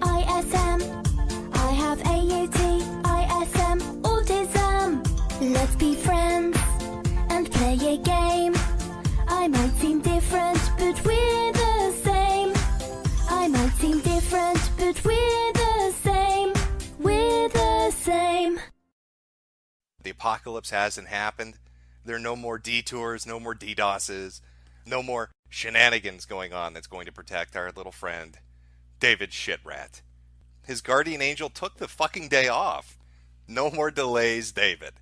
AUTISM. I have AUTISM, autism. Let's be friends and play a game. I might seem different, but we're the same. I might seem different, but we're the same. We're the same. The apocalypse hasn't happened. There are no more detours, no more DDoSes, no more shenanigans going on that's going to protect our little friend, David Shitrat. His guardian angel took the fucking day off. No more delays, David.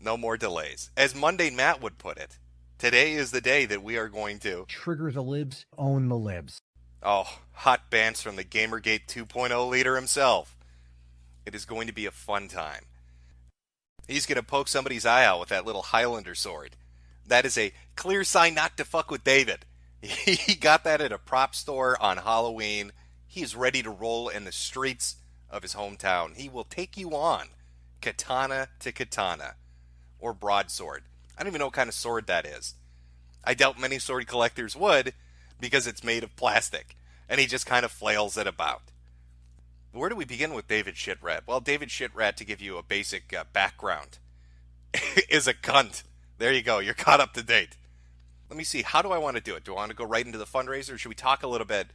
No more delays. As Mundane Matt would put it, today is the day that we are going to trigger the libs, own the libs. Oh, hot bants from the Gamergate 2.0 leader himself. It is going to be a fun time. He's going to poke somebody's eye out with that little Highlander sword. That is a clear sign not to fuck with David. He got that at a prop store on Halloween. He is ready to roll in the streets of his hometown. He will take you on, katana to katana, or broadsword. I don't even know what kind of sword that is. I doubt many sword collectors would, because it's made of plastic, and he just kind of flails it about. Where do we begin with David Shitrat? Well, David Shitrat, to give you a basic background, is a cunt. There you go. You're caught up to date. Let me see. How do I want to do it? Do I want to go right into the fundraiser, or should we talk a little bit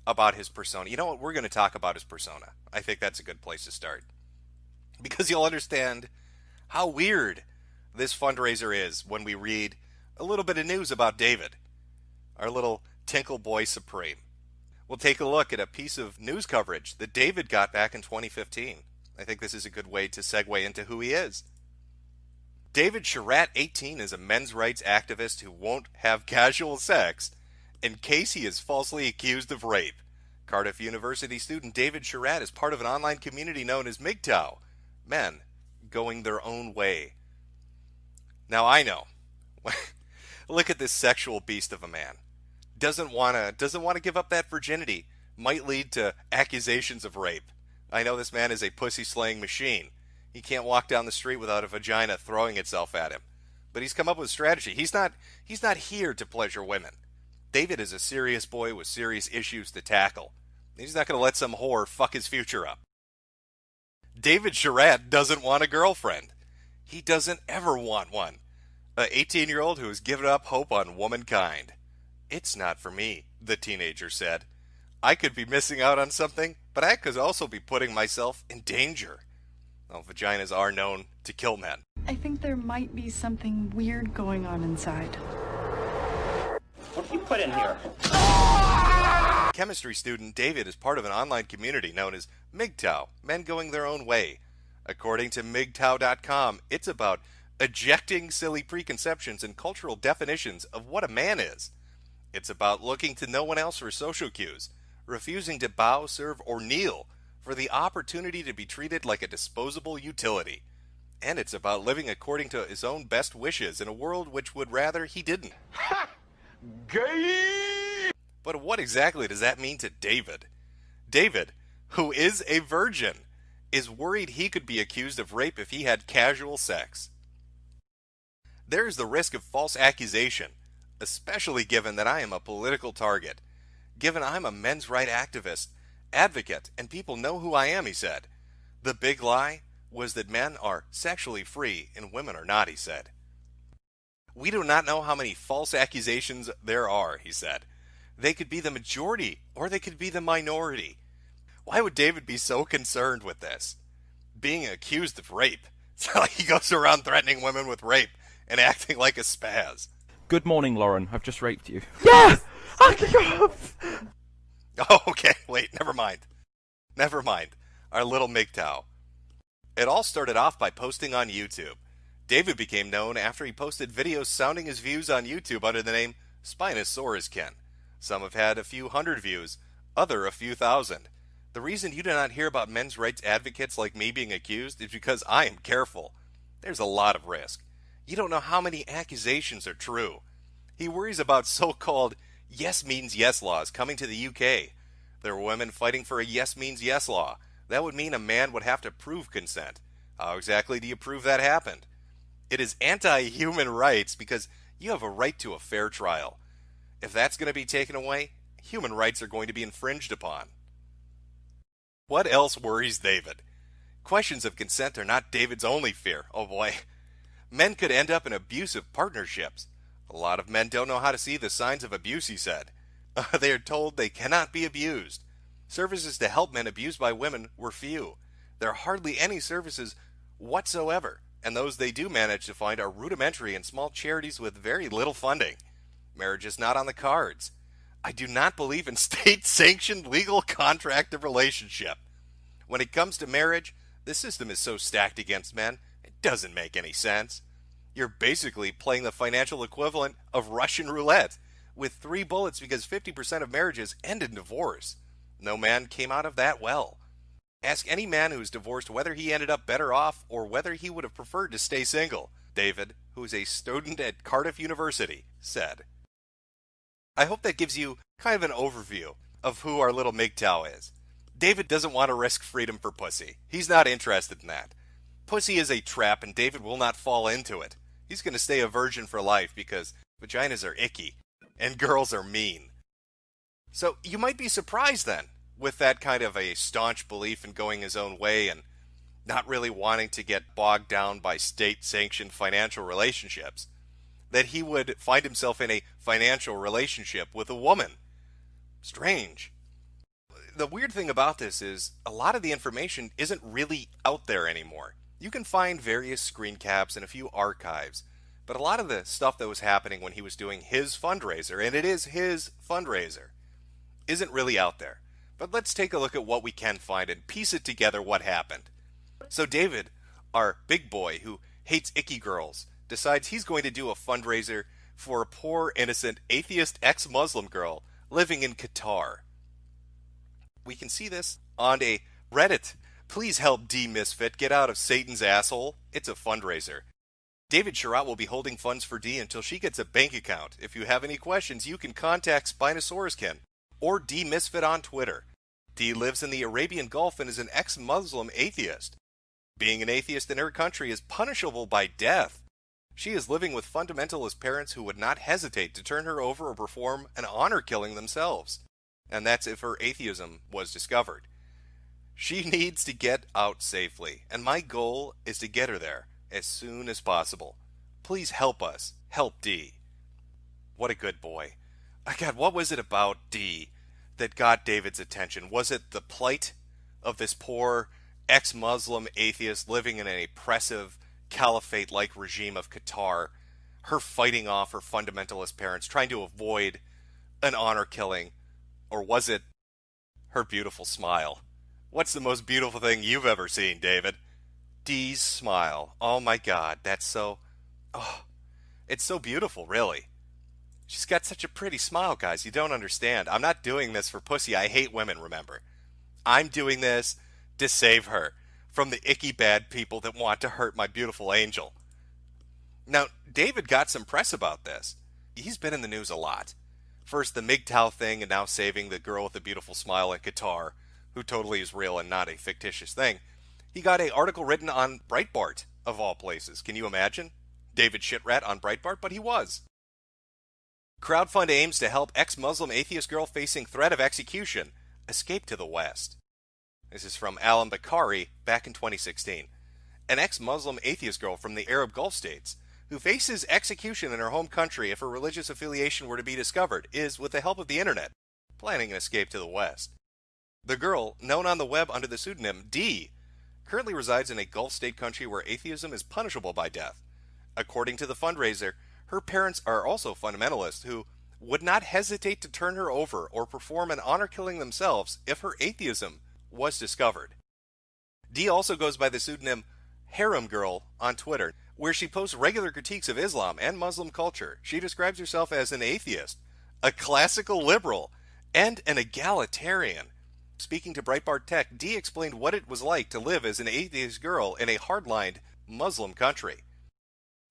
about his persona? You know what? We're going to talk about his persona. I think that's a good place to start. Because you'll understand how weird this fundraiser is when we read a little bit of news about David, our little Tinkle Boy Supreme. We'll take a look at a piece of news coverage that David got back in 2015. I think this is a good way to segue into who he is. David Shitrat, 18, is a men's rights activist who won't have casual sex in case he is falsely accused of rape. Cardiff University student David Shitrat is part of an online community known as MGTOW, men going their own way. Now I know, look at this sexual beast of a man. Doesn't want to give up that virginity. Might lead to accusations of rape. I know this man is a pussy-slaying machine. He can't walk down the street without a vagina throwing itself at him. But he's come up with a strategy. He's not here to pleasure women. David is a serious boy with serious issues to tackle. He's not going to let some whore fuck his future up. David Shitrat doesn't want a girlfriend. He doesn't ever want one. An 18-year-old who has given up hope on womankind. It's not for me, the teenager said. I could be missing out on something, but I could also be putting myself in danger. Well, vaginas are known to kill men. I think there might be something weird going on inside. What have you put in here? Chemistry student David is part of an online community known as MGTOW, men going their own way. According to MGTOW.com, it's about ejecting silly preconceptions and cultural definitions of what a man is. It's about looking to no one else for social cues, refusing to bow, serve, or kneel for the opportunity to be treated like a disposable utility. And it's about living according to his own best wishes in a world which would rather he didn't. Ha! Gay! But what exactly does that mean to David? David, who is a virgin, is worried he could be accused of rape if he had casual sex. There is the risk of false accusation, especially given that I am a political target. Given I'm a men's rights activist, advocate, and people know who I am, he said. The big lie was that men are sexually free and women are not, he said. We do not know how many false accusations there are, he said. They could be the majority or they could be the minority. Why would David be so concerned with this? Being accused of rape. It's not like he goes around threatening women with rape and acting like a spaz. Good morning, Lauren. I've just raped you. Yeah! Oh, okay. Wait, never mind. Never mind. Our little MGTOW. It all started off by posting on YouTube. David became known after he posted videos sounding his views on YouTube under the name Spinosauruskin. Some have had a few hundred views, other a few thousand. The reason you do not hear about men's rights advocates like me being accused is because I am careful. There's a lot of risk. You don't know how many accusations are true. He worries about so-called yes means yes laws coming to the UK. There are women fighting for a yes means yes law. That would mean a man would have to prove consent. How exactly do you prove that happened? It is anti-human rights because you have a right to a fair trial. If that's going to be taken away, human rights are going to be infringed upon. What else worries David? Questions of consent are not David's only fear. Oh boy. Men could end up in abusive partnerships. A lot of men don't know how to see the signs of abuse, he said. They are told they cannot be abused. Services to help men abused by women were few. There are hardly any services whatsoever, and those they do manage to find are rudimentary and small charities with very little funding. Marriage is not on the cards. I do not believe in state-sanctioned legal contract of relationship. When it comes to marriage, the system is so stacked against men, it doesn't make any sense. You're basically playing the financial equivalent of Russian roulette, with 3 bullets because 50% of marriages end in divorce. No man came out of that well. Ask any man who's divorced whether he ended up better off or whether he would have preferred to stay single. David, who is a student at Cardiff University, said. I hope that gives you kind of an overview of who our little MGTOW is. David doesn't want to risk freedom for pussy. He's not interested in that. Pussy is a trap and David will not fall into it. He's going to stay a virgin for life because vaginas are icky and girls are mean. So you might be surprised then with that kind of a staunch belief in going his own way and not really wanting to get bogged down by state-sanctioned financial relationships, that he would find himself in a financial relationship with a woman. Strange. The weird thing about this is a lot of the information isn't really out there anymore. You can find various screen caps and a few archives, but a lot of the stuff that was happening when he was doing his fundraiser, and it is his fundraiser, isn't really out there. But let's take a look at what we can find and piece it together what happened. So David, our big boy who hates icky girls, decides he's going to do a fundraiser for a poor, innocent, atheist ex-Muslim girl living in Qatar. We can see this on a Reddit. Please help D Misfit get out of Satan's asshole. It's a fundraiser. David Shitrat will be holding funds for D until she gets a bank account. If you have any questions, you can contact Spinosauruskin or D Misfit on Twitter. D lives in the Arabian Gulf and is an ex-Muslim atheist. Being an atheist in her country is punishable by death. She is living with fundamentalist parents who would not hesitate to turn her over or perform an honor killing themselves. And that's if her atheism was discovered. She needs to get out safely, and my goal is to get her there as soon as possible. Please help us. Help D. What a good boy. God, what was it about D that got David's attention? Was it the plight of this poor ex-Muslim atheist living in an oppressive caliphate-like regime of Qatar, her fighting off her fundamentalist parents, trying to avoid an honor killing? Or was it her beautiful smile? What's the most beautiful thing you've ever seen, David? Dee's smile. Oh my God, that's so... Oh, it's so beautiful, really. She's got such a pretty smile, guys. You don't understand. I'm not doing this for pussy. I hate women, remember. I'm doing this to save her from the icky bad people that want to hurt my beautiful angel. Now, David got some press about this. He's been in the news a lot. First the MGTOW thing, and now saving the girl with the beautiful smile in Qatar, who totally is real and not a fictitious thing. He got an article written on Breitbart, of all places. Can you imagine? David Shitrat on Breitbart, but he was. Crowdfund aims to help ex-Muslim atheist girl facing threat of execution escape to the West. This is from Alan Bakari back in 2016. An ex-Muslim atheist girl from the Arab Gulf states who faces execution in her home country if her religious affiliation were to be discovered is, with the help of the internet, planning an escape to the West. The girl, known on the web under the pseudonym D, currently resides in a Gulf state country where atheism is punishable by death. According to the fundraiser, her parents are also fundamentalists who would not hesitate to turn her over or perform an honor killing themselves if her atheism was discovered. D also goes by the pseudonym Harem Girl on Twitter, where she posts regular critiques of Islam and Muslim culture. She describes herself as an atheist, a classical liberal, and an egalitarian. Speaking to Breitbart Tech, D explained what it was like to live as an atheist girl in a hardlined Muslim country.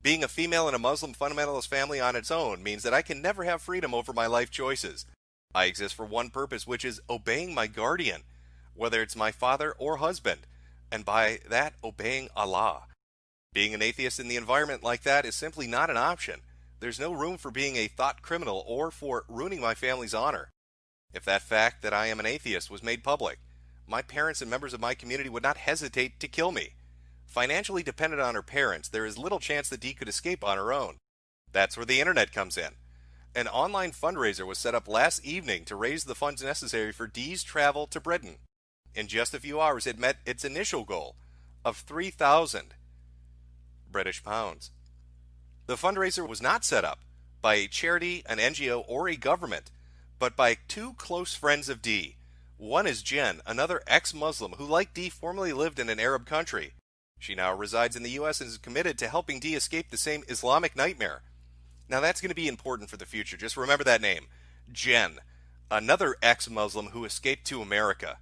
Being a female in a Muslim fundamentalist family on its own means that I can never have freedom over my life choices. I exist for one purpose, which is obeying my guardian, whether it's my father or husband, and by that, obeying Allah. Being an atheist in the environment like that is simply not an option. There's no room for being a thought criminal or for ruining my family's honor. If that fact that I am an atheist was made public, my parents and members of my community would not hesitate to kill me. Financially dependent on her parents, there is little chance that Dee could escape on her own. That's where the internet comes in. An online fundraiser was set up last evening to raise the funds necessary for Dee's travel to Britain. In just a few hours, it met its initial goal of 3,000 British pounds. The fundraiser was not set up by a charity, an NGO, or a government, but by two close friends of Dee. One is Jen, another ex-Muslim who, like Dee, formerly lived in an Arab country. She now resides in the U.S. and is committed to helping Dee escape the same Islamic nightmare. Now that's going to be important for the future. Just remember that name. Jen, another ex-Muslim who escaped to America.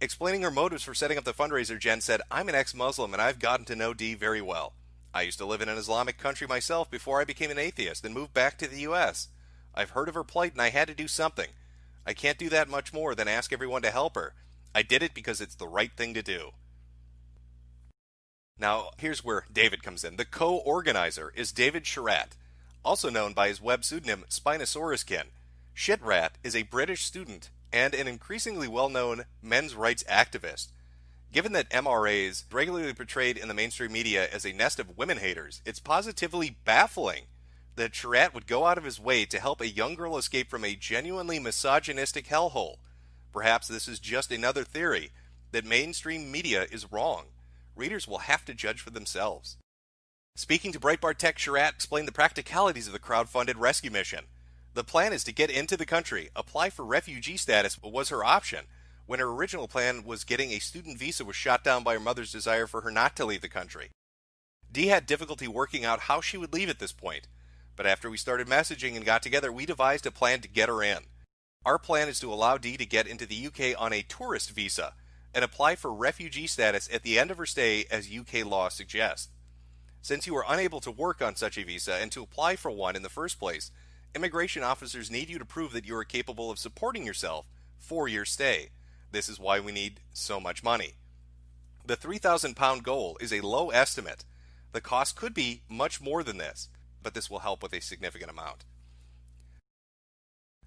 Explaining her motives for setting up the fundraiser, Jen said, "I'm an ex-Muslim and I've gotten to know Dee very well. I used to live in an Islamic country myself before I became an atheist and moved back to the U.S. I've heard of her plight and I had to do something. I can't do that much more than ask everyone to help her. I did it because it's the right thing to do." Now, here's where David comes in. The co-organizer is David Shitrat, also known by his web pseudonym Spinosauruskin. Shitrat is a British student and an increasingly well-known men's rights activist. Given that MRAs regularly portrayed in the mainstream media as a nest of women haters, it's positively baffling that Shitrat would go out of his way to help a young girl escape from a genuinely misogynistic hellhole. Perhaps this is just another theory that mainstream media is wrong. Readers will have to judge for themselves. Speaking to Breitbart Tech, Shitrat explained the practicalities of the crowdfunded rescue mission. The plan is to get into the country. Apply for refugee status was her option, when her original plan was getting a student visa was shot down by her mother's desire for her not to leave the country. Dee had difficulty working out how she would leave at this point, but after we started messaging and got together, we devised a plan to get her in. Our plan is to allow Dee to get into the UK on a tourist visa and apply for refugee status at the end of her stay as UK law suggests. Since you are unable to work on such a visa and to apply for one in the first place, immigration officers need you to prove that you are capable of supporting yourself for your stay. This is why we need so much money. The £3,000 goal is a low estimate. The cost could be much more than this, but this will help with a significant amount.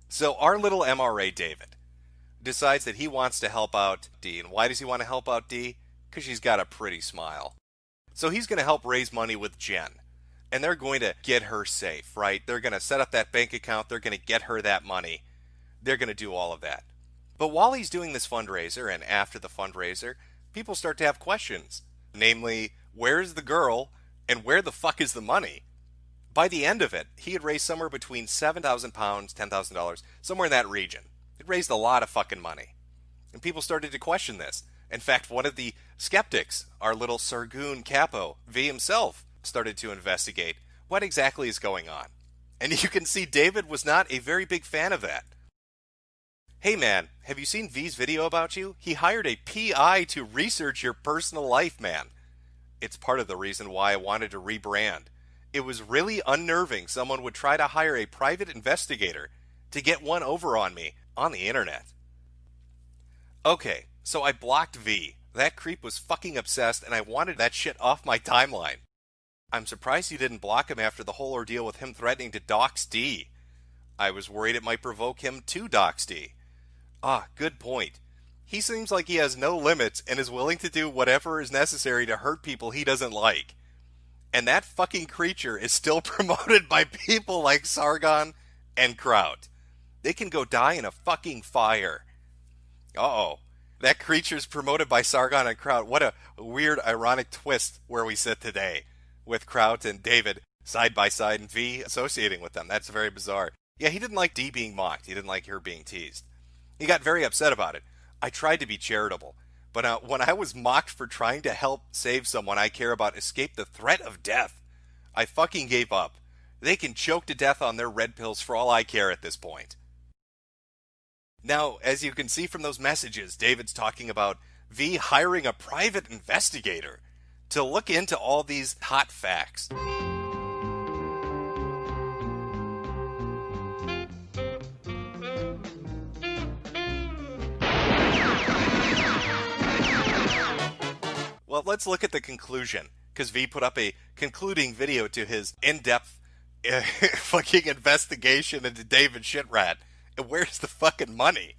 So our little MRA, David, decides that he wants to help out Dee. And why does he want to help out Dee? Because she's got a pretty smile. So he's going to help raise money with Jen. And they're going to get her safe, right? They're going to set up that bank account. They're going to get her that money. They're going to do all of that. But while he's doing this fundraiser and after the fundraiser, people start to have questions. Namely, where's the girl and where the fuck is the money? By the end of it, he had raised somewhere between £7,000, $10,000, somewhere in that region. It raised a lot of fucking money. And people started to question this. In fact, one of the skeptics, our little Sargoon Capo, V himself, started to investigate what exactly is going on. And you can see David was not a very big fan of that. Hey man, have you seen V's video about you? He hired a PI to research your personal life, man. It's part of the reason why I wanted to rebrand. It was really unnerving someone would try to hire a private investigator to get one over on me on the internet. Okay, so I blocked V. That creep was fucking obsessed and I wanted that shit off my timeline. I'm surprised you didn't block him after the whole ordeal with him threatening to dox Dee. I was worried it might provoke him to dox Dee. Ah, good point. He seems like he has no limits and is willing to do whatever is necessary to hurt people he doesn't like. And that fucking creature is still promoted by people like Sargon and Kraut. They can go die in a fucking fire. Uh-oh. That creature's promoted by Sargon and Kraut. What a weird, ironic twist where we sit today, with Kraut and David side by side and V associating with them. That's very bizarre. Yeah, he didn't like Dee being mocked. He didn't like her being teased. He got very upset about it. I tried to be charitable, but when I was mocked for trying to help save someone I care about escape the threat of death, I fucking gave up. They can choke to death on their red pills for all I care at this point. Now, as you can see from those messages, David's talking about V hiring a private investigator to look into all these hot facts. Well, let's look at the conclusion, because V put up a concluding video to his in-depth fucking investigation into David Shitrat Where's the fucking money?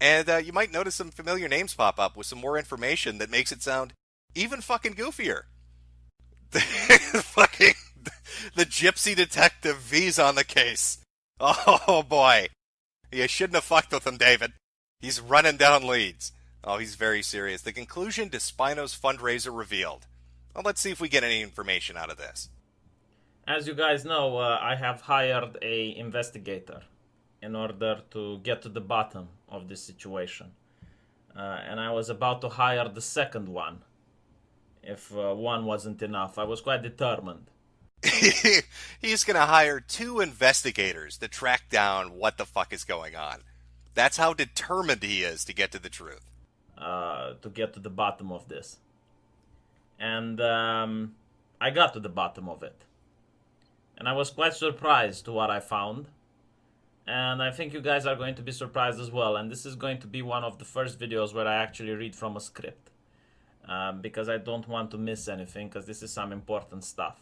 And you might notice some familiar names pop up with some more information that makes it sound even fucking goofier. Fucking the gypsy detective V's on the case. Oh boy. You shouldn't have fucked with him, David. He's running down leads. Oh, he's very serious. The conclusion to Spino's fundraiser revealed. Well, let's see if we get any information out of this. As you guys know, I have hired a investigator in order to get to the bottom of this situation. And I was about to hire the second one. If one wasn't enough, I was quite determined. He's going to hire 2 investigators to track down what the fuck is going on. That's how determined he is to get to the truth. To get to the bottom of this. And I got to the bottom of it. And I was quite surprised to what I found. And I think you guys are going to be surprised as well. And this is going to be one of the first videos where I actually read from a script. Because I don't want to miss anything, because this is some important stuff.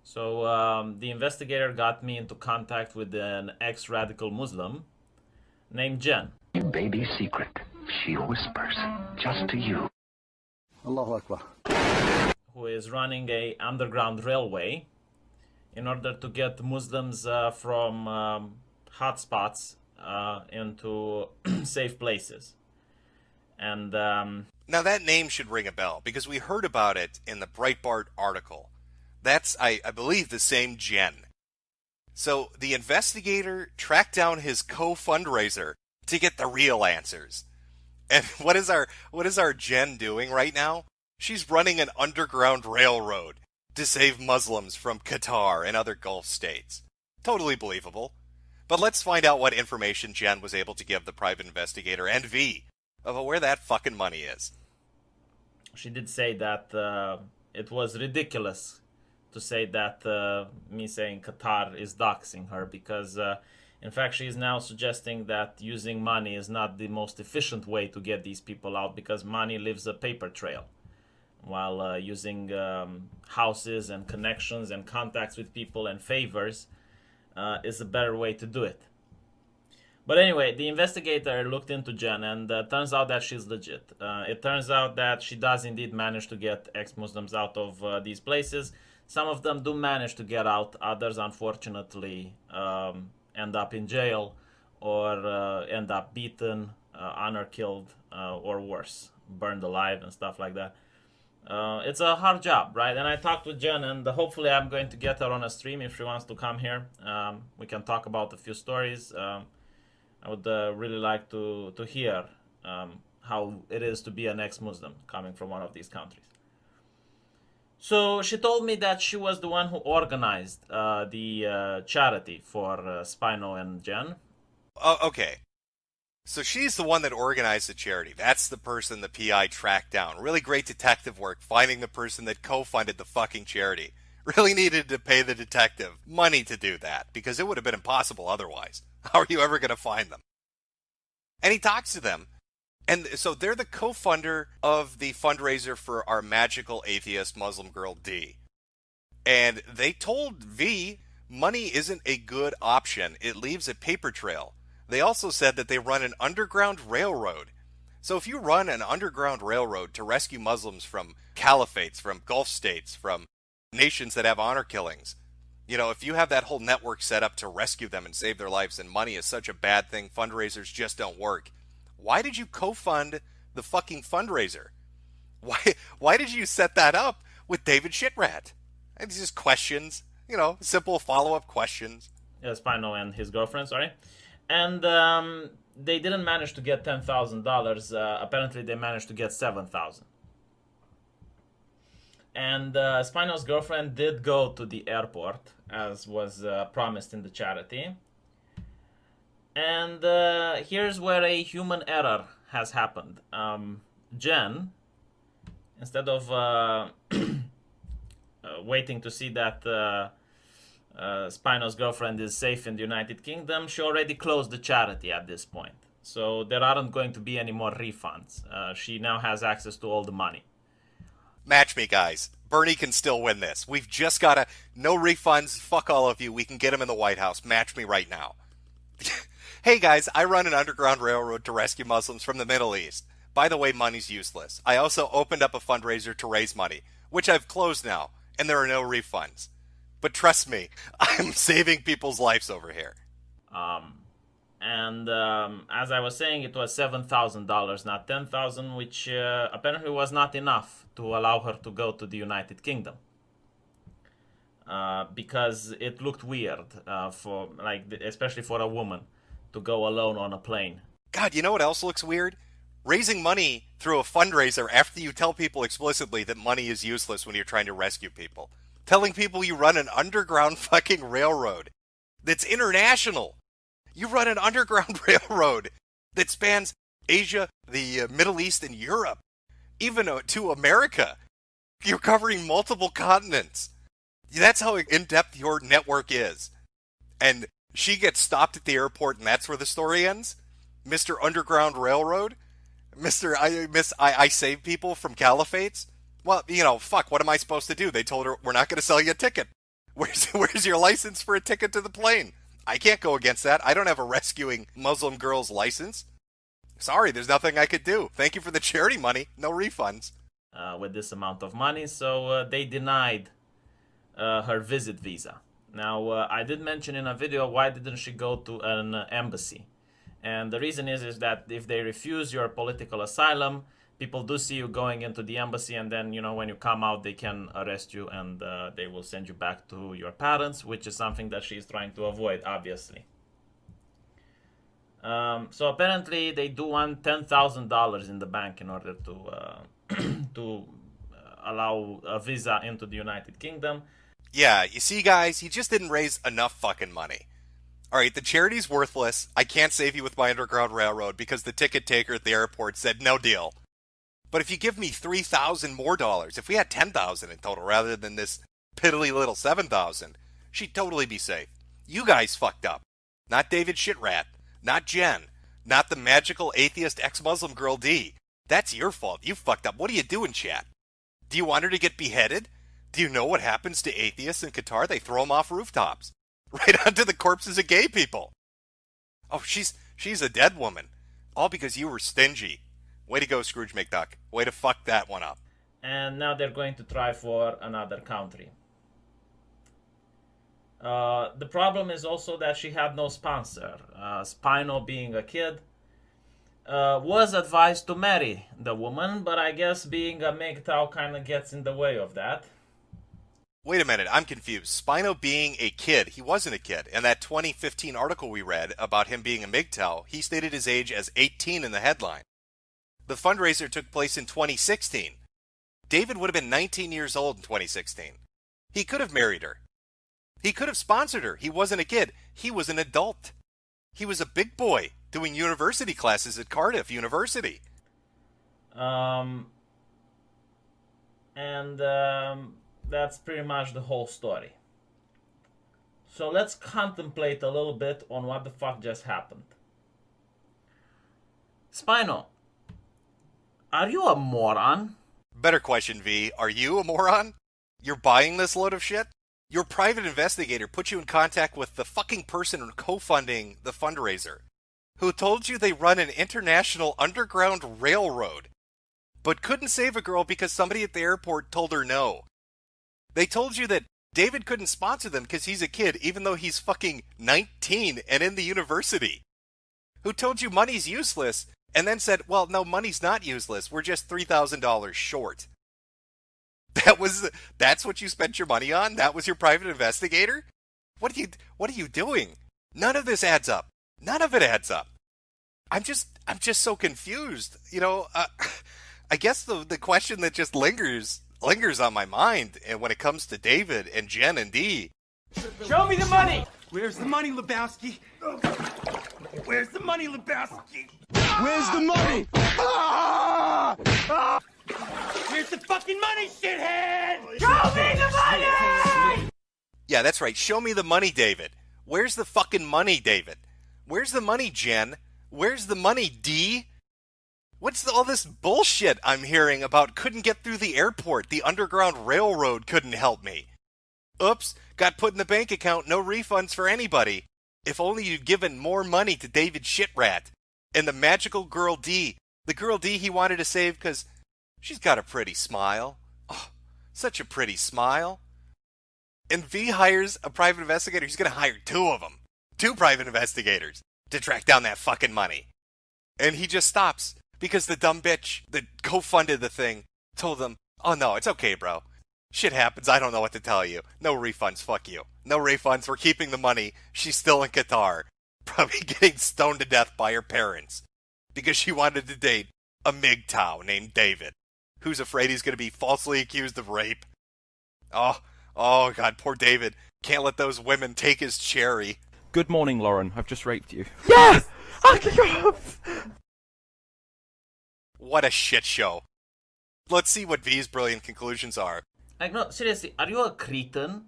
So the investigator got me into contact with an ex-radical Muslim named Jen. Baby secret. She whispers just to you. Allahu Akbar. Who is running a underground railway in order to get Muslims from hotspots into safe places. And now that name should ring a bell because we heard about it in the Breitbart article. That's, I believe, the same Jen. So the investigator tracked down his co-fundraiser to get the real answers. And what is our Jen doing right now? She's running an underground railroad to save Muslims from Qatar and other Gulf states. Totally believable. But let's find out what information Jen was able to give the private investigator and V about where that fucking money is. She did say that it was ridiculous to say that me saying Qatar is doxing her because in fact she is now suggesting that using money is not the most efficient way to get these people out because money leaves a paper trail, while using houses and connections and contacts with people and favors is a better way to do it. But anyway, the investigator looked into Jen and turns out that she's legit. It turns out that she does indeed manage to get ex-Muslims out of these places. Some of them do manage to get out. Others, unfortunately, end up in jail or end up beaten, honor killed, or worse, burned alive and stuff like that. It's a hard job, right? And I talked with Jen, and hopefully I'm going to get her on a stream if she wants to come here. We can talk about a few stories. I would really like to hear how it is to be an ex-Muslim coming from one of these countries. So she told me that she was the one who organized the charity for Spino and Jen. Oh, okay. So she's the one that organized the charity. That's the person the PI tracked down. Really great detective work finding the person that co-funded the fucking charity. Really needed to pay the detective money to do that because it would have been impossible otherwise. How are you ever going to find them? And he talks to them. And so they're the co-funder of the fundraiser for our magical atheist Muslim girl D. And they told V money isn't a good option. It leaves a paper trail. They also said that they run an underground railroad. So if you run an underground railroad to rescue Muslims from caliphates, from Gulf states, from nations that have honor killings, you know, if you have that whole network set up to rescue them and save their lives, and money is such a bad thing, fundraisers just don't work. Why did you co-fund the fucking fundraiser? Why did you set that up with David Shitrat? It's just questions, you know, simple follow-up questions. Yes, Spino and his girlfriend, sorry. And they didn't manage to get $10,000. Apparently, they managed to get $7,000. And Spino's girlfriend did go to the airport, as was promised in the charity. And here's where a human error has happened. Jen, instead of waiting to see that Spino's girlfriend is safe in the United Kingdom, she already closed the charity at this point. So there aren't going to be any more refunds. She now has access to all the money. Match me, guys. Bernie can still win this. We've just got to... No refunds. Fuck all of you. We can get him in the White House. Match me right now. Hey guys, I run an underground railroad to rescue Muslims from the Middle East. By the way, money's useless. I also opened up a fundraiser to raise money, which I've closed now, and there are no refunds. But trust me, I'm saving people's lives over here. As I was saying, it was $7,000, not $10,000, which apparently was not enough to allow her to go to the United Kingdom. Because it looked weird, especially for a woman, to go alone on a plane. God, you know what else looks weird? Raising money through a fundraiser after you tell people explicitly that money is useless when you're trying to rescue people. Telling people you run an underground fucking railroad that's international. You run an underground railroad that spans Asia, the Middle East, and Europe. Even to America. You're covering multiple continents. That's how in-depth your network is. And she gets stopped at the airport and that's where the story ends? Mr. Underground Railroad? Mr. I save people from caliphates? Well, fuck, what am I supposed to do? They told her, we're not going to sell you a ticket. Where's your license for a ticket to the plane? I can't go against that. I don't have a rescuing Muslim girl's license. Sorry, there's nothing I could do. Thank you for the charity money. No refunds. With this amount of money, so they denied her visit visa. Now, I did mention in a video, why didn't she go to an embassy? And the reason is that if they refuse your political asylum, people do see you going into the embassy, and then, when you come out, they can arrest you and they will send you back to your parents, which is something that she's trying to avoid, obviously. So apparently they do want $10,000 in the bank in order to allow a visa into the United Kingdom. Yeah, you see, guys, you just didn't raise enough fucking money. Alright, the charity's worthless. I can't save you with my Underground Railroad because the ticket taker at the airport said no deal. But if you give me $3,000 more dollars, if we had $10,000 in total rather than this piddly little $7,000, she'd totally be safe. You guys fucked up. Not David Shitrat. Not Jen. Not the magical atheist ex-Muslim girl D. That's your fault. You fucked up. What are you doing, chat? Do you want her to get beheaded? Do you know what happens to atheists in Qatar? They throw them off rooftops. Right onto the corpses of gay people. Oh, she's a dead woman. All because you were stingy. Way to go, Scrooge McDuck. Way to fuck that one up. And now they're going to try for another country. The problem is also that she had no sponsor. Spino, being a kid, was advised to marry the woman, but I guess being a MGTOW kind of gets in the way of that. Wait a minute, I'm confused. Spino being a kid, he wasn't a kid. In that 2015 article we read about him being a MGTOW, he stated his age as 18 in the headline. The fundraiser took place in 2016. David would have been 19 years old in 2016. He could have married her. He could have sponsored her. He wasn't a kid. He was an adult. He was a big boy doing university classes at Cardiff University. That's pretty much the whole story. So let's contemplate a little bit on what the fuck just happened. Spino, are you a moron? Better question, V. Are you a moron? You're buying this load of shit? Your private investigator put you in contact with the fucking person co-funding the fundraiser, who told you they run an international underground railroad, but couldn't save a girl because somebody at the airport told her no. They told you that David couldn't sponsor them because he's a kid, even though he's fucking 19 and in the university. Who told you money's useless, and then said, well, no, money's not useless. We're just $3,000 short. That's what you spent your money on? That was your private investigator? What are you doing? None of this adds up. None of it adds up. I'm just so confused. I guess the question that just lingers on my mind, and when it comes to David and Jen and Dee. Show me the money! Where's the money, Lebowski? Where's the money, Lebowski? Where's the money? Where's the fucking money, shithead? Show me the money! Yeah, that's right. Show me the money, David. Where's the fucking money, David? Where's the money, Jen? Where's the money, Dee? What's all this bullshit I'm hearing about couldn't get through the airport, the Underground Railroad couldn't help me? Oops, got put in the bank account, no refunds for anybody. If only you'd given more money to David Shitrat and the magical girl D. The girl D he wanted to save because she's got a pretty smile. Oh, such a pretty smile. And V hires a private investigator. He's going to hire two of them. Two private investigators to track down that fucking money. And he just stops because the dumb bitch that co-funded the thing told them, oh no, it's okay, bro. Shit happens. I don't know what to tell you. No refunds. Fuck you. No refunds. We're keeping the money. She's still in Qatar. Probably getting stoned to death by her parents. Because she wanted to date a MGTOW named David. Who's afraid he's going to be falsely accused of rape. Oh God, poor David. Can't let those women take his cherry. Good morning, Lauren. I've just raped you. Yes! What a shit show. Let's see what V's brilliant conclusions are. Like, no, seriously, are you a cretin?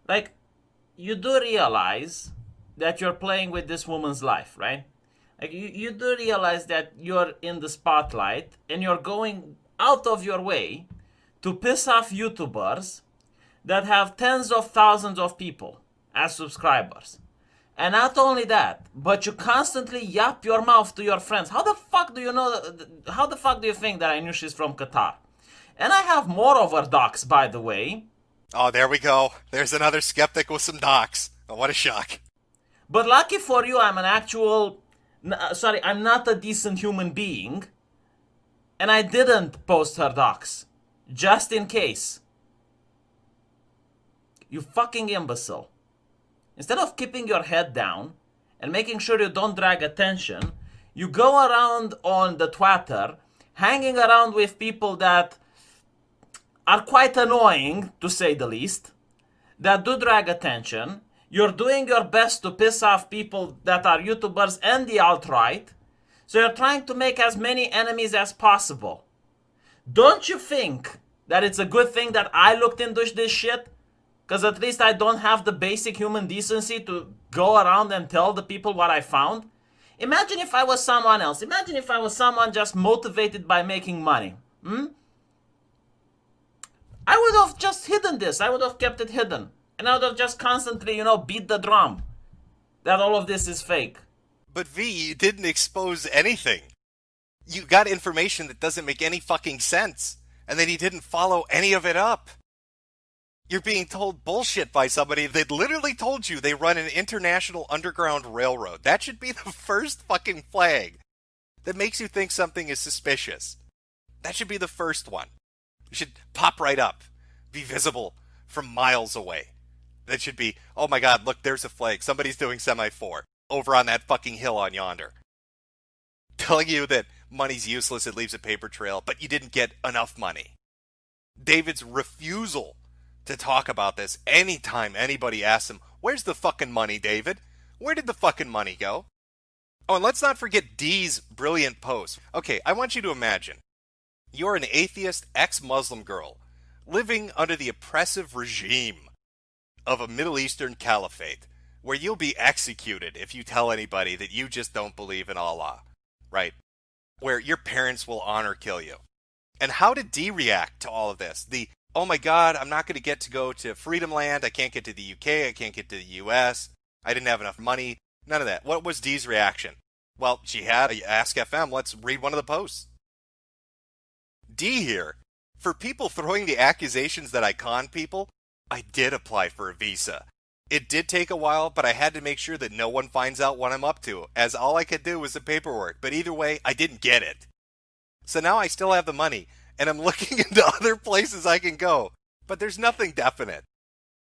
Like, you do realize that you're playing with this woman's life, right? Like, you do realize that you're in the spotlight and you're going out of your way to piss off YouTubers that have tens of thousands of people as subscribers. And not only that, but you constantly yap your mouth to your friends. How the fuck do you think that I knew she's from Qatar? And I have more of her docs, by the way. Oh, there we go. There's another skeptic with some docs. Oh, what a shock. But lucky for you, I'm not a decent human being. And I didn't post her docs. Just in case. You fucking imbecile. Instead of keeping your head down and making sure you don't drag attention, you go around on the Twitter, hanging around with people that are quite annoying, to say the least, that do drag attention. You're doing your best to piss off people that are YouTubers and the alt-right, so you're trying to make as many enemies as possible. Don't you think that it's a good thing that I looked into this shit? Because at least I don't have the basic human decency to go around and tell the people what I found. Imagine if I was someone else. Imagine if I was someone just motivated by making money. I would have just hidden this. I would have kept it hidden. And I would have just constantly, beat the drum that all of this is fake. But V, you didn't expose anything. You got information that doesn't make any fucking sense. And then you didn't follow any of it up. You're being told bullshit by somebody that literally told you they run an international underground railroad. That should be the first fucking flag that makes you think something is suspicious. That should be the first one. It should pop right up, be visible from miles away. That should be, oh my god, look, there's a flag. Somebody's doing semi-4 over on that fucking hill on yonder. Telling you that money's useless, it leaves a paper trail, but you didn't get enough money. David's refusal to talk about this anytime anybody asks him, where's the fucking money, David? Where did the fucking money go? Oh, and let's not forget D's brilliant post. Okay, I want you to imagine. You're an atheist ex-Muslim girl living under the oppressive regime of a Middle Eastern caliphate where you'll be executed if you tell anybody that you just don't believe in Allah, right? Where your parents will honor kill you. And how did D react to all of this? Oh my god, I'm not going to go to Freedom Land. I can't get to the UK. I can't get to the US. I didn't have enough money. None of that. What was Dee's reaction? Well, she had a Ask FM. Let's read one of the posts. D here. For people throwing the accusations that I con people, I did apply for a visa. It did take a while, but I had to make sure that no one finds out what I'm up to, as all I could do was the paperwork. But either way, I didn't get it. So now I still have the money, and I'm looking into other places I can go, but there's nothing definite.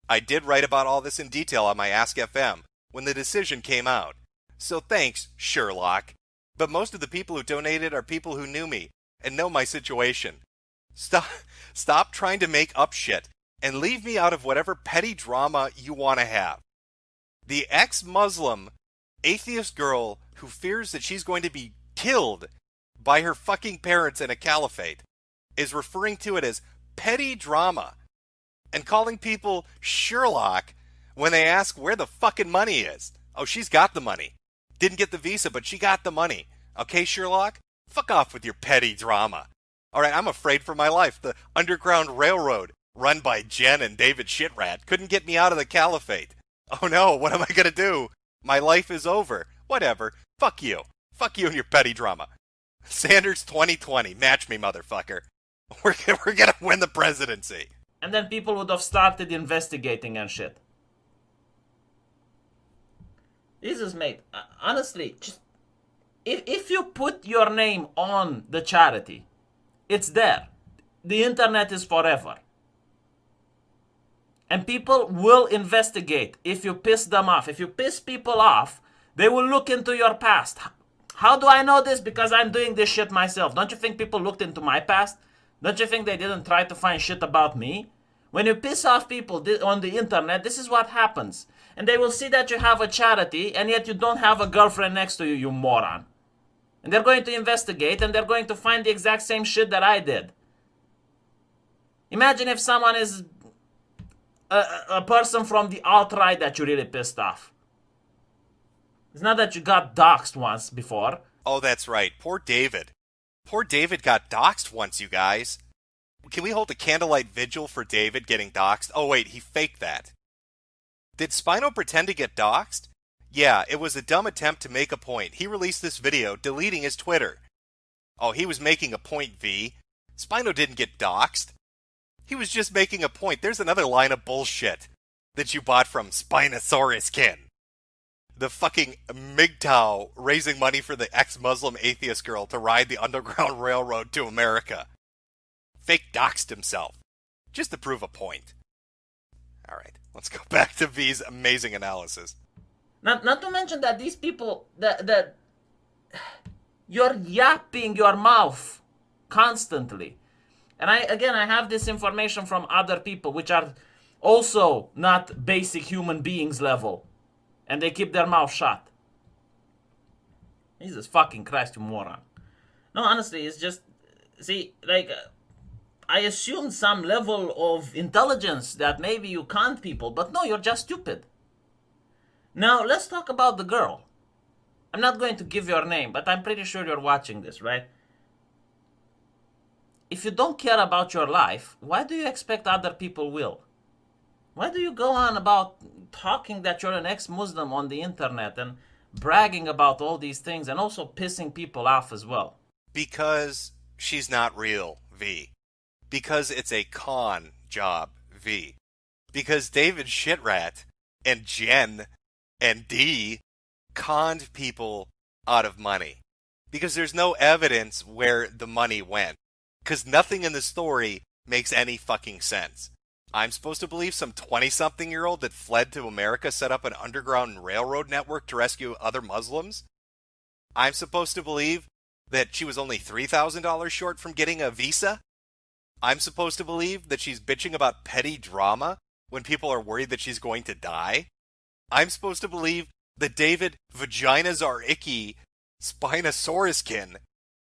I did write about all this in detail on my Ask FM when the decision came out. So thanks, Sherlock. But most of the people who donated are people who knew me and know my situation. Stop trying to make up shit and leave me out of whatever petty drama you want to have. The ex-Muslim atheist girl who fears that she's going to be killed by her fucking parents in a caliphate is referring to it as petty drama and calling people Sherlock when they ask where the fucking money is. Oh, she's got the money. Didn't get the visa, but she got the money. Okay, Sherlock? Fuck off with your petty drama. Alright, I'm afraid for my life. The Underground Railroad, run by Jen and David Shitrat, couldn't get me out of the caliphate. Oh no, what am I gonna do? My life is over. Whatever. Fuck you. Fuck you and your petty drama. Sanders 2020. Match me, motherfucker. We're gonna win the presidency. And then people would have started investigating and shit. Jesus, mate. Honestly, just if you put your name on the charity, it's there. The internet is forever. And people will investigate if you piss them off. If you piss people off, they will look into your past. How do I know this? Because I'm doing this shit myself. Don't you think people looked into my past? Don't you think they didn't try to find shit about me? When you piss off people on the internet, this is what happens. And they will see that you have a charity, and yet you don't have a girlfriend next to you, you moron. And they're going to investigate, and they're going to find the exact same shit that I did. Imagine if someone is a person from the alt-right that you really pissed off. It's not that you got doxxed once before. Oh, that's right. Poor David. Poor David got doxxed once, you guys. Can we hold a candlelight vigil for David getting doxxed? Oh, wait, he faked that. Did Spino pretend to get doxxed? Yeah, it was a dumb attempt to make a point. He released this video, deleting his Twitter. Oh, he was making a point, V. Spino didn't get doxxed. He was just making a point. There's another line of bullshit that you bought from Spinosauruskin. The fucking MGTOW raising money for the ex-Muslim atheist girl to ride the Underground Railroad to America. Fake doxed himself. Just to prove a point. Alright, let's go back to V's amazing analysis. Not to mention that these people, that you're yapping your mouth constantly. And I have this information from other people which are also not basic human beings level. And they keep their mouth shut. Jesus fucking Christ, you moron. No, honestly, it's just, see, like, I assumed some level of intelligence that maybe you can't people, but no, you're just stupid. Now, let's talk about the girl. I'm not going to give your name, but I'm pretty sure you're watching this, right? If you don't care about your life, why do you expect other people will? Why do you go on about talking that you're an ex-Muslim on the internet and bragging about all these things and also pissing people off as well? Because she's not real, V. Because it's a con job, V. Because David Shitrat and Jen and D conned people out of money. Because there's no evidence where the money went. Because nothing in the story makes any fucking sense. I'm supposed to believe some 20-something-year-old that fled to America set up an underground railroad network to rescue other Muslims? I'm supposed to believe that she was only $3,000 short from getting a visa? I'm supposed to believe that she's bitching about petty drama when people are worried that she's going to die? I'm supposed to believe that David Vaginas Are Icky Spinosauruskin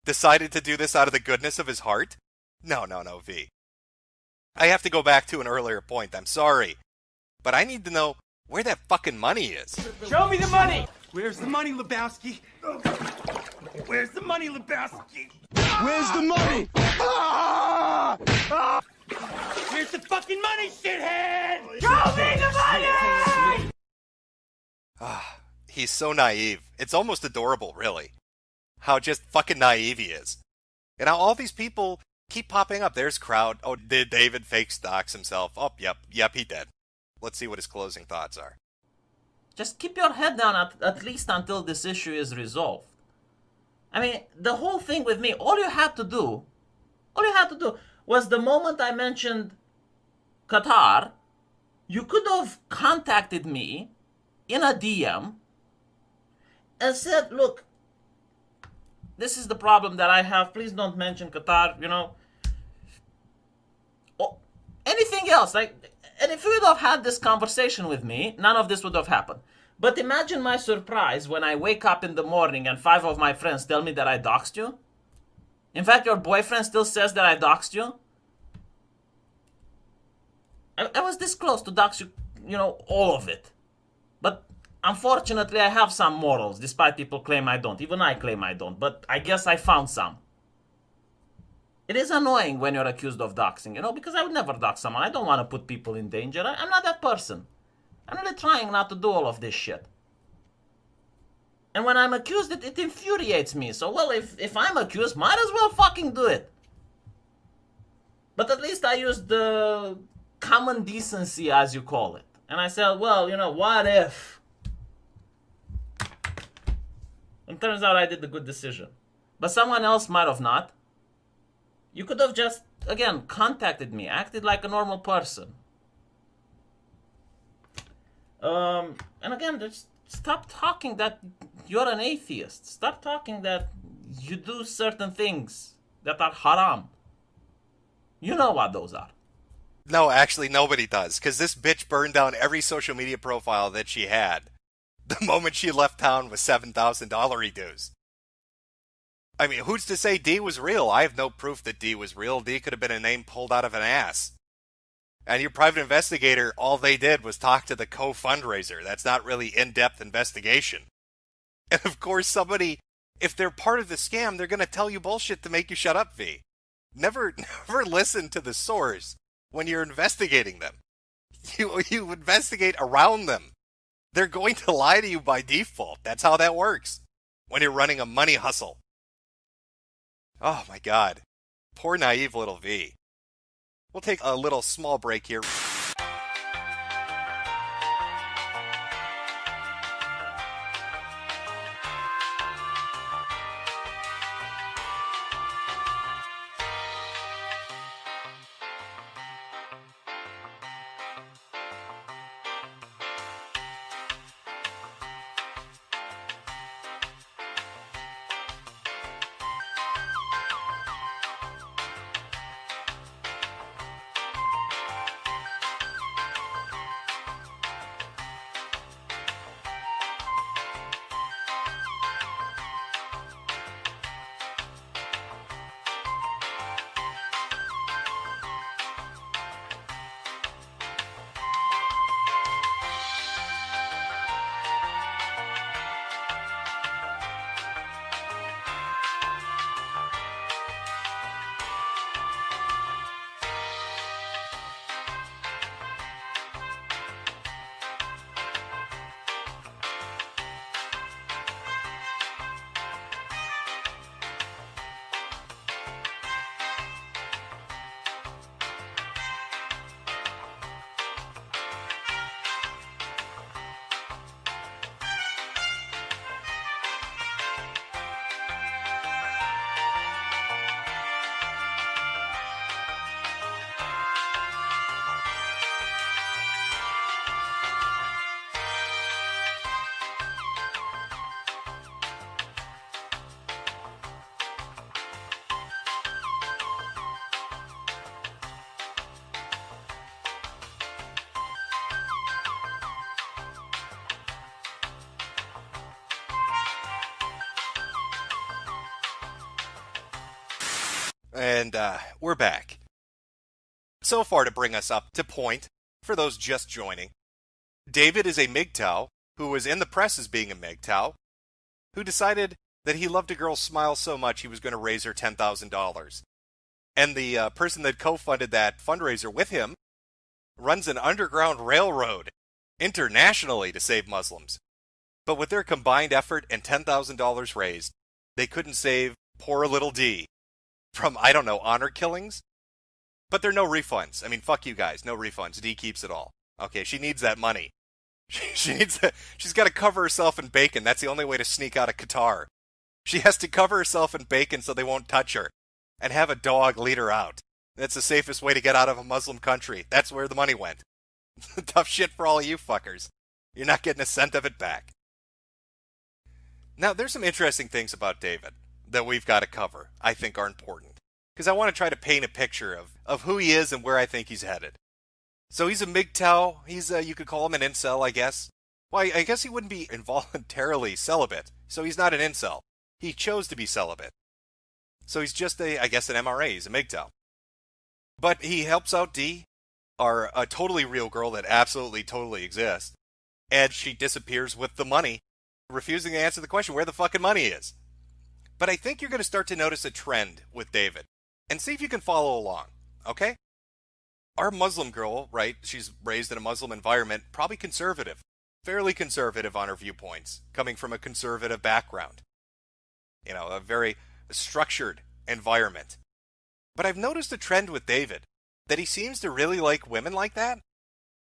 decided to do this out of the goodness of his heart? No, V. I have to go back to an earlier point, I'm sorry. But I need to know where that fucking money is. Show me the money! Where's the money, Lebowski? Where's the money, Lebowski? Where's the money? Where's the fucking money, shithead? Show me the money! He's so naive. It's almost adorable, really. How just fucking naive he is. And how all these people keep popping up. There's Crowd. Oh, did David fake stocks himself? Oh, yep, he did. Let's see what his closing thoughts are. Just keep your head down at least until this issue is resolved. I mean, the whole thing with me, all you had to do was the moment I mentioned Qatar, you could have contacted me in a DM and said, look, this is the problem that I have. Please don't mention Qatar, you know. Or anything else. And if you would have had this conversation with me, none of this would have happened. But imagine my surprise when I wake up in the morning and 5 of my friends tell me that I doxed you. In fact, your boyfriend still says that I doxed you. I was this close to dox you, you know, all of it. But unfortunately, I have some morals, despite people claim I don't. Even I claim I don't, but I guess I found some. It is annoying when you're accused of doxing, you know, because I would never dox someone. I don't want to put people in danger. I'm not that person. I'm really trying not to do all of this shit. And when I'm accused, it infuriates me. So, well, if I'm accused, might as well fucking do it. But at least I used the common decency, as you call it. And I said, well, you know, what if? And turns out I did the good decision. But someone else might have not. You could have just, again, contacted me, acted like a normal person. And again, just stop talking that you're an atheist. Stop talking that you do certain things that are haram. You know what those are. No, actually, nobody does, because this bitch burned down every social media profile that she had the moment she left town with $7,000 dues. I mean, who's to say D was real? I have no proof that D was real. D could have been a name pulled out of an ass. And your private investigator, all they did was talk to the co-fundraiser. That's not really in-depth investigation. And of course, somebody, if they're part of the scam, they're going to tell you bullshit to make you shut up, V. Never listen to the source when you're investigating them. You investigate around them. They're going to lie to you by default. That's how that works when you're running a money hustle. Oh my God. Poor naive little V. We'll take a little small break here. And we're back. So far, to bring us up to point, for those just joining, David is a MGTOW who was in the press as being a MGTOW, who decided that he loved a girl's smile so much he was going to raise her $10,000. And the person that co-funded that fundraiser with him runs an underground railroad internationally to save Muslims. But with their combined effort and $10,000 raised, they couldn't save poor little D from, I don't know, honor killings? But there are no refunds. I mean, fuck you guys, no refunds. D keeps it all. Okay, she needs that money. She's got to cover herself in bacon. That's the only way to sneak out of Qatar. She has to cover herself in bacon so they won't touch her. And have a dog lead her out. That's the safest way to get out of a Muslim country. That's where the money went. Tough shit for all of you fuckers. You're not getting a cent of it back. Now, there's some interesting things about David that we've got to cover, I think are important. Because I want to try to paint a picture of who he is and where I think he's headed. So he's a MGTOW. He's you could call him an incel, I guess. Well, I guess he wouldn't be involuntarily celibate. So he's not an incel. He chose to be celibate. So he's just I guess an MRA. He's a MGTOW. But he helps out D, a totally real girl that absolutely totally exists. And she disappears with the money, refusing to answer the question where the fucking money is. But I think you're going to start to notice a trend with David. And see if you can follow along, okay? Our Muslim girl, right, she's raised in a Muslim environment, probably conservative. fairly conservative on her viewpoints, coming from a conservative background. You know, a very structured environment. But I've noticed a trend with David, that he seems to really like women like that,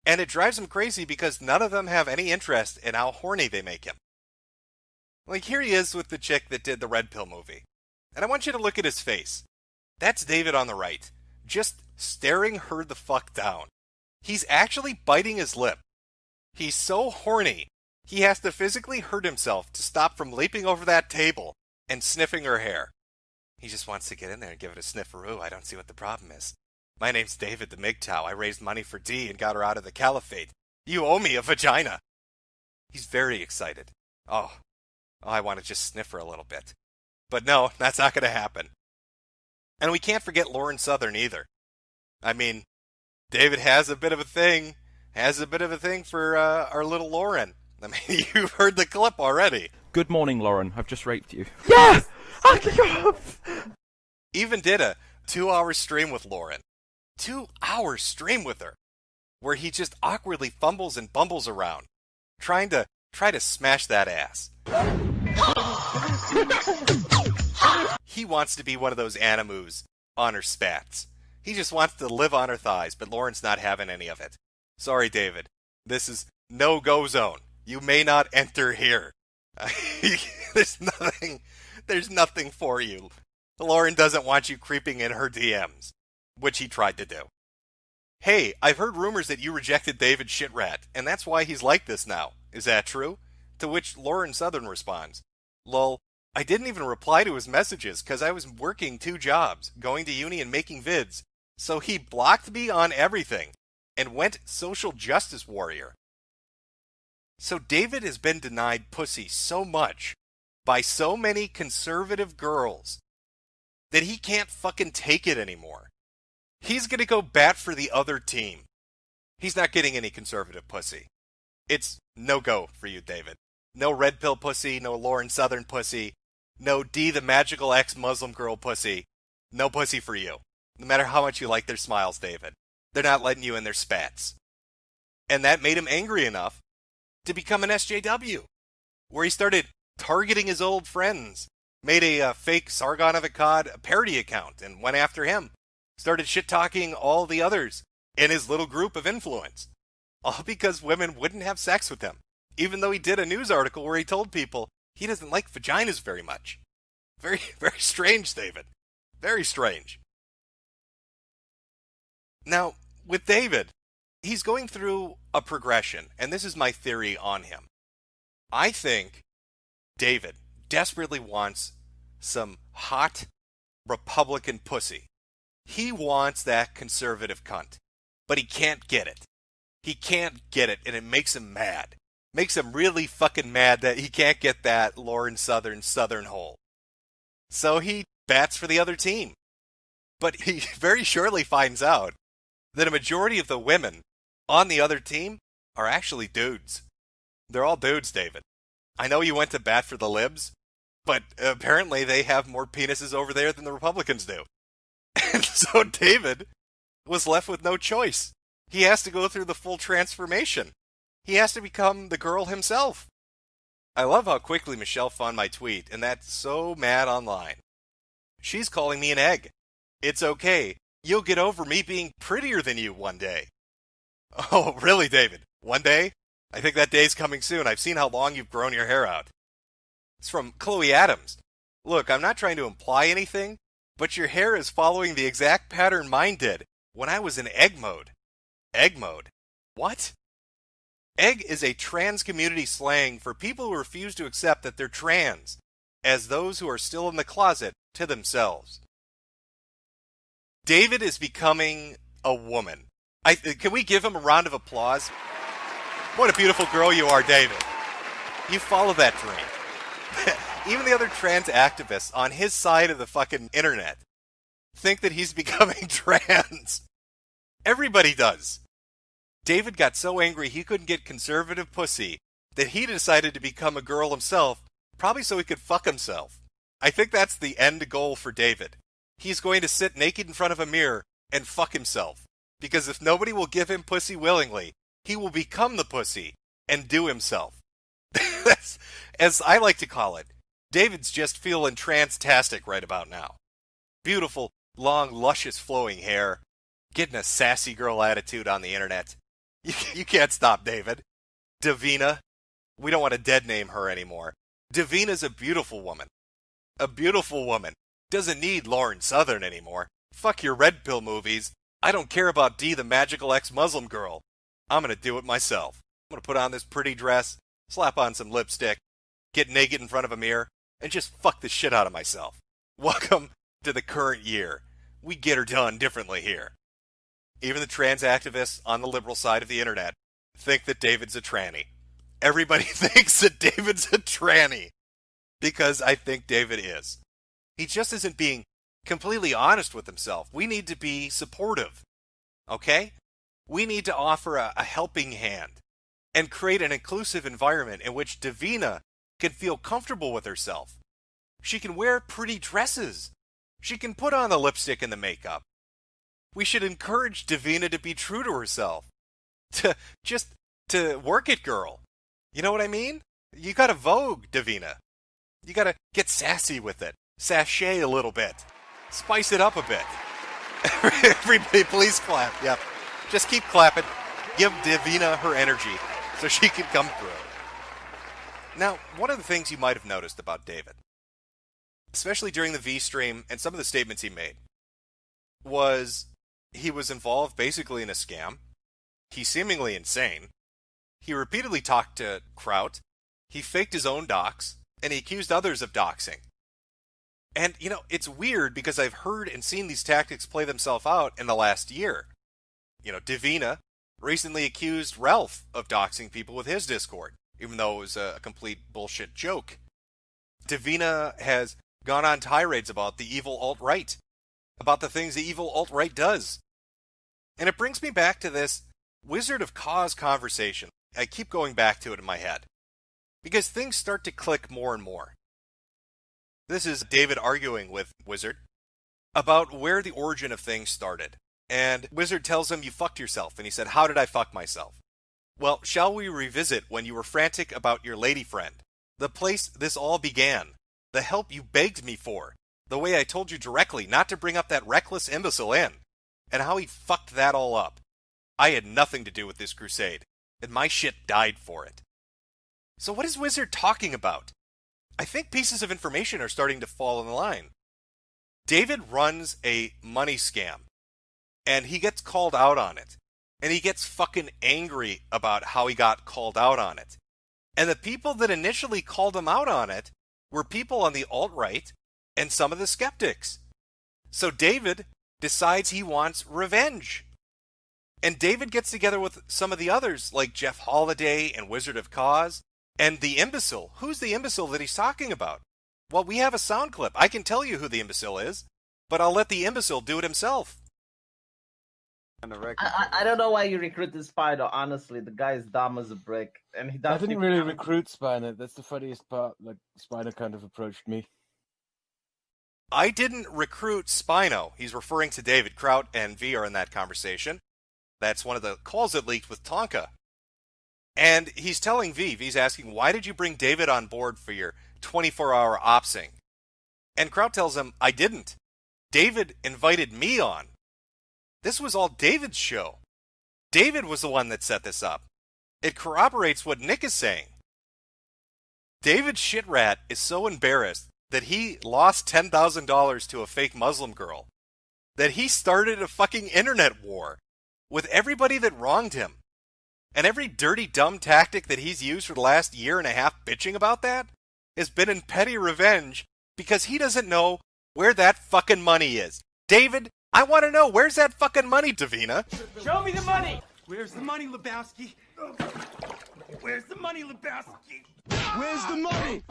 and it drives him crazy because none of them have any interest in how horny they make him. Like, here he is with the chick that did the Red Pill movie. And I want you to look at his face. That's David on the right, just staring her the fuck down. He's actually biting his lip. He's so horny, he has to physically hurt himself to stop from leaping over that table and sniffing her hair. He just wants to get in there and give it a snifferoo. I don't see what the problem is. My name's David the MGTOW. I raised money for D and got her out of the caliphate. You owe me a vagina. He's very excited. Oh, I want to just sniff her a little bit. But no, that's not going to happen. And we can't forget Lauren Southern either. I mean, David has a bit of a thing for our little Lauren. I mean, you've heard the clip already. Good morning, Lauren. I've just raped you. Yes! Even did a 2-hour stream with Lauren. 2-hour stream with her. Where he just awkwardly fumbles and bumbles around. Try to smash that ass. He wants to be one of those animus on her spats. He just wants to live on her thighs, but Lauren's not having any of it. Sorry, David. This is no-go zone. You may not enter here. There's nothing for you. Lauren doesn't want you creeping in her DMs, which he tried to do. Hey, I've heard rumors that you rejected David Shitrat, and that's why he's like this now. Is that true? To which Lauren Southern responds, lol, I didn't even reply to his messages because I was working 2 jobs, going to uni and making vids, so he blocked me on everything and went social justice warrior. So David has been denied pussy so much by so many conservative girls that he can't fucking take it anymore. He's gonna go bat for the other team. He's not getting any conservative pussy. It's no-go for you, David. No red pill pussy, no Lauren Southern pussy, no D the magical ex-Muslim girl pussy. No pussy for you. No matter how much you like their smiles, David. They're not letting you in their spats. And that made him angry enough to become an SJW, where he started targeting his old friends, made a fake Sargon of Akkad parody account and went after him, started shit-talking all the others in his little group of influence, all because women wouldn't have sex with him, even though he did a news article where he told people he doesn't like vaginas very much. Very, very strange, David. Very strange. Now, with David, he's going through a progression, and this is my theory on him. I think David desperately wants some hot Republican pussy. He wants that conservative cunt, but he can't get it. He can't get it, and it makes him mad. Makes him really fucking mad that he can't get that Lauren Southern hole. So he bats for the other team. But he very shortly finds out that a majority of the women on the other team are actually dudes. They're all dudes, David. I know you went to bat for the libs, but apparently they have more penises over there than the Republicans do. And so David was left with no choice. He has to go through the full transformation. He has to become the girl himself. I love how quickly Michelle found my tweet, and that's so mad online. She's calling me an egg. It's okay. You'll get over me being prettier than you one day. Oh, really, David? One day? I think that day's coming soon. I've seen how long you've grown your hair out. It's from Chloe Adams. Look, I'm not trying to imply anything, but your hair is following the exact pattern mine did when I was in egg mode. Egg mode? What? Egg is a trans community slang for people who refuse to accept that they're trans, as those who are still in the closet to themselves. David is becoming a woman. Can we give him a round of applause? What a beautiful girl you are, David. You follow that dream. Even the other trans activists on his side of the fucking internet think that he's becoming trans. Everybody does. David got so angry he couldn't get conservative pussy that he decided to become a girl himself, probably so he could fuck himself. I think that's the end goal for David. He's going to sit naked in front of a mirror and fuck himself. Because if nobody will give him pussy willingly, he will become the pussy and do himself. That's, as I like to call it, David's just feeling transtastic right about now. Beautiful, long, luscious, flowing hair, getting a sassy girl attitude on the internet. You can't stop David. Davina, we don't want to dead name her anymore. Davina's a beautiful woman. A beautiful woman. Doesn't need Lauren Southern anymore. Fuck your red pill movies. I don't care about Dee the magical ex-Muslim girl. I'm gonna do it myself. I'm gonna put on this pretty dress, slap on some lipstick, get naked in front of a mirror, and just fuck the shit out of myself. Welcome to the current year. We get her done differently here. Even the trans activists on the liberal side of the internet think that David's a tranny. Everybody thinks that David's a tranny. Because I think David is. He just isn't being completely honest with himself. We need to be supportive. Okay? We need to offer a helping hand and create an inclusive environment in which Davina can feel comfortable with herself. She can wear pretty dresses. She can put on the lipstick and the makeup. We should encourage Davina to be true to herself. To work it, girl. You know what I mean? You gotta vogue, Davina. You gotta get sassy with it. Sashay a little bit. Spice it up a bit. Everybody please clap. Yep. Just keep clapping. Give Davina her energy so she can come through. Now, one of the things you might have noticed about David, especially during the V stream and some of the statements he made, was he was involved basically in a scam. He's seemingly insane. He repeatedly talked to Kraut. He faked his own docs, and he accused others of doxing. And, you know, it's weird because I've heard and seen these tactics play themselves out in the last year. You know, Davina recently accused Ralph of doxing people with his Discord, even though it was a complete bullshit joke. Davina has gone on tirades about the evil alt-right, about the things the evil alt-right does. And it brings me back to this Wizard of Cause conversation. I keep going back to it in my head, because things start to click more and more. This is David arguing with Wizard about where the origin of things started. And Wizard tells him, you fucked yourself. And he said, how did I fuck myself? Well, shall we revisit when you were frantic about your lady friend? The place this all began. The help you begged me for. The way I told you directly not to bring up that reckless imbecile in. And how he fucked that all up. I had nothing to do with this crusade. And my shit died for it. So what is Wizard talking about? I think pieces of information are starting to fall in line. David runs a money scam. And he gets called out on it. And he gets fucking angry about how he got called out on it. And the people that initially called him out on it were people on the alt-right and some of the skeptics. So David decides he wants revenge. And David gets together with some of the others, like Jeff Holiday and Wizard of Cause, and the imbecile. Who's the imbecile that he's talking about? Well, we have a sound clip. I can tell you who the imbecile is, but I'll let the imbecile do it himself. I don't know why you recruited Spider, honestly. The guy is dumb as a brick. And he I doesn't didn't even really have- recruit Spider. That's the funniest part. Like, Spider kind of approached me. I didn't recruit Spino. He's referring to David. Kraut and V are in that conversation. That's one of the calls that leaked with Tonka. And he's telling V's asking, why did you bring David on board for your 24-hour opsing? And Kraut tells him, I didn't. David invited me on. This was all David's show. David was the one that set this up. It corroborates what Nick is saying. David Shitrat is so embarrassed that he lost $10,000 to a fake Muslim girl that he started a fucking internet war with everybody that wronged him. And every dirty, dumb tactic that he's used for the last year and a half bitching about that has been in petty revenge because he doesn't know where that fucking money is. David, I want to know, where's that fucking money, Davina? Show me the money! Where's the money, Lebowski? Where's the money, Lebowski? Where's the money?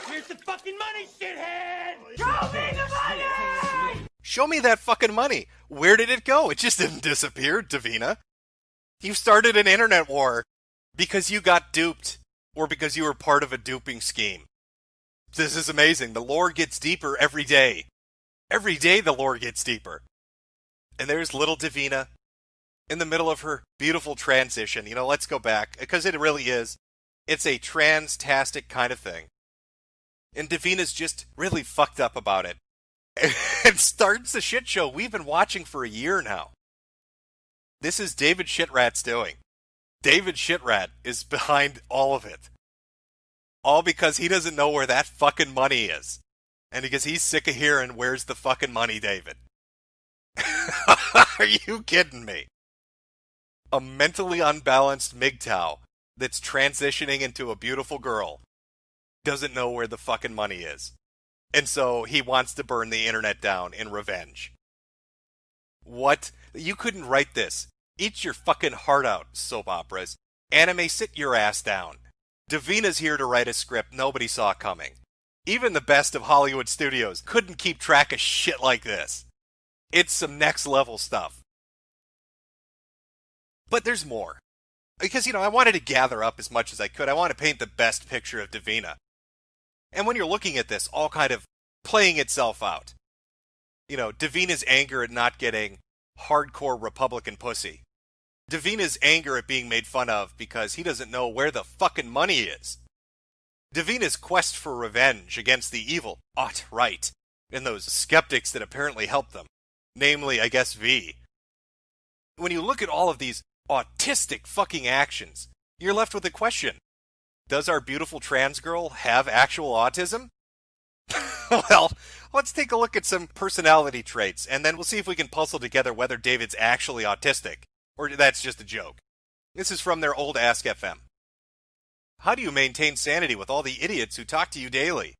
Where's the fucking money, shithead? Show me the money! Show me that fucking money. Where did it go? It just didn't disappear, Davina. You started an internet war because you got duped or because you were part of a duping scheme. This is amazing. The lore gets deeper every day. Every day the lore gets deeper. And there's little Davina in the middle of her beautiful transition. You know, let's go back, because it really is. It's a trans-tastic kind of thing. And Davina's just really fucked up about it. And starts the shit show we've been watching for a year now. This is David Shitrat's doing. David Shitrat is behind all of it. All because he doesn't know where that fucking money is. And because he's sick of hearing, where's the fucking money, David? Are you kidding me? A mentally unbalanced MGTOW that's transitioning into a beautiful girl doesn't know where the fucking money is. And so he wants to burn the internet down in revenge. What? You couldn't write this. Eat your fucking heart out, soap operas. Anime, sit your ass down. Davina's here to write a script nobody saw coming. Even the best of Hollywood studios couldn't keep track of shit like this. It's some next level stuff. But there's more. Because, I wanted to gather up as much as I could. I want to paint the best picture of Davina. And when you're looking at this, all kind of playing itself out. Davina's anger at not getting hardcore Republican pussy. Davina's anger at being made fun of because he doesn't know where the fucking money is. Davina's quest for revenge against the evil alt-right and those skeptics that apparently help them. Namely, I guess, V. When you look at all of these autistic fucking actions, you're left with a question. Does our beautiful trans girl have actual autism? Well, let's take a look at some personality traits, and then we'll see if we can puzzle together whether David's actually autistic, or that's just a joke. This is from their old Ask FM. How do you maintain sanity with all the idiots who talk to you daily?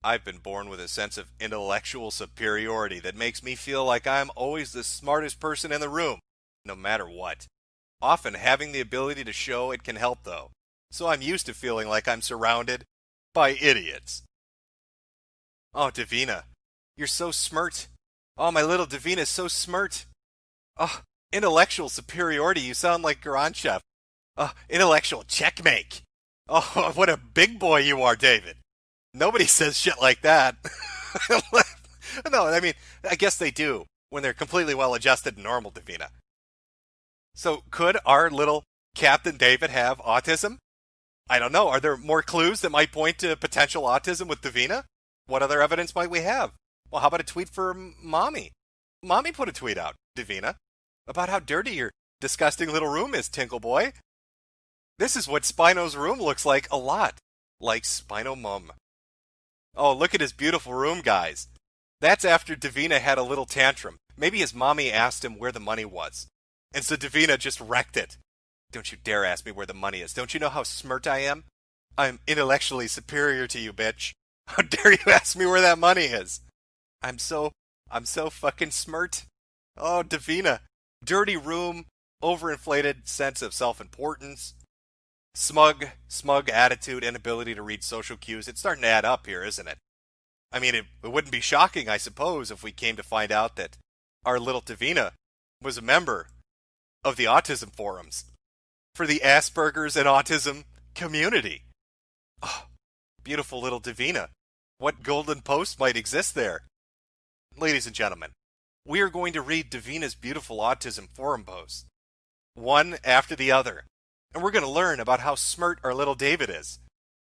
I've been born with a sense of intellectual superiority that makes me feel like I'm always the smartest person in the room, no matter what. Often having the ability to show it can help, though, so I'm used to feeling like I'm surrounded by idiots. Oh, Davina, you're so smirt. Oh, my little Davina's so smirt. Oh, intellectual superiority, you sound like Garanchev. Oh, intellectual checkmate. Oh, what a big boy you are, David. Nobody says shit like that. No, I mean, I guess they do when they're completely well-adjusted and normal, Davina. So could our little Captain David have autism? I don't know. Are there more clues that might point to potential autism with Davina? What other evidence might we have? Well, how about a tweet for Mommy? Mommy put a tweet out, Davina, about how dirty your disgusting little room is, Tinkle Boy. This is what Spino's room looks like a lot. Like Spino Mum. Oh, look at his beautiful room, guys. That's after Davina had a little tantrum. Maybe his mommy asked him where the money was. And so Davina just wrecked it. Don't you dare ask me where the money is. Don't you know how smirt I am? I'm intellectually superior to you, bitch. How dare you ask me where that money is? I'm so fucking smirt. Oh, Davina. Dirty room, overinflated sense of self-importance, smug attitude, inability to read social cues. It's starting to add up here, isn't it? I mean, it wouldn't be shocking, I suppose, if we came to find out that our little Davina was a member of the autism forums for the Asperger's and autism community. Oh, beautiful little Davina. What golden post might exist there? Ladies and gentlemen, we are going to read Davina's beautiful autism forum posts, one after the other, and we're going to learn about how smirt our little David is,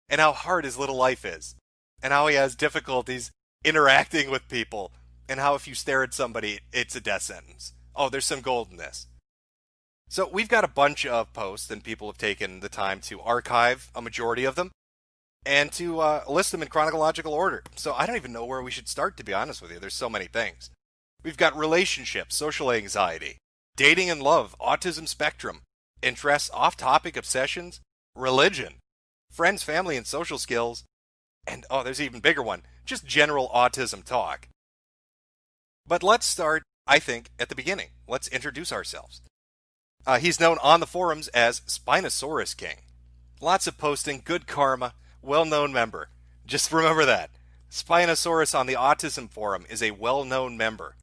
and how hard his little life is, and how he has difficulties interacting with people, and how if you stare at somebody, it's a death sentence. Oh, there's some gold in this. So we've got a bunch of posts, and people have taken the time to archive a majority of them, and to list them in chronological order. So I don't even know where we should start, to be honest with you. There's so many things. We've got relationships, social anxiety, dating and love, autism spectrum, interests, off-topic obsessions, religion, friends, family, and social skills, and, oh, there's an even bigger one, just general autism talk. But let's start, I think, at the beginning. Let's introduce ourselves. He's known on the forums as Spinosaurus King. Lots of posting, good karma, well-known member. Just remember that. Spinosaurus on the Autism Forum is a well-known member.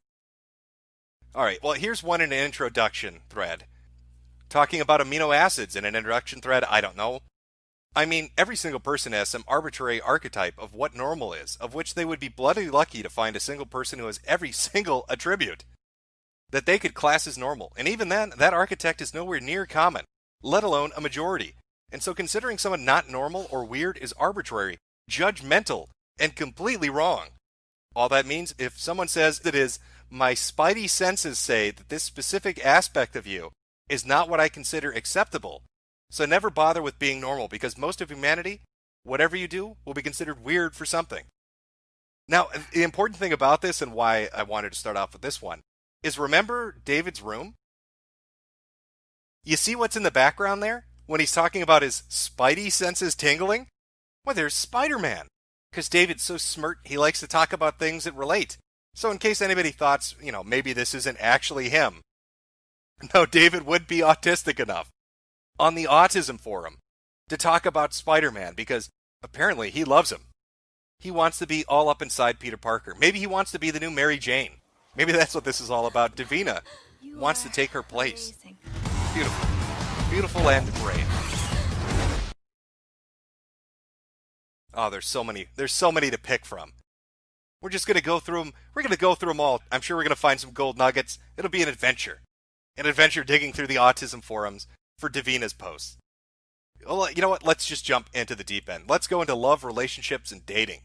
Alright, well, here's one in an introduction thread. Talking about amino acids in an introduction thread, I don't know. I mean, every single person has some arbitrary archetype of what normal is, of which they would be bloody lucky to find a single person who has every single attribute. that they could class as normal. And even then, that architect is nowhere near common, let alone a majority. And so considering someone not normal or weird is arbitrary, judgmental, and completely wrong. All that means, if someone says that is, my spidey senses say that this specific aspect of you is not what I consider acceptable, so never bother with being normal, because most of humanity, whatever you do, will be considered weird for something. Now, the important thing about this, and why I wanted to start off with this one, is remember David's room? You see what's in the background there? When he's talking about his spidey senses tingling? Well, there's Spider-Man. Because David's so smart, he likes to talk about things that relate. So in case anybody thought, maybe this isn't actually him. No, David would be autistic enough on the autism forum to talk about Spider-Man, because apparently he loves him. He wants to be all up inside Peter Parker. Maybe he wants to be the new Mary Jane. Maybe that's what this is all about. Davina wants to take her place. Beautiful. Beautiful and brave. Oh, there's so many to pick from. We're just going to go through them. We're going to go through them all. I'm sure we're going to find some gold nuggets. It'll be an adventure. An adventure digging through the autism forums for Davina's posts. Well, you know what? Let's just jump into the deep end. Let's go into love, relationships, and dating.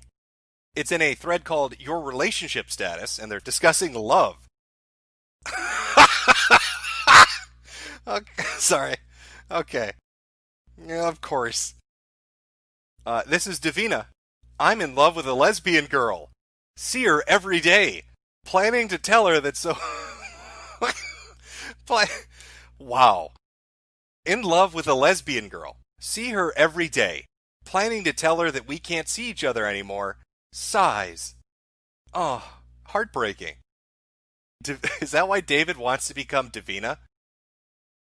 It's in a thread called Your Relationship Status, and they're discussing love. Okay, sorry. Okay. Yeah, of course. This is Davina. I'm in love with a lesbian girl. See her every day. Planning to tell her that so... Wow. In love with a lesbian girl. See her every day. Planning to tell her that we can't see each other anymore. Sighs. Oh, heartbreaking. Is that why David wants to become Davina?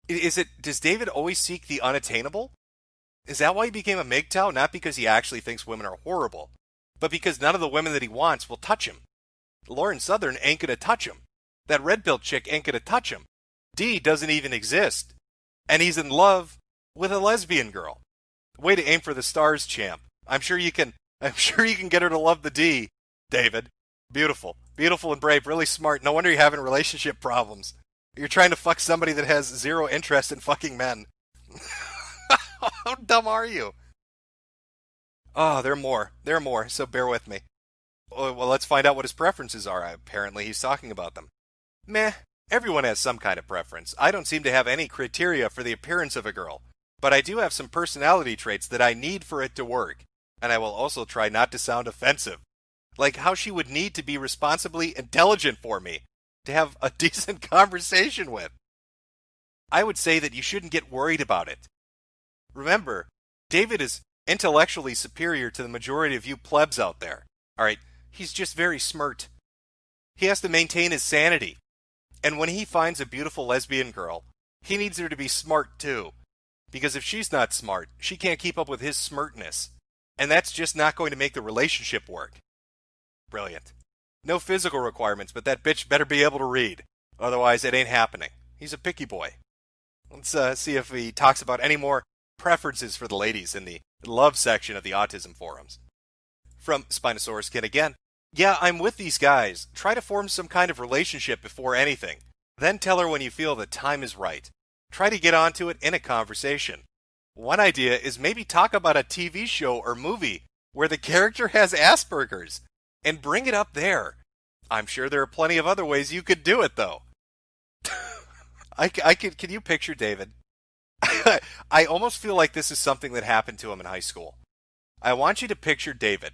Does David always seek the unattainable? Is that why he became a MGTOW? Not because he actually thinks women are horrible, but because none of the women that he wants will touch him. Lauren Southern ain't gonna touch him. That red-pilled chick ain't gonna touch him. D doesn't even exist. And he's in love with a lesbian girl. Way to aim for the stars, champ. I'm sure you can get her to love the D, David. Beautiful. Beautiful and brave. Really smart. No wonder you're having relationship problems. You're trying to fuck somebody that has zero interest in fucking men. How dumb are you? Oh, there are more. There are more, so bear with me. Well, let's find out what his preferences are. Apparently he's talking about them. Meh. Everyone has some kind of preference. I don't seem to have any criteria for the appearance of a girl, but I do have some personality traits that I need for it to work, and I will also try not to sound offensive. Like how she would need to be responsibly intelligent for me to have a decent conversation with. I would say that you shouldn't get worried about it. Remember, David is intellectually superior to the majority of you plebs out there. Alright, he's just very smart. He has to maintain his sanity. And when he finds a beautiful lesbian girl, he needs her to be smart too. Because if she's not smart, she can't keep up with his smartness. And that's just not going to make the relationship work. Brilliant. No physical requirements, but that bitch better be able to read. Otherwise, it ain't happening. He's a picky boy. Let's see if he talks about any more preferences for the ladies in the love section of the autism forums. From Spinosaurus Kid again. Yeah, I'm with these guys. Try to form some kind of relationship before anything. Then tell her when you feel the time is right. Try to get onto it in a conversation. One idea is maybe talk about a TV show or movie where the character has Asperger's and bring it up there. I'm sure there are plenty of other ways you could do it, though. Can you picture David? I almost feel like this is something that happened to him in high school. I want you to picture David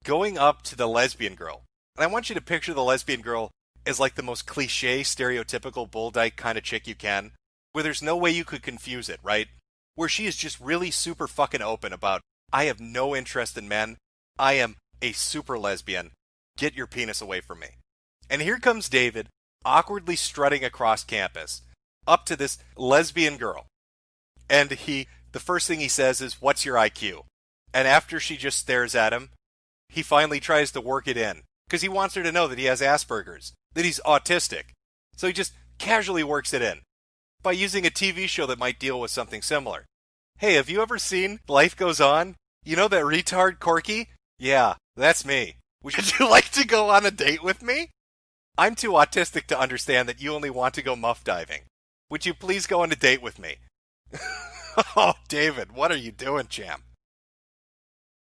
going up to the lesbian girl. And I want you to picture the lesbian girl as like the most cliche, stereotypical bull dyke kind of chick you can, where there's no way you could confuse it, right? Where she is just really super fucking open about, I have no interest in men. I am a super lesbian. Get your penis away from me. And here comes David, awkwardly strutting across campus, up to this lesbian girl. And the first thing he says is, what's your IQ? And after she just stares at him, he finally tries to work it in. Because he wants her to know that he has Asperger's, that he's autistic. So he just casually works it in by using a TV show that might deal with something similar. Hey, have you ever seen Life Goes On? You know that retard Corky? Yeah, that's me. Would you like to go on a date with me? I'm too autistic to understand that you only want to go muff diving. Would you please go on a date with me? Oh, David, what are you doing, champ?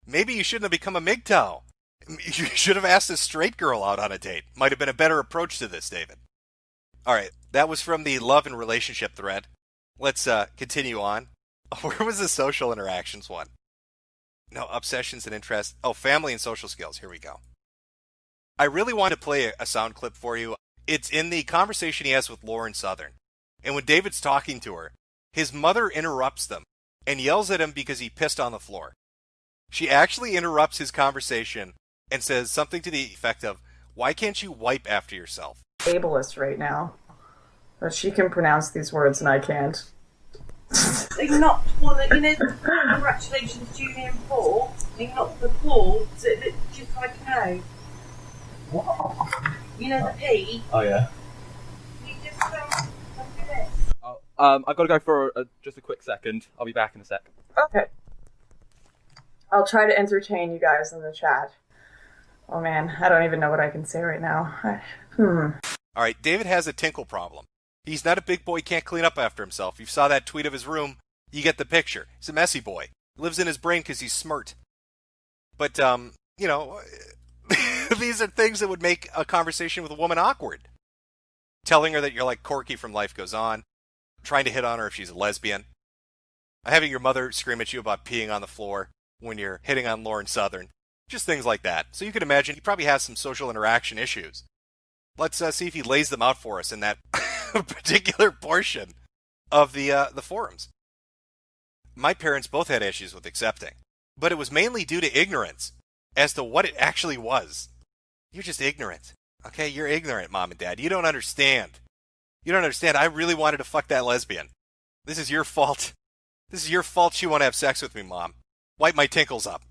Maybe you shouldn't have become a MGTOW. You should have asked a straight girl out on a date. Might have been a better approach to this, David. Alright, that was from the love and relationship thread. Let's continue on. Where was the social interactions one? No, obsessions and interests. Oh, family and social skills. Here we go. I really want to play a sound clip for you. It's in the conversation he has with Lauren Southern. And when David's talking to her, his mother interrupts them and yells at him because he pissed on the floor. She actually interrupts his conversation and says something to the effect of, "Why can't you wipe after yourself?" Ableist right now. But she can pronounce these words and I can't. Not one that, you know, congratulations Junior and Paul, not the Paul, just like no. What? You know the P? Oh yeah. You just do this. I've got to go for just a quick second. I'll be back in a sec. Okay. I'll try to entertain you guys in the chat. Oh man, I don't even know what I can say right now. Alright, David has a tinkle problem. He's not a big boy, can't clean up after himself. You saw that tweet of his room, you get the picture. He's a messy boy. Lives in his brain because he's smart. But, you know, these are things that would make a conversation with a woman awkward. Telling her that you're like Corky from Life Goes On. Trying to hit on her if she's a lesbian. Having your mother scream at you about peeing on the floor when you're hitting on Lauren Southern. Just things like that. So you can imagine he probably has some social interaction issues. Let's see if he lays them out for us in that particular portion of the forums. My parents both had issues with accepting, but it was mainly due to ignorance as to what it actually was. You're just ignorant. Okay, you're ignorant, Mom and Dad. You don't understand. You don't understand. I really wanted to fuck that lesbian. This is your fault. This is your fault you want to have sex with me, Mom. Wipe my tinkles up.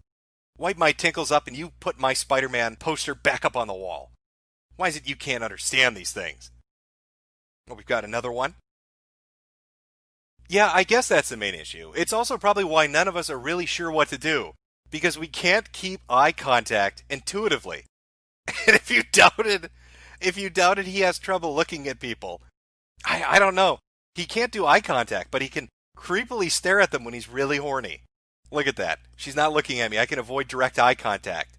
Wipe my tinkles up and you put my Spider-Man poster back up on the wall. Why is it you can't understand these things? Well, we've got another one. Yeah, I guess that's the main issue. It's also probably why none of us are really sure what to do. Because we can't keep eye contact intuitively. And if you doubted he has trouble looking at people, I don't know. He can't do eye contact, but he can creepily stare at them when he's really horny. Look at that. She's not looking at me. I can avoid direct eye contact.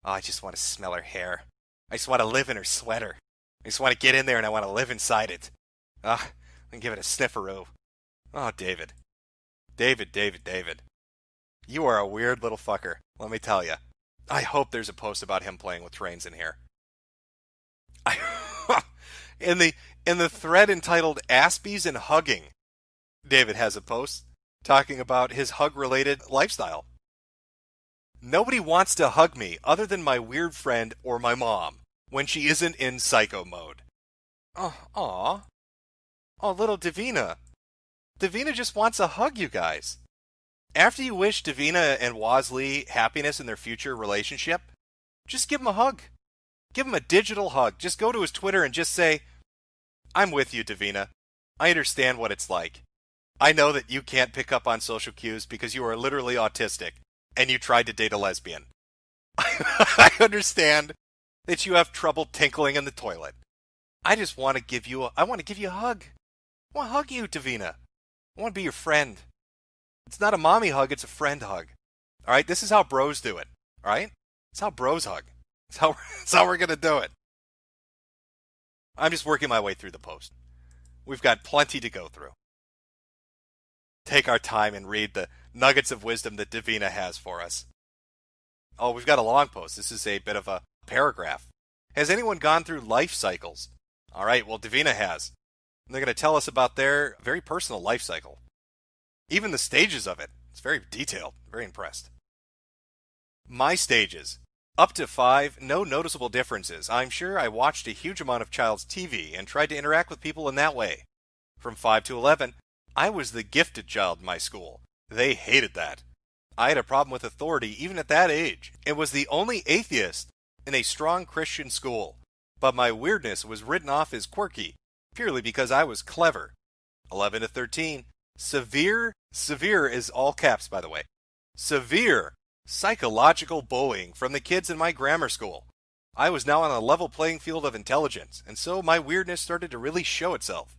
Oh, I just want to smell her hair. I just want to live in her sweater. I just want to get in there and I want to live inside it. And give it a snifferoo. Oh, David. David. You are a weird little fucker, let me tell you. I hope there's a post about him playing with trains in here. In the thread entitled Aspies and Hugging, David has a post talking about his hug-related lifestyle. Nobody wants to hug me other than my weird friend or my mom when she isn't in psycho mode. Oh, little Davina. Davina just wants a hug, you guys. After you wish Davina and Wazlee happiness in their future relationship, just give him a hug. Give him a digital hug. Just go to his Twitter and just say, "I'm with you, Davina. I understand what it's like. I know that you can't pick up on social cues because you are literally autistic and you tried to date a lesbian. I understand that you have trouble tinkling in the toilet. I just want to give you a hug. I want to hug you, Davina. I want to be your friend. It's not a mommy hug, it's a friend hug. All right, this is how bros do it. All right? It's how bros hug. It's how we're going to do it. I'm just working my way through the post. We've got plenty to go through. Take our time and read the nuggets of wisdom that Davina has for us. Oh, we've got a long post. This is a bit of a paragraph. Has anyone gone through life cycles? All right, well, Davina has. And they're going to tell us about their very personal life cycle. Even the stages of it. It's very detailed. Very impressed. My stages. Up to 5, no noticeable differences. I'm sure I watched a huge amount of child's TV and tried to interact with people in that way. From 5 to 11, I was the gifted child in my school. They hated that. I had a problem with authority even at that age, and was the only atheist in a strong Christian school. But my weirdness was written off as quirky, purely because I was clever. 11 to 13, severe is all caps, by the way. Severe psychological bullying from the kids in my grammar school. I was now on a level playing field of intelligence, and so my weirdness started to really show itself.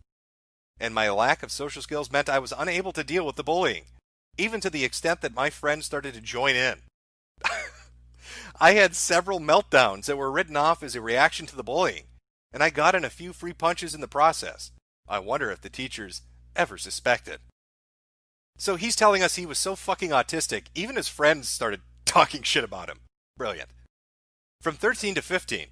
And my lack of social skills meant I was unable to deal with the bullying, even to the extent that my friends started to join in. I had several meltdowns that were written off as a reaction to the bullying, and I got in a few free punches in the process. I wonder if the teachers ever suspected. So he's telling us he was so fucking autistic, even his friends started talking shit about him. Brilliant. From 13 to 15.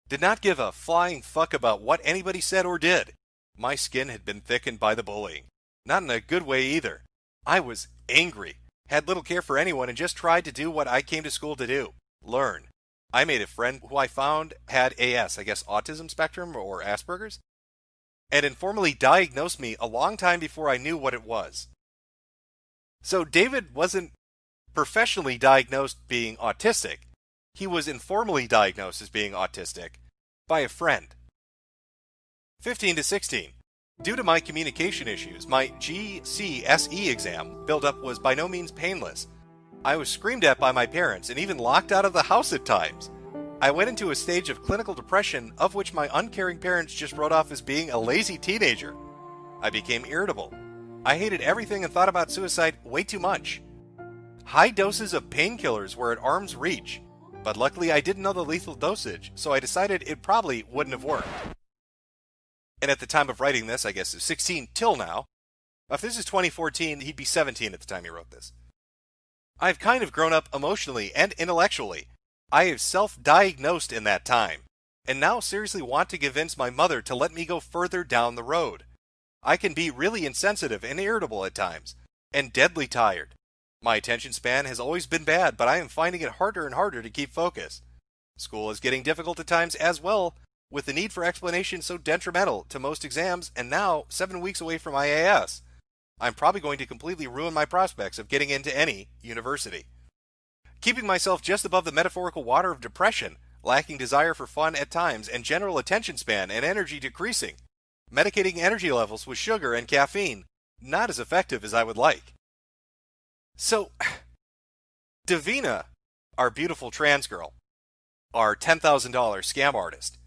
Did not give a flying fuck about what anybody said or did. My skin had been thickened by the bullying. Not in a good way either. I was angry, had little care for anyone, and just tried to do what I came to school to do. Learn. I made a friend who I found had AS, I guess autism spectrum or Asperger's, and informally diagnosed me a long time before I knew what it was. So David wasn't professionally diagnosed being autistic. He was informally diagnosed as being autistic by a friend. 15 to 16. Due to my communication issues, my GCSE exam buildup was by no means painless. I was screamed at by my parents and even locked out of the house at times. I went into a stage of clinical depression of which my uncaring parents just wrote off as being a lazy teenager. I became irritable. I hated everything and thought about suicide way too much. High doses of painkillers were at arm's reach, but luckily I didn't know the lethal dosage, so I decided it probably wouldn't have worked. And at the time of writing this, I guess it's 16 till now. If this is 2014, he'd be 17 at the time he wrote this. I've kind of grown up emotionally and intellectually. I have self-diagnosed in that time, and now seriously want to convince my mother to let me go further down the road. I can be really insensitive and irritable at times, and deadly tired. My attention span has always been bad, but I am finding it harder and harder to keep focus. School is getting difficult at times as well, with the need for explanation so detrimental to most exams, and now 7 weeks away from IAS. I'm probably going to completely ruin my prospects of getting into any university. Keeping myself just above the metaphorical water of depression, lacking desire for fun at times, and general attention span and energy decreasing. Medicating energy levels with sugar and caffeine, not as effective as I would like. So, Davina, our beautiful trans girl, our $10,000 scam artist,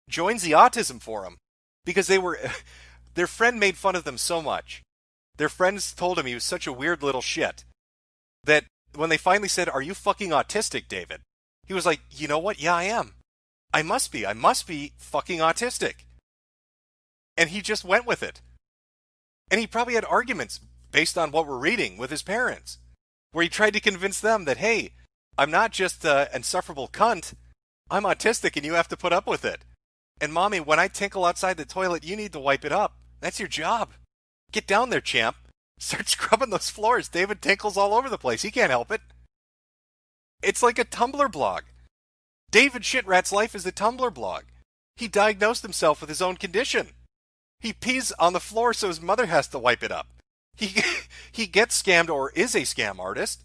joins the autism forum because their friend made fun of them so much. Their friends told him he was such a weird little shit that when they finally said, "Are you fucking autistic, David?" He was like, "You know what? Yeah, I am. I must be fucking autistic." And he just went with it. And he probably had arguments based on what we're reading with his parents, where he tried to convince them that, hey, I'm not just an insufferable cunt, I'm autistic and you have to put up with it. And mommy, when I tinkle outside the toilet, you need to wipe it up. That's your job. Get down there, champ. Start scrubbing those floors. David tinkles all over the place. He can't help it. It's like a Tumblr blog. David Shitrat's life is a Tumblr blog. He diagnosed himself with his own condition. He pees on the floor so his mother has to wipe it up. He gets scammed or is a scam artist.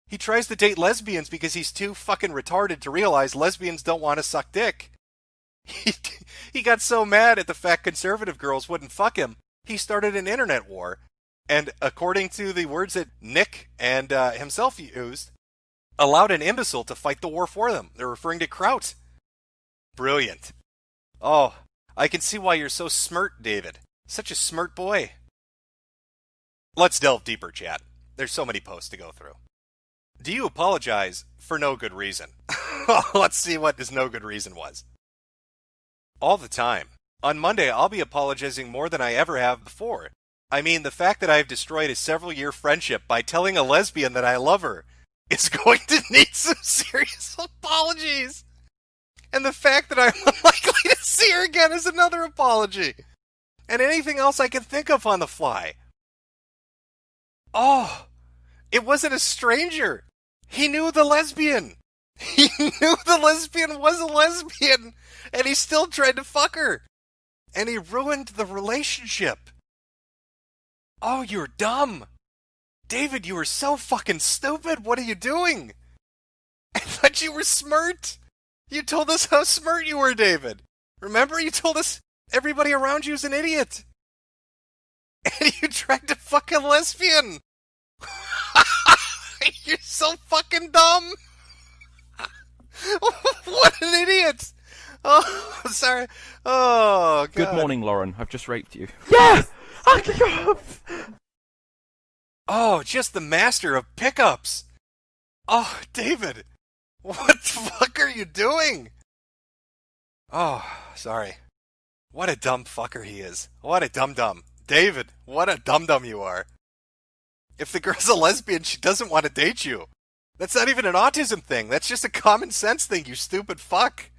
He tries to date lesbians because he's too fucking retarded to realize lesbians don't want to suck dick. He got so mad at the fact conservative girls wouldn't fuck him, he started an internet war. And according to the words that Nick and himself used, allowed an imbecile to fight the war for them. They're referring to Kraut. Brilliant. Oh, I can see why you're so smirt, David. Such a smirt boy. Let's delve deeper, chat. There's so many posts to go through. Do you apologize for no good reason? Let's see what this no good reason was. All the time. On Monday, I'll be apologizing more than I ever have before. I mean, the fact that I've destroyed a several-year friendship by telling a lesbian that I love her is going to need some serious apologies. And the fact that I'm unlikely to see her again is another apology. And anything else I can think of on the fly. Oh, it wasn't a stranger. He knew the lesbian. He knew the lesbian was a lesbian, and he still tried to fuck her. And he ruined the relationship. Oh, you're dumb. David, you were so fucking stupid. What are you doing? I thought you were smart. You told us how smart you were, David. Remember, you told us everybody around you is an idiot. And you tried to fuck a lesbian. You're so fucking dumb. What an idiot. shit! Oh, sorry. Oh, God. Good morning, Lauren. I've just raped you. Yes! Oh, just the master of pickups. Oh, David. What the fuck are you doing? Oh, sorry. What a dumb fucker he is. What a dum-dum. David, what a dum-dum you are. If the girl's a lesbian, she doesn't want to date you. That's not even an autism thing. That's just a common sense thing, you stupid fuck.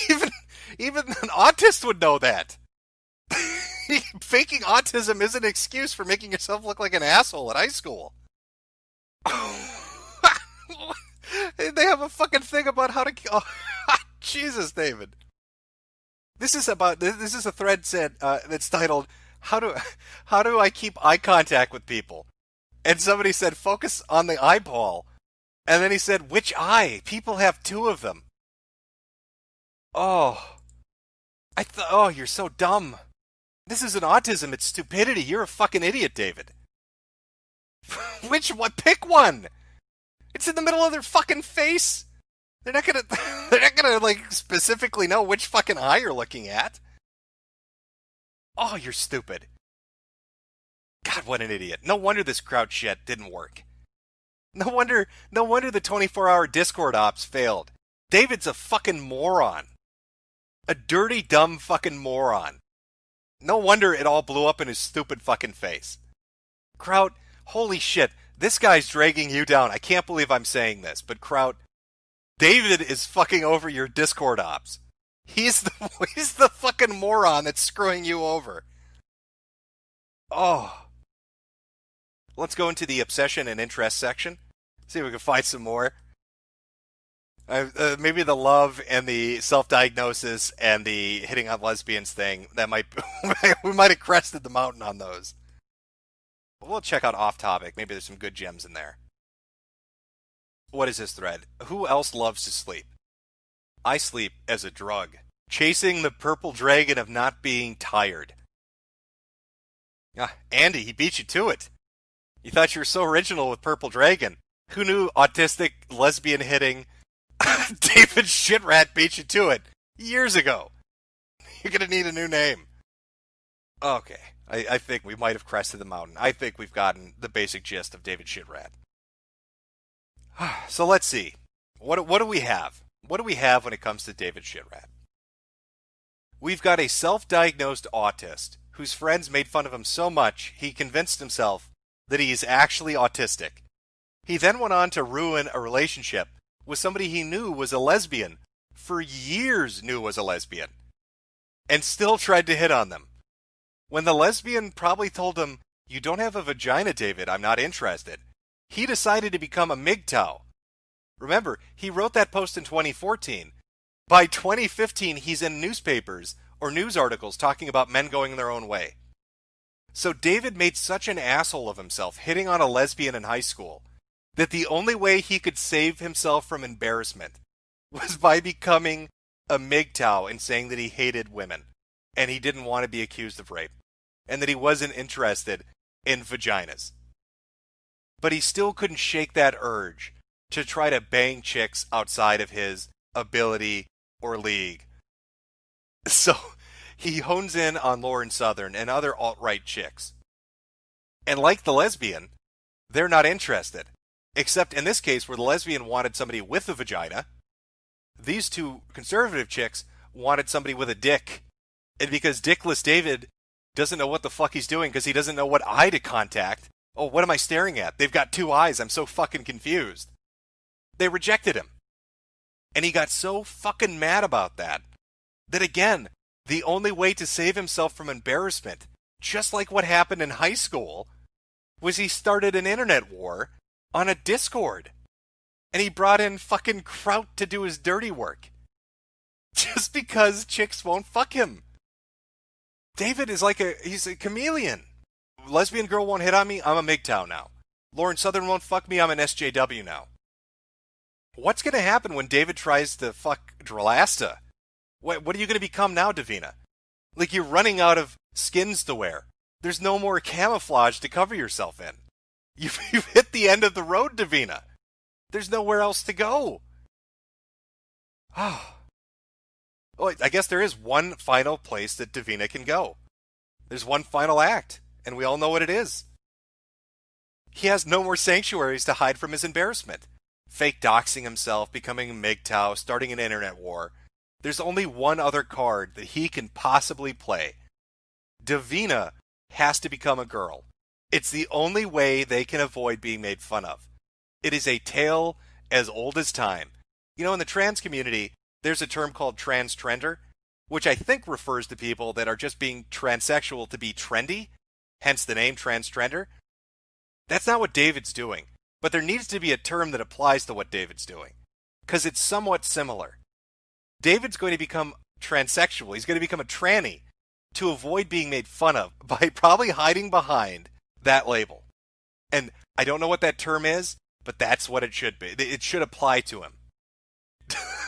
Even an autist would know that. Faking autism is an excuse for making yourself look like an asshole at high school. They have a fucking thing about how to... Oh, Jesus, David. This is a thread that's titled, How do I keep eye contact with people? And somebody said, focus on the eyeball. And then he said, which eye? People have two of them. Oh. Oh, you're so dumb. This isn't autism, it's stupidity. You're a fucking idiot, David. Which one? Pick one! It's in the middle of their fucking face! They're not gonna, like, specifically know which fucking eye you're looking at. Oh, you're stupid. God, what an idiot. No wonder this crowd shit didn't work. No wonder the 24-hour Discord ops failed. David's a fucking moron. A dirty, dumb fucking moron. No wonder it all blew up in his stupid fucking face. Kraut, holy shit, this guy's dragging you down. I can't believe I'm saying this, but Kraut, David is fucking over your Discord ops. He's the fucking moron that's screwing you over. Oh. Let's go into the obsession and interest section. See if we can find some more. Maybe the love and the self-diagnosis and the hitting on lesbians thing, that we might have crested the mountain on those. But we'll check out off topic. Maybe there's some good gems in there. What is this thread? Who else loves to sleep? I sleep as a drug. Chasing the purple dragon of not being tired. Andy, he beat you to it. You thought you were so original with Purple Dragon. Who knew autistic, lesbian hitting David Shitrat beat you to it years ago? You're going to need a new name. Okay, I think we might have crested the mountain. I think we've gotten the basic gist of David Shitrat. So let's see. What do we have? What do we have when it comes to David Shitrat? We've got a self-diagnosed autist whose friends made fun of him so much he convinced himself that he is actually autistic. He then went on to ruin a relationship with somebody he knew was a lesbian, for years knew was a lesbian, and still tried to hit on them. When the lesbian probably told him, "You don't have a vagina, David, I'm not interested," he decided to become a MGTOW. Remember, he wrote that post in 2014. By 2015, he's in newspapers or news articles talking about men going their own way. So David made such an asshole of himself hitting on a lesbian in high school that the only way he could save himself from embarrassment was by becoming a MGTOW and saying that he hated women and he didn't want to be accused of rape and that he wasn't interested in vaginas. But he still couldn't shake that urge to try to bang chicks outside of his ability or league. So he hones in on Lauren Southern and other alt-right chicks. And like the lesbian, they're not interested. Except in this case where the lesbian wanted somebody with a vagina, these two conservative chicks wanted somebody with a dick. And because Dickless David doesn't know what the fuck he's doing because he doesn't know what eye to contact. Oh, what am I staring at? They've got two eyes. I'm so fucking confused. They rejected him. And he got so fucking mad about that again, the only way to save himself from embarrassment, just like what happened in high school, was he started an internet war on a Discord. And he brought in fucking Kraut to do his dirty work. Just because chicks won't fuck him. David is he's a chameleon. Lesbian girl won't hit on me, I'm a MGTOW now. Lauren Southern won't fuck me, I'm an SJW now. What's going to happen when David tries to fuck Dralasta? What are you going to become now, Davina? Like you're running out of skins to wear. There's no more camouflage to cover yourself in. You've hit the end of the road, Davina. There's nowhere else to go. Oh, Oh, I guess there is one final place that Davina can go. There's one final act, and we all know what it is. He has no more sanctuaries to hide from his embarrassment. Fake doxing himself, becoming a MGTOW, starting an internet war. There's only one other card that he can possibly play. Davina has to become a girl. It's the only way they can avoid being made fun of. It is a tale as old as time. You know, in the trans community, there's a term called transtrender, which I think refers to people that are just being transsexual to be trendy, hence the name transtrender. That's not what David's doing, but there needs to be a term that applies to what David's doing, because it's somewhat similar. David's going to become transsexual. He's going to become a tranny to avoid being made fun of by probably hiding behind that label. And I don't know what that term is, but that's what it should be. It should apply to him.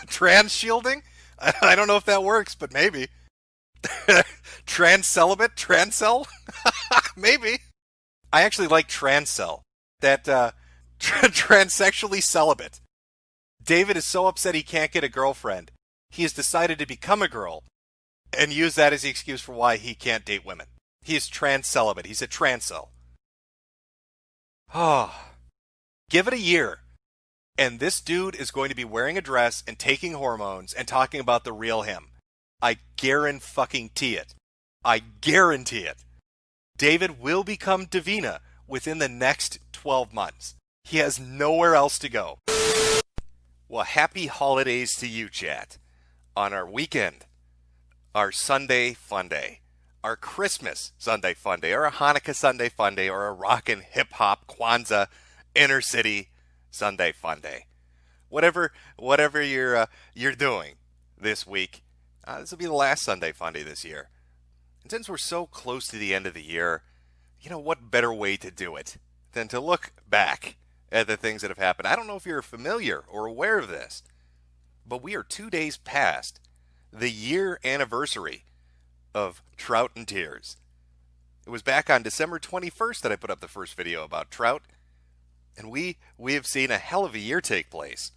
Trans shielding? I don't know if that works, but maybe. Trans celibate? Transcel? Maybe. I actually like transcel. That transsexually celibate. David is so upset he can't get a girlfriend. He has decided to become a girl and use that as the excuse for why he can't date women. He is trans celibate. He's a transcel. Oh, give it a year, and this dude is going to be wearing a dress and taking hormones and talking about the real him. I guarantee it. I guarantee it. David will become Davina within the next 12 months. He has nowhere else to go. Well, happy holidays to you, chat. On our weekend, our Sunday fun day, our Christmas Sunday fun day, or a Hanukkah Sunday fun day, or a rockin' hip-hop Kwanzaa inner city Sunday fun day. Whatever you're doing this week, this will be the last Sunday fun day this year. And since we're so close to the end of the year, you know, what better way to do it than to look back at the things that have happened. I don't know if you're familiar or aware of this, but we are 2 days past the year anniversary of Trout and Tears. It was back on December 21st that I put up the first video about Trout, and we have seen a hell of a year take place.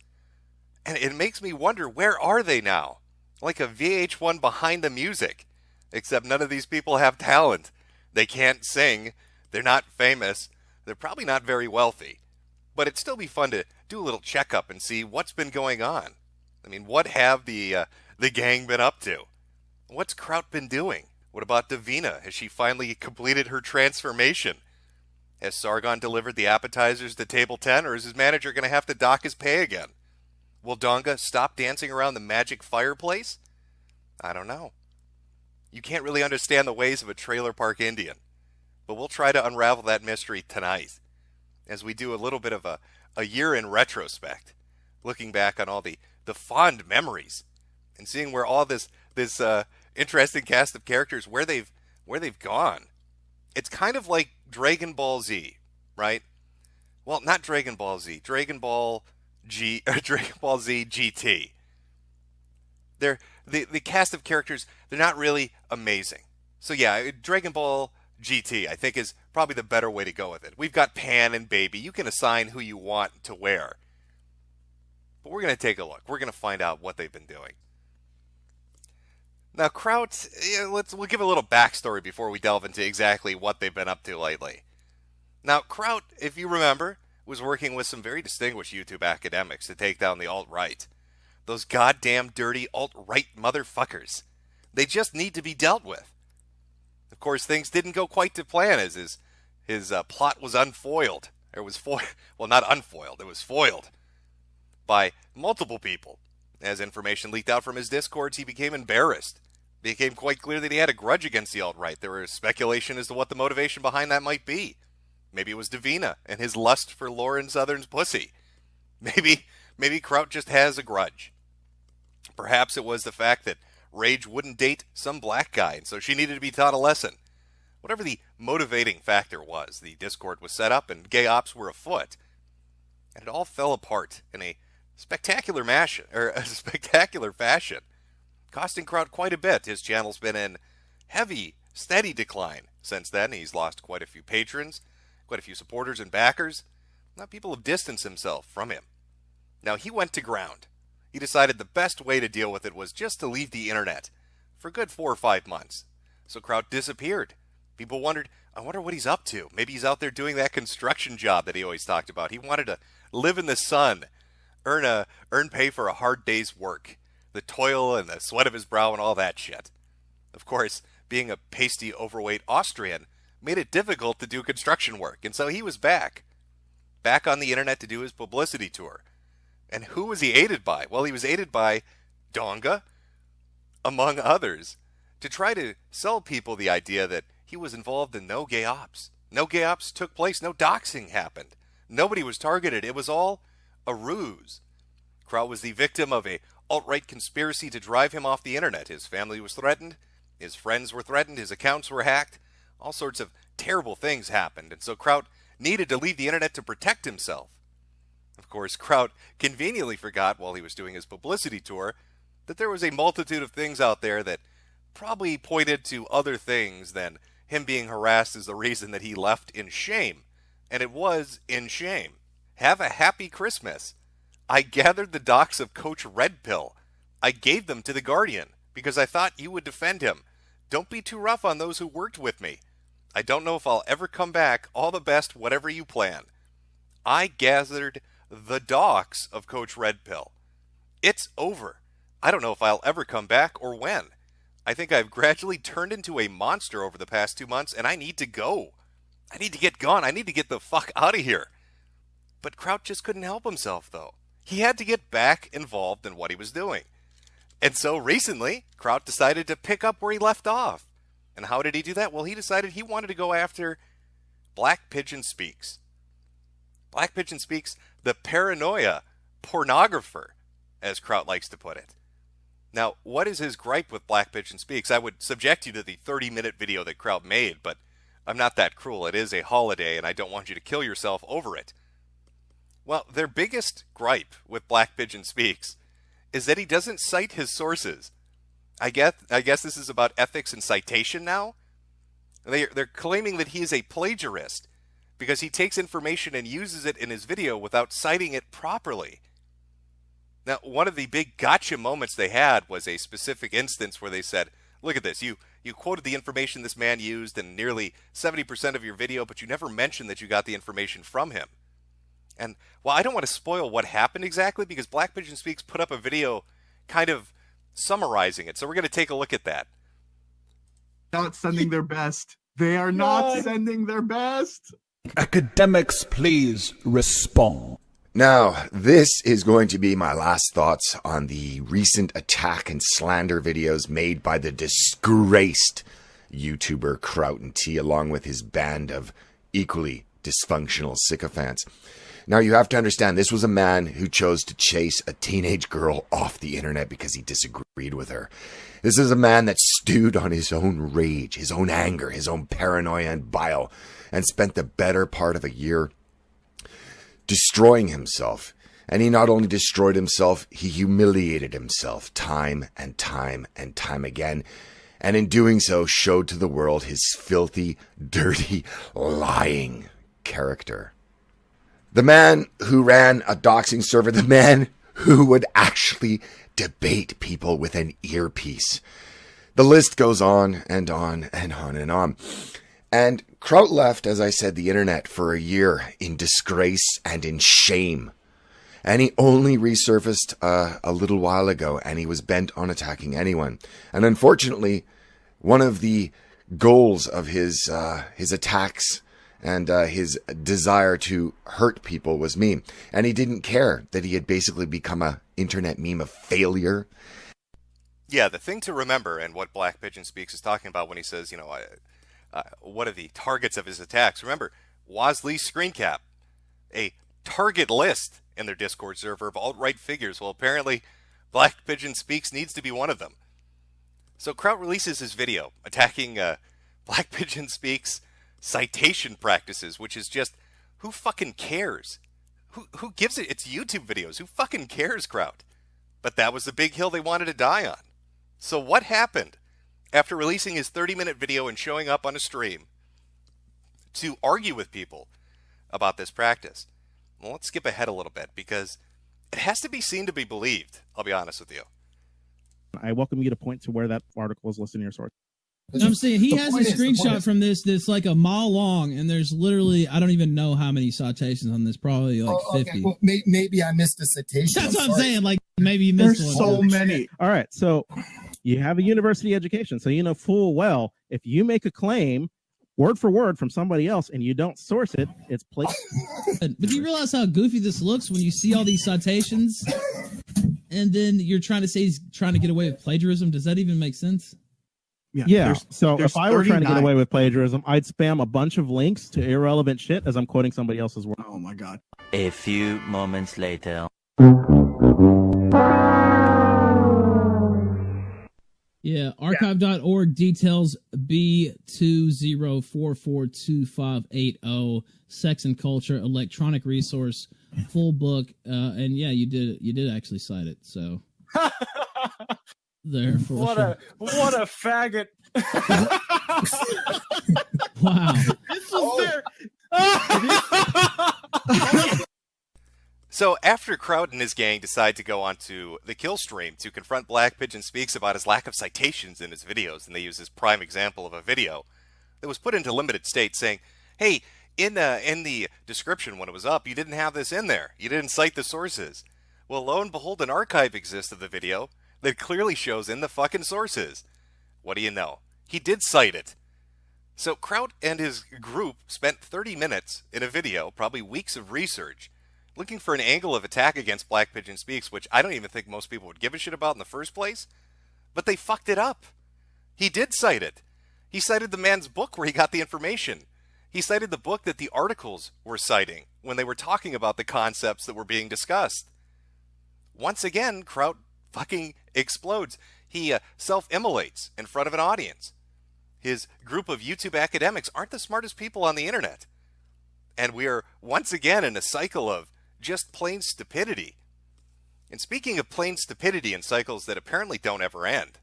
And it makes me wonder, where are they now? Like a VH1 behind the music, except none of these people have talent. They can't sing, they're not famous, they're probably not very wealthy. But it'd still be fun to do a little checkup and see what's been going on. I mean, what have the gang been up to? What's Kraut been doing? What about Davina? Has she finally completed her transformation? Has Sargon delivered the appetizers to table 10, or is his manager going to have to dock his pay again? Will Donga stop dancing around the magic fireplace? I don't know. You can't really understand the ways of a trailer park Indian, but we'll try to unravel that mystery tonight as we do a little bit of a year in retrospect, looking back on all the fond memories and seeing where all this interesting cast of characters, where they've gone. It's kind of like Dragon Ball Z, right? Well, not Dragon Ball Z, Dragon Ball Z GT. The cast of characters, they're not really amazing. So yeah, Dragon Ball GT, I think, is probably the better way to go with it. We've got Pan and Baby. You can assign who you want to wear. But we're going to take a look. We're going to find out what they've been doing. Now, Kraut, we'll give a little backstory before we delve into exactly what they've been up to lately. Now, Kraut, if you remember, was working with some very distinguished YouTube academics to take down the alt-right. Those goddamn dirty alt-right motherfuckers. They just need to be dealt with. Of course, things didn't go quite to plan as his plot was unfoiled. It was not unfoiled, it was foiled by multiple people. As information leaked out from his discords, he became embarrassed. It became quite clear that he had a grudge against the alt-right. There was speculation as to what the motivation behind that might be. Maybe it was Davina and his lust for Lauren Southern's pussy. Maybe Kraut just has a grudge. Perhaps it was the fact that Rage wouldn't date some black guy, and so she needed to be taught a lesson. Whatever the motivating factor was, the Discord was set up and gay ops were afoot. And it all fell apart in a spectacular fashion, costing Kraut quite a bit. His channel's been in heavy, steady decline since then. He's lost quite a few patrons, quite a few supporters and backers. Now people have distanced himself from him. Now he went to ground. he decided the best way to deal with it was just to leave the internet for a good 4 or 5 months. So Kraut disappeared. People wondered, I wonder what he's up to. Maybe he's out there doing that construction job that he always talked about. He wanted to live in the sun, earn pay for a hard day's work, the toil and the sweat of his brow and all that shit. Of course, being a pasty, overweight Austrian made it difficult to do construction work, and so he was back on the internet to do his publicity tour. And who was he aided by? Well, he was aided by Donga, among others, to try to sell people the idea that he was involved in no gay ops. No gay ops took place. No doxing happened. Nobody was targeted. It was all a ruse. Kraut was the victim of a alt-right conspiracy to drive him off the internet. His family was threatened. His friends were threatened. His accounts were hacked. All sorts of terrible things happened. And so Kraut needed to leave the internet to protect himself. Of course, Kraut conveniently forgot while he was doing his publicity tour that there was a multitude of things out there that probably pointed to other things than him being harassed as the reason that he left in shame. And it was in shame. Have a happy Christmas. I gathered the docs of Coach Red Pill. I gave them to the Guardian because I thought you would defend him. Don't be too rough on those who worked with me. I don't know if I'll ever come back. All the best, whatever you plan. I gathered the docs of Coach Red Pill. It's over. I don't know if I'll ever come back or when. I think I've gradually turned into a monster over the past 2 months, and I need to go. I need to get gone. I need to get the fuck out of here. But Kraut just couldn't help himself, though. He had to get back involved in what he was doing. And so recently, Kraut decided to pick up where he left off. And how did he do that? Well, he decided he wanted to go after Black Pigeon Speaks. Black Pigeon Speaks, the paranoia pornographer, as Kraut likes to put it. Now, what is his gripe with Black Pigeon Speaks? I would subject you to the 30-minute video that Kraut made, but I'm not that cruel. It is a holiday, and I don't want you to kill yourself over it. Well, their biggest gripe with Black Pigeon Speaks is that he doesn't cite his sources. I guess this is about ethics and citation now. They're claiming that he is a plagiarist because he takes information and uses it in his video without citing it properly. Now, one of the big gotcha moments they had was a specific instance where they said, look at this, you quoted the information this man used in nearly 70% of your video, but you never mentioned that you got the information from him. And, well, I don't want to spoil what happened exactly because Black Pigeon Speaks put up a video kind of summarizing it. So we're going to take a look at that. Not sending their best. They are not sending their best. Academics, please respond. Now, this is going to be my last thoughts on the recent attack and slander videos made by the disgraced YouTuber Kraut and T along with his band of equally dysfunctional sycophants. Now, you have to understand, this was a man who chose to chase a teenage girl off the internet because he disagreed with her. This is a man that stewed on his own rage, his own anger, his own paranoia and bile, and spent the better part of a year destroying himself. And he not only destroyed himself, he humiliated himself time and time and time again. And in doing so, showed to the world his filthy, dirty, lying character. The man who ran a doxing server, the man who would actually debate people with an earpiece. The list goes on and on and on and on. And Kraut left, as I said, the internet for a year in disgrace and in shame. And he only resurfaced a little while ago, and he was bent on attacking anyone. And unfortunately, one of the goals of his attacks and his desire to hurt people was me. And he didn't care that he had basically become an internet meme of failure. Yeah, the thing to remember, and what Black Pigeon Speaks is talking about when he says, what are the targets of his attacks? Remember, Wozley's screen cap, a target list in their Discord server of alt-right figures. Well, apparently, Black Pigeon Speaks needs to be one of them. So Kraut releases his video attacking Black Pigeon Speaks' citation practices, which is just, who fucking cares? Who gives it? It's YouTube videos. Who fucking cares, Kraut? But that was the big hill they wanted to die on. So what happened after releasing his 30-minute video and showing up on a stream to argue with people about this practice? Well, let's skip ahead a little bit, because It has to be seen to be believed, I'll be honest with you. I welcome you to point to where that article is listed in your source. I'm saying he has a screenshot from this that's like a mile long, and there's literally, I don't even know how many citations on this, probably like 50. Well, maybe I missed the citation. That's what I'm saying. Like, maybe you missed There's one. so many. All right, so you have a university education, so you know full well if you make a claim word for word from somebody else and you don't source it, it's But do you realize how goofy this looks when you see all these citations and then you're trying to say he's trying to get away with plagiarism? Does that even make sense? Yeah. So if I were trying to get 39. away with plagiarism, I'd spam a bunch of links to irrelevant shit as I'm quoting somebody else's work. Oh my god. A few moments later. Yeah, archive.org details B20442580 sex and culture electronic resource full book, and yeah, you did actually cite it. So therefore, what a faggot! Wow, This was So after Kraut and his gang decide to go onto the kill stream to confront Black Pigeon Speaks about his lack of citations in his videos, and they use his prime example of a video that was put into limited state saying, hey, in the description when it was up, you didn't have this in there. You didn't cite the sources. Well, lo and behold, an archive exists of the video that clearly shows in the fucking sources. What do you know? He did cite it. So Kraut and his group spent 30 minutes in a video, probably weeks of research, looking for an angle of attack against Black Pigeon Speaks, which I don't even think most people would give a shit about in the first place. But they fucked it up. He did cite it. He cited the man's book where he got the information. He cited the book that the articles were citing when they were talking about the concepts that were being discussed. Once again, Kraut fucking explodes. He self-immolates in front of an audience. His group of YouTube academics aren't the smartest people on the internet. And we are once again in a cycle of just plain stupidity. And speaking of plain stupidity and cycles that apparently don't ever end,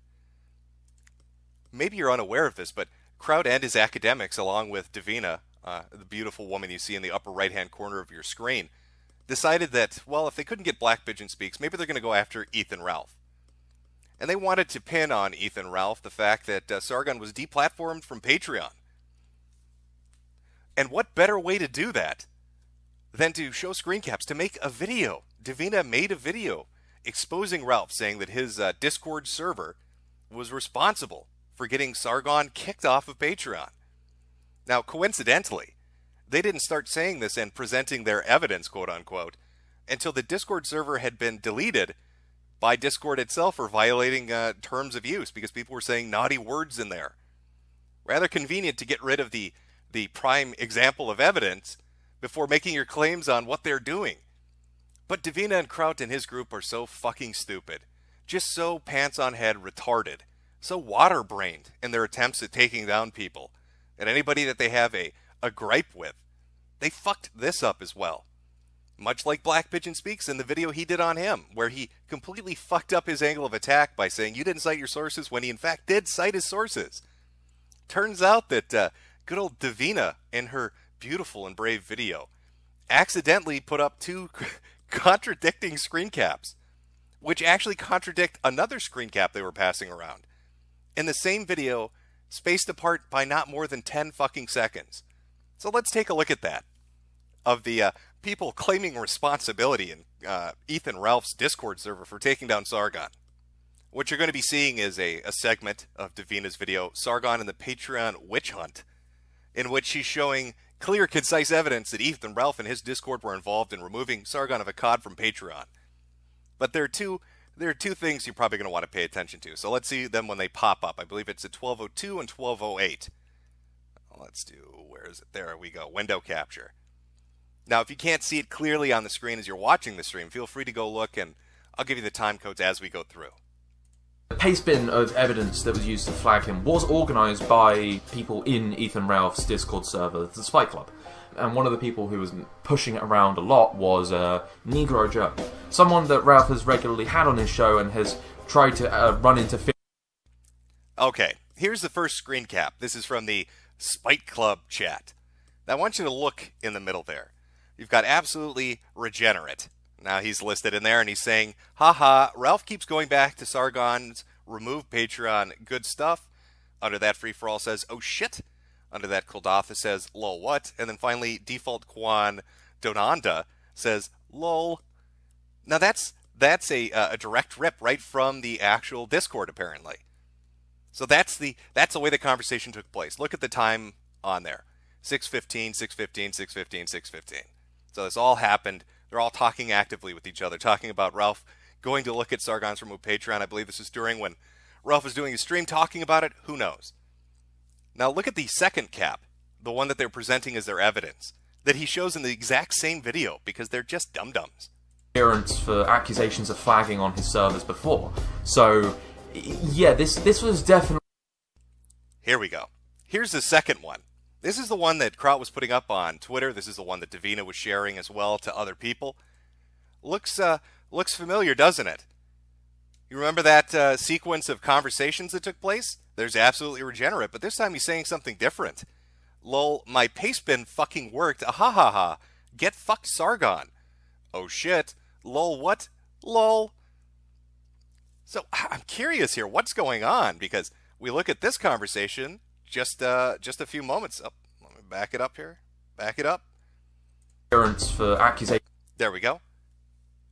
maybe you're unaware of this, but Kraut and his academics, along with Davina, the beautiful woman you see in the upper right-hand corner of your screen, decided that, well, if they couldn't get Black Pigeon Speaks, maybe they're going to go after Ethan Ralph. And they wanted to pin on Ethan Ralph the fact that Sargon was deplatformed from Patreon. And what better way to do that than to show screen caps, to make a video. Davina made a video exposing Ralph, saying that his Discord server was responsible for getting Sargon kicked off of Patreon. Now, coincidentally, they didn't start saying this and presenting their evidence, quote unquote, until the Discord server had been deleted by Discord itself for violating terms of use, because people were saying naughty words in there. Rather convenient to get rid of the prime example of evidence before making your claims on what they're doing. But Davina and Kraut and his group are so fucking stupid. Just so pants on head retarded. So water-brained in their attempts at taking down people. And anybody that they have a gripe with. They fucked this up as well. Much like Black Pigeon Speaks in the video he did on him, where he completely fucked up his angle of attack by saying you didn't cite your sources when he in fact did cite his sources. Turns out that good old Davina, in her beautiful and brave video, accidentally put up two contradicting screen caps, which actually contradict another screen cap they were passing around. In the same video, spaced apart by not more than 10 fucking seconds. So let's take a look at that. Of the people claiming responsibility in Ethan Ralph's Discord server for taking down Sargon. What you're going to be seeing is a segment of Davina's video, Sargon and the Patreon Witch Hunt, in which she's showing clear, concise evidence that Ethan Ralph and his Discord were involved in removing Sargon of Akkad from Patreon. But there are two things you're probably going to want to pay attention to. So let's see them when they pop up. I believe it's at 12:02 and 12:08. Let's do, where is it? There we go, window capture. Now, if you can't see it clearly on the screen as you're watching the stream, feel free to go look, and I'll give you the time codes as we go through. The paste bin of evidence that was used to flag him was organised by people in Ethan Ralph's Discord server, the Spy Club. And one of the people who was pushing it around a lot was Negro Joe, someone that Ralph has regularly had on his show and has tried to run into... Okay, here's the first screen cap. This is from the Spite Club chat. Now, I want you to look in the middle there. You've got absolutely regenerate. Now he's listed in there, and he's saying, haha, Ralph keeps going back to Sargon's remove Patreon good stuff. Under that, Free-For-All says, oh shit. Under that, Kuldatha says, lol what? And then finally, Default Kwan Donanda says, lol. Now that's a direct rip right from the actual Discord, apparently. So that's the way the conversation took place. Look at the time on there. 6:15, 6:15, 6:15, 6:15. So this all happened. They're all talking actively with each other, talking about Ralph going to look at Sargon's remove Patreon. I believe this is during when Ralph was doing his stream talking about it. Who knows? Now look at the second cap, the one that they're presenting as their evidence, that he shows in the exact same video, because they're just dum-dums. For accusations of flagging on his servers before. So, yeah, this was definitely... Here we go. Here's the second one. This is the one that Kraut was putting up on Twitter. This is the one that Davina was sharing as well to other people. Looks familiar, doesn't it? You remember that sequence of conversations that took place? There's absolutely regenerate, but this time he's saying something different. Lol, my pastebin fucking worked. Ahahaha. Get fucked, Sargon. Oh shit. Lol, what? Lol. So I'm curious here, what's going on? Because we look at this conversation just a few moments up. Let me back it up here. Back it up. For accusation. There we go.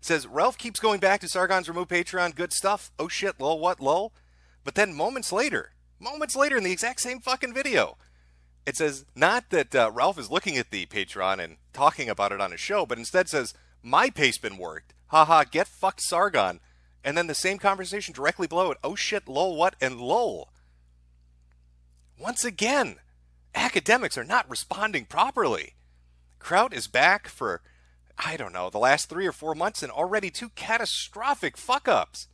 It says, Ralph keeps going back to Sargon's remove Patreon, good stuff. Oh shit, lol, what, lol? But then moments later in the exact same fucking video, it says not that Ralph is looking at the Patreon and talking about it on his show, but instead says, my pastebin worked. Haha, get fucked, Sargon. And then the same conversation directly below it. Oh shit, lol, what, and lol. Once again, academics are not responding properly. Kraut is back for, I don't know, the last 3 or 4 months, and already 2 catastrophic fuck-ups.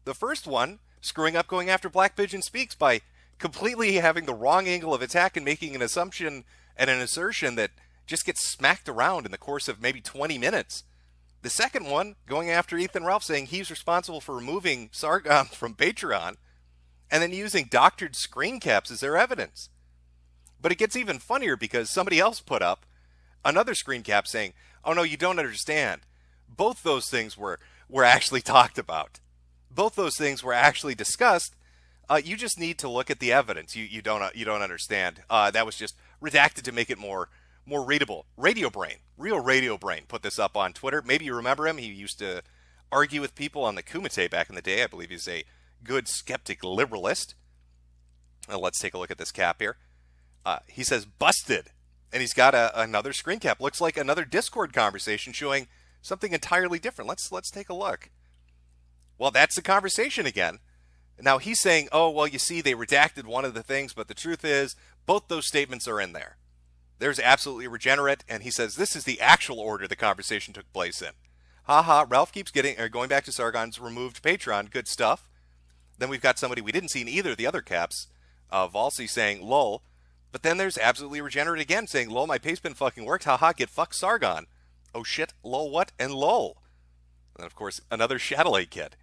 The first one, screwing up going after Black Pigeon Speaks by completely having the wrong angle of attack and making an assumption and an assertion that just gets smacked around in the course of maybe 20 minutes. The second one, going after Ethan Ralph, saying he's responsible for removing Sargon from Patreon, and then using doctored screen caps as their evidence. But it gets even funnier because somebody else put up another screen cap saying, oh no, you don't understand. Both those things were actually talked about. Both those things were actually discussed. You just need to look at the evidence. You don't understand. That was just redacted to make it more readable. Radio Brain, real Radio Brain, put this up on Twitter. Maybe you remember him. He used to argue with people on the Kumite back in the day. I believe he's a good skeptic liberalist. Now let's take a look at this cap here. He says busted, and he's got another screen cap. Looks like another Discord conversation showing something entirely different. Let's take a look. Well, that's the conversation again. Now he's saying, oh, well, you see, they redacted one of the things, but the truth is both those statements are in there. There's absolutely regenerate, and he says this is the actual order the conversation took place in. Haha, Ralph keeps going back to Sargon's removed Patreon, good stuff. Then we've got somebody we didn't see in either of the other caps, Valsy saying lol, but then there's absolutely regenerate again saying lol, my pastebin fucking worked, haha, get fucked, Sargon. Oh shit, lol, what, and lol. And of course, another Shadowlight kid.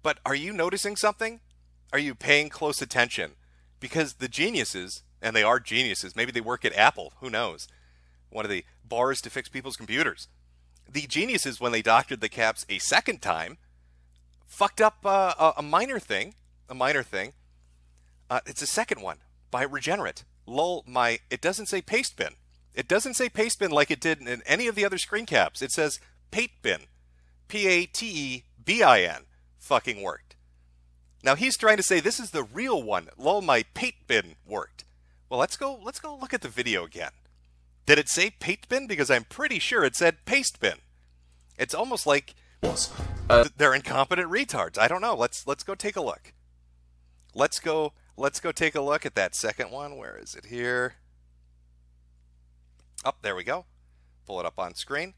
But are you noticing something? Are you paying close attention? Because the geniuses, and they are geniuses, maybe they work at Apple, who knows? One of the bars to fix people's computers. The geniuses, when they doctored the caps a second time, fucked up a minor thing. It's a second one by Regenerate. Lol, it doesn't say pastebin. It doesn't say pastebin like it did in any of the other screen caps. It says patebin. P-A-T-E-B-I-N. Fucking worked. Now he's trying to say this is the real one. Lol, my patebin worked. Well, let's go look at the video again. Did it say patebin? Because I'm pretty sure it said pastebin. It's almost like they're incompetent retards. I don't know. Let's go take a look. Let's go take a look at that second one. Where is it here? Oh, there we go. Pull it up on screen.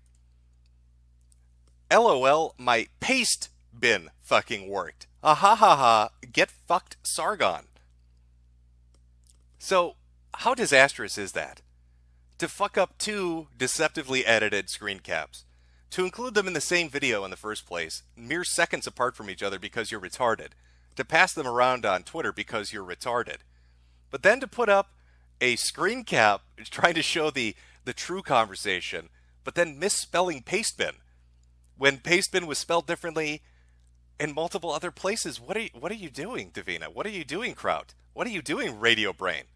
LOL, my paste bin fucking worked. Ah ha ha ha, get fucked, Sargon. So, how disastrous is that? To fuck up 2 deceptively edited screen caps. To include them in the same video in the first place, mere seconds apart from each other because you're retarded. To pass them around on Twitter because you're retarded. But then to put up a screen cap trying to show the true conversation, but then misspelling pastebin. when Pastebin was spelled differently in multiple other places. What are you doing, Davina? What are you doing, Kraut? What are you doing, Radio Brain?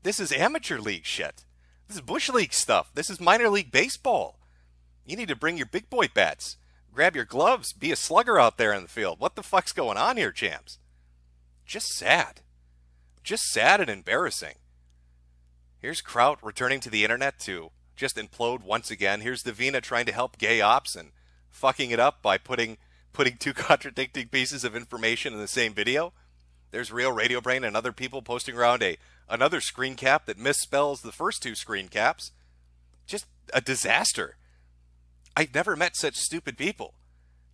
This is amateur league shit. This is Bush League stuff. This is minor league baseball. You need to bring your big boy bats. Grab your gloves. Be a slugger out there in the field. What the fuck's going on here, champs? Just sad. Just sad and embarrassing. Here's Kraut returning to the internet to just implode once again. Here's Davina trying to help gay ops and fucking it up by putting two contradicting pieces of information in the same video. There's Real Radio Brain and other people posting around another screen cap that misspells the first two screen caps. Just a disaster. I've never met such stupid people.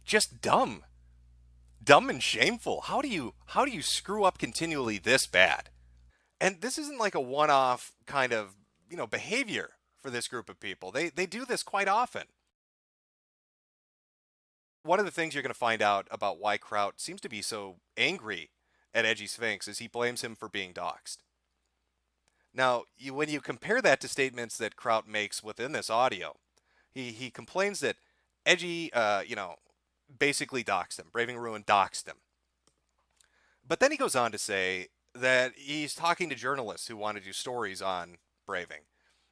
Just dumb. Dumb and shameful. How do you screw up continually this bad? And this isn't like a one-off kind of, behavior for this group of people. They do this quite often. One of the things you're going to find out about why Kraut seems to be so angry at Edgy Sphinx is he blames him for being doxxed. Now, when you compare that to statements that Kraut makes within this audio, he complains that Edgy, basically doxed him. Braving Ruin doxed him. But then he goes on to say that he's talking to journalists who want to do stories on Braving.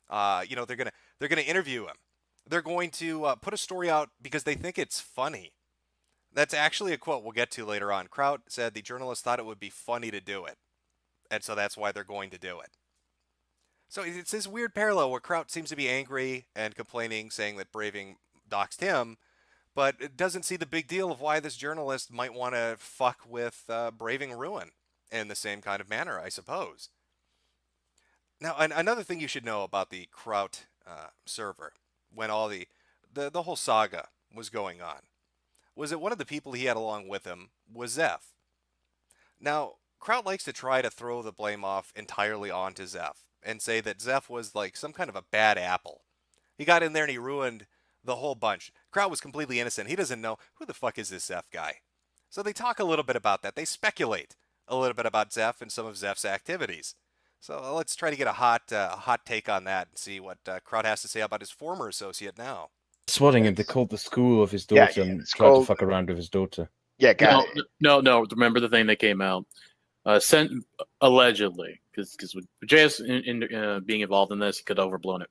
They're gonna interview him. They're going to put a story out because they think it's funny. That's actually a quote we'll get to later on. Kraut said the journalists thought it would be funny to do it, and so that's why they're going to do it. So it's this weird parallel where Kraut seems to be angry and complaining, saying that Braving doxed him, but it doesn't see the big deal of why this journalist might want to fuck with Braving Ruin in the same kind of manner, I suppose. Now, another thing you should know about the Kraut server, when all the whole saga was going on, was that one of the people he had along with him was Zeph. Now, Kraut likes to try to throw the blame off entirely onto Zeph and say that Zeph was like some kind of a bad apple. He got in there and he ruined the whole bunch. Kraut was completely innocent. He doesn't know who the fuck is this Zeph guy. So they talk a little bit about that. They speculate a little bit about Zeph and some of Zeph's activities. So let's try to get a hot take on that and see what Kraut has to say about his former associate now. Swatting him, they called the school of his daughter and tried to fuck around with his daughter. Yeah, no. Remember the thing that came out? Sent allegedly, because with JS being involved in this, he could have overblown it.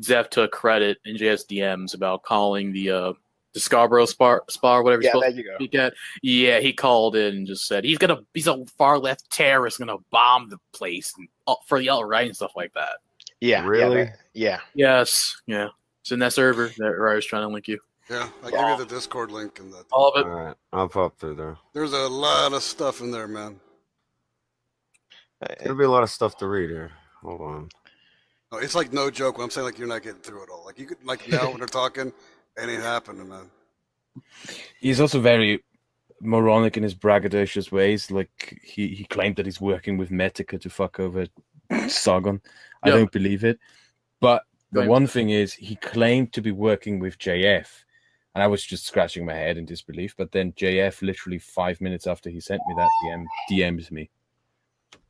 Zeph took credit in JS DMs about calling the Scarborough Spa, whatever. Yeah, there you go. Yeah, he called in and just said he's a far left terrorist gonna bomb the place and, for the alt-right and stuff like that. Yeah, really? Yeah. Yes. Yeah. It's in that server where I was trying to link you. Yeah, I give you the Discord link and that. All of it. All right, I'll pop through there. There's a lot of stuff in there, man. There'll be a lot of stuff to read here. Hold on. No, it's like no joke when I'm saying like you're not getting through it all. Like you could like now when they're talking, it ain't happening, man. He's also very moronic in his braggadocious ways. Like he claimed that he's working with Metokur to fuck over Sargon. I don't believe it. But the one thing is, he claimed to be working with JF, and I was just scratching my head in disbelief. But then JF, literally 5 minutes after he sent me that DMs me,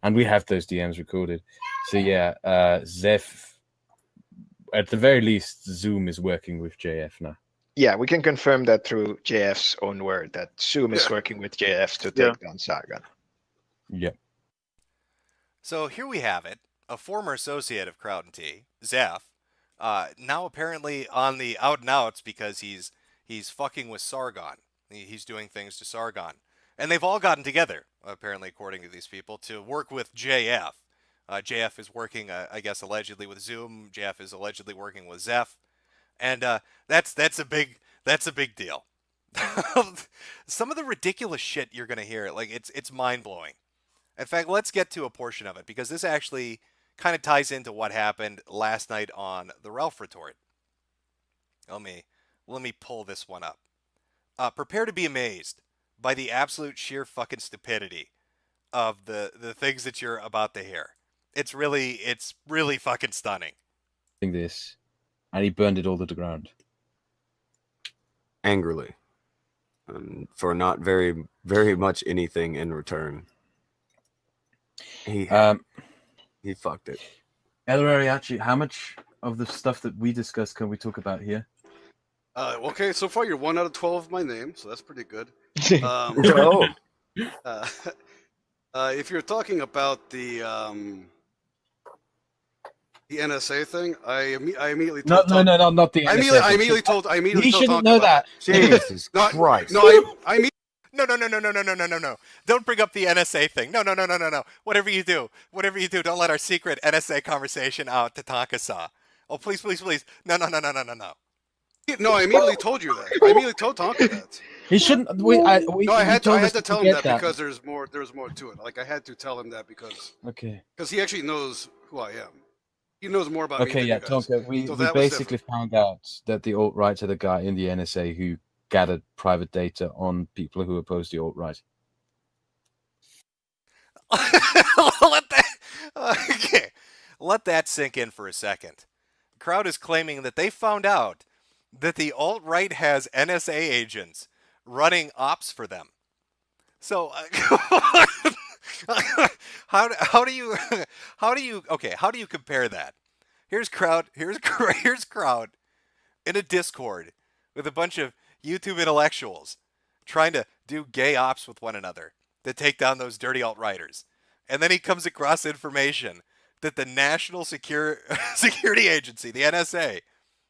and we have those DMs recorded. So yeah, Zeph, at the very least, Zoom is working with JF now. Yeah, we can confirm that through JF's own word that Zoom is working with JF to take down Sargon. Yeah. So here we have it. A former associate of Kraut and T, Zeph, now apparently on the out and outs because he's fucking with Sargon. He's doing things to Sargon. And they've all gotten together, apparently according to these people, to work with JF. JF is working, I guess, allegedly with Zoom. JF is allegedly working with Zeph. And that's a big deal. Some of the ridiculous shit you're gonna hear, like it's mind blowing. In fact, let's get to a portion of it because this actually kind of ties into what happened last night on the Ralph Retort. Let me pull this one up. Prepare to be amazed by the absolute sheer fucking stupidity of the things that you're about to hear. It's really fucking stunning. This. And he burned it all to the ground. Angrily. For not very, very much anything in return. He fucked it. El Ariachi, how much of the stuff that we discussed can we talk about here? Okay, so far you're 1 out of 12 of my name, so that's pretty good. Oh. If you're talking about the NSA thing, I immediately No, told not the NSA. I immediately told He shouldn't Tonka know about that. Jesus No, Christ. No, I No. Don't bring up the NSA thing. No. Whatever you do, don't let our secret NSA conversation out to Tonka-sa. Oh, please. No. No, I immediately told you that. I immediately told Tonka that. He shouldn't. I had to tell him that that because there's more to it. Like I had to tell him that because Okay. he actually knows who I am. He knows more about me Okay, than yeah, you guys. Tonka. We So that was basically found out that the alt-right are the guy in the NSA who gathered private data on people who oppose the alt-right. Let that sink in for a second. The crowd is claiming that they found out that the alt-right has NSA agents running ops for them. So how do you compare that? Here's crowd in a Discord with a bunch of YouTube intellectuals trying to do gay ops with one another to take down those dirty alt-righters. And then he comes across information that the National Security Agency, the NSA,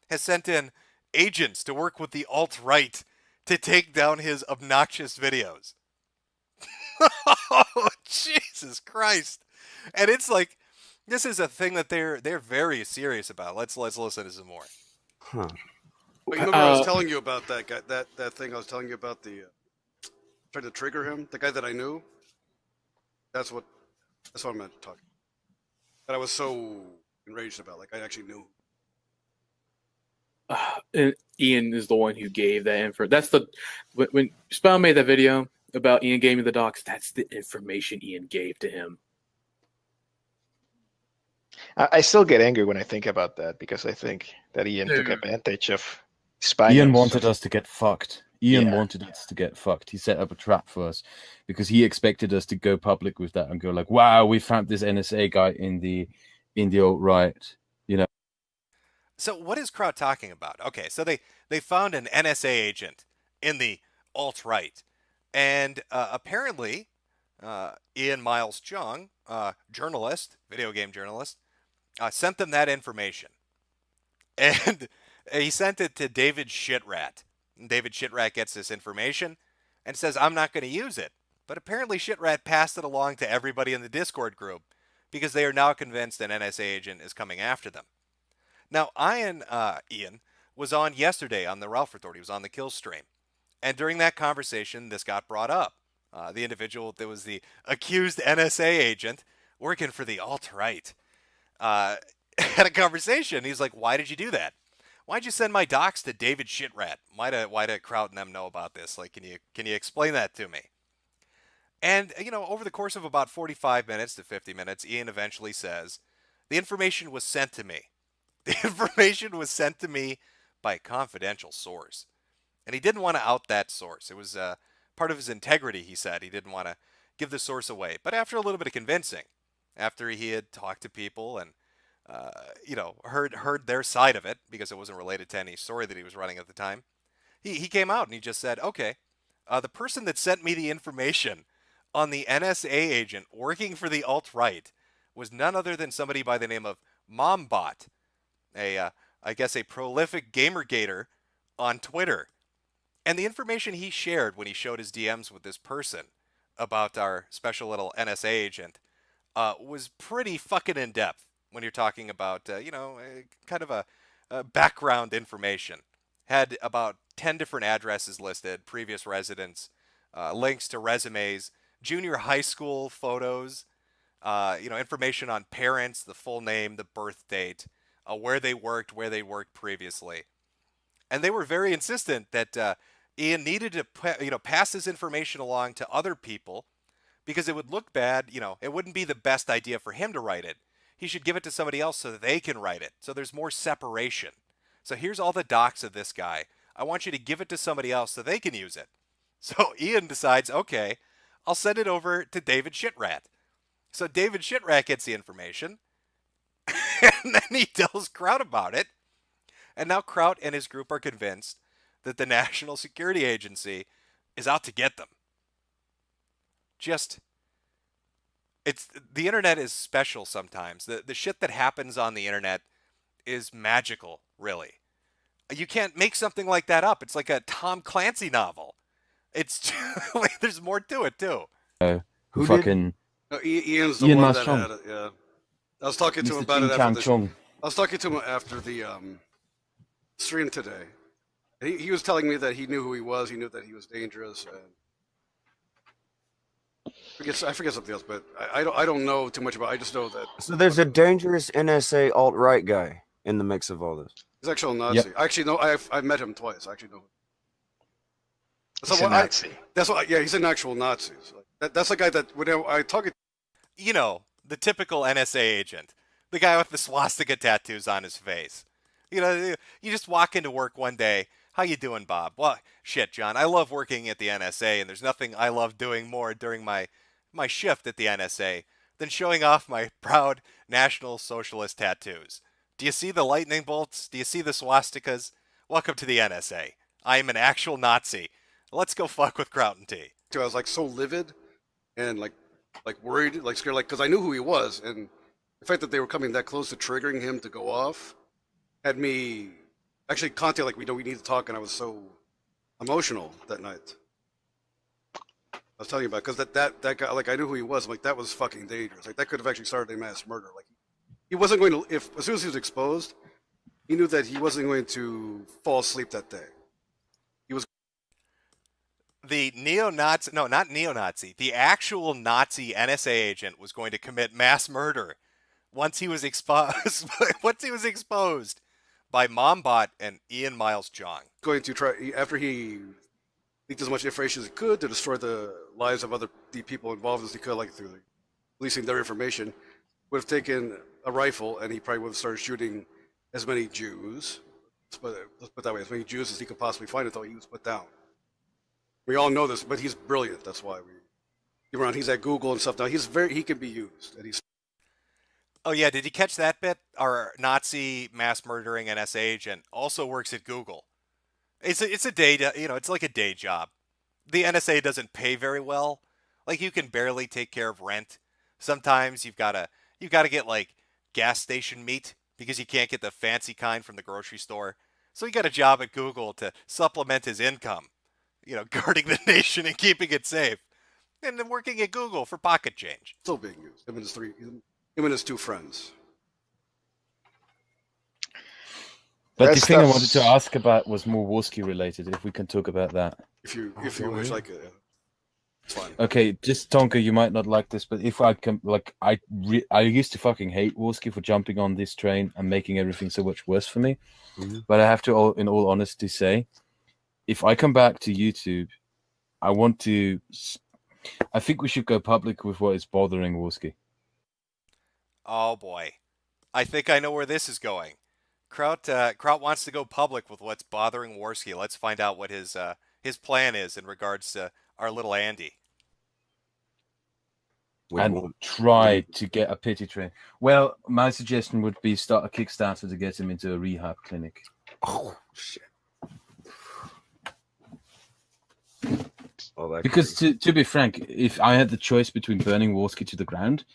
has sent in agents to work with the alt-right to take down his obnoxious videos. Oh, Jesus Christ. And it's like, this is a thing that they're very serious about. Let's listen to some more. Huh. But you remember I was telling you about that guy, that thing I was telling you about, the trying to trigger him, the guy that I knew. That's what I meant to talk. That I was so enraged about. Like I actually knew. And Ian is the one who gave that info. That's when Spell made that video about Ian gave me the docs. That's the information Ian gave to him. I still get angry when I think about that because I think that Ian took advantage of spying. Ian wanted us to get fucked. Ian wanted us to get fucked. He set up a trap for us because he expected us to go public with that and go like, "Wow, we found this NSA guy in the alt-right," you know. So what is Kraut talking about? Okay, so they found an NSA agent in the alt-right, and apparently Ian Miles Chung, journalist, video game journalist, sent them that information, and he sent it to David Shitrat. And David Shitrat gets this information and says, "I'm not going to use it." But apparently Shitrat passed it along to everybody in the Discord group because they are now convinced an NSA agent is coming after them. Now, Ian was on yesterday on the Ralph Report. He was on the Kill stream. And during that conversation, this got brought up. The individual that was the accused NSA agent working for the alt-right had a conversation. He's like, "Why did you do that? Why'd you send my docs to David Shitrat? Why did Kraut and them know about this? Like, can you explain that to me?" And, over the course of about 45 minutes to 50 minutes, Ian eventually says, "The information was sent to me. The information was sent to me by a confidential source." And he didn't want to out that source. It was part of his integrity, he said. He didn't want to give the source away. But after a little bit of convincing, after he had talked to people and heard their side of it, because it wasn't related to any story that he was running at the time, he came out and he just said, "Okay, the person that sent me the information on the NSA agent working for the alt-right was none other than somebody by the name of Mombot, I guess a prolific gamergator on Twitter." And the information he shared when he showed his DMs with this person about our special little NSA agent was pretty fucking in-depth when you're talking about, kind of a background information. Had about 10 different addresses listed, previous residents, links to resumes, junior high school photos, information on parents, the full name, the birth date, where they worked previously. And they were very insistent that Ian needed to pass this information along to other people because it would look bad. It wouldn't be the best idea for him to write it. He should give it to somebody else so that they can write it. So there's more separation. So here's all the docs of this guy. I want you to give it to somebody else so they can use it. So Ian decides, okay, I'll send it over to David Shitrat. So David Shitrat gets the information, and then he tells Kraut about it. And now Kraut and his group are convinced that the National Security Agency is out to get them. Just, the internet is special sometimes. The shit that happens on the internet is magical, really. You can't make something like that up. It's like a Tom Clancy novel. It's there's more to it too. Who fucking Ian's the Ian one Mas that Chong. had it. Yeah, I was talking to him Mr. about it Ching after Chang the Chong. I was talking to him after the stream today. He was telling me that he knew who he was. He knew that he was dangerous. And I forget something else, but I don't know too much about it. I just know that So there's a dangerous NSA alt-right guy in the mix of all this. he's actually a Nazi. Yep. I actually know. I've met him twice. I actually know. He's a Nazi. That's what. Yeah, he's an actual Nazi. So that's the guy that whenever I talk. You know, the typical NSA agent, the guy with the swastika tattoos on his face. You know, you just walk into work one day. How you doing, Bob? Well, shit, John. I love working at the NSA, and there's nothing I love doing more during my shift at the NSA than showing off my proud National Socialist tattoos. Do you see the lightning bolts? Do you see the swastikas? Welcome to the NSA. I am an actual Nazi. Let's go fuck with Kraut and T. I was like so livid and like worried, like scared, like because I knew who he was, and the fact that they were coming that close to triggering him to go off had me actually contact like we need to talk, and I was so emotional that night. I was telling you about because that guy, like I knew who he was. I'm like that was fucking dangerous. Like that could have actually started a mass murder. Like he wasn't going to as soon as he was exposed, he knew that he wasn't going to fall asleep that day. He was. The neo-Nazi, no, not neo-Nazi, the actual Nazi NSA agent was going to commit mass murder once he was exposed by Mombot and Ian Miles Jong. Going to try after he leaked as much information as he could to destroy the lives of the people involved as he could, like through releasing their information. Would have taken a rifle and he probably would have started shooting as many Jews. Let's put it that way, as many Jews as he could possibly find until he was put down. We all know this, but he's brilliant. That's why he's at Google and stuff now. He can be used. And he's. Oh yeah, did you catch that bit? Our Nazi mass murdering NSA agent also works at Google. It's a day, it's like a day job. The NSA doesn't pay very well. Like you can barely take care of rent. Sometimes you've got to get like gas station meat because you can't get the fancy kind from the grocery store. So he got a job at Google to supplement his income. Guarding the nation and keeping it safe. And then working at Google for pocket change. Still being used. Him and his two friends. But the thing I wanted to ask about was more Warski related, if we can talk about that. If you wish, like it. It's fine. Okay, just Tonka, you might not like this, but if I can, I used to fucking hate Warski for jumping on this train and making everything so much worse for me. Mm-hmm. But I have to, in all honesty, say, if I come back to YouTube, I think we should go public with what is bothering Warski. Oh boy. I think I know where this is going. Kraut wants to go public with what's bothering Warski. Let's find out what his plan is in regards to our little Andy. And try to get a pity train. Well, my suggestion would be start a Kickstarter to get him into a rehab clinic. Oh, shit. Because to be frank, if I had the choice between burning Warski to the ground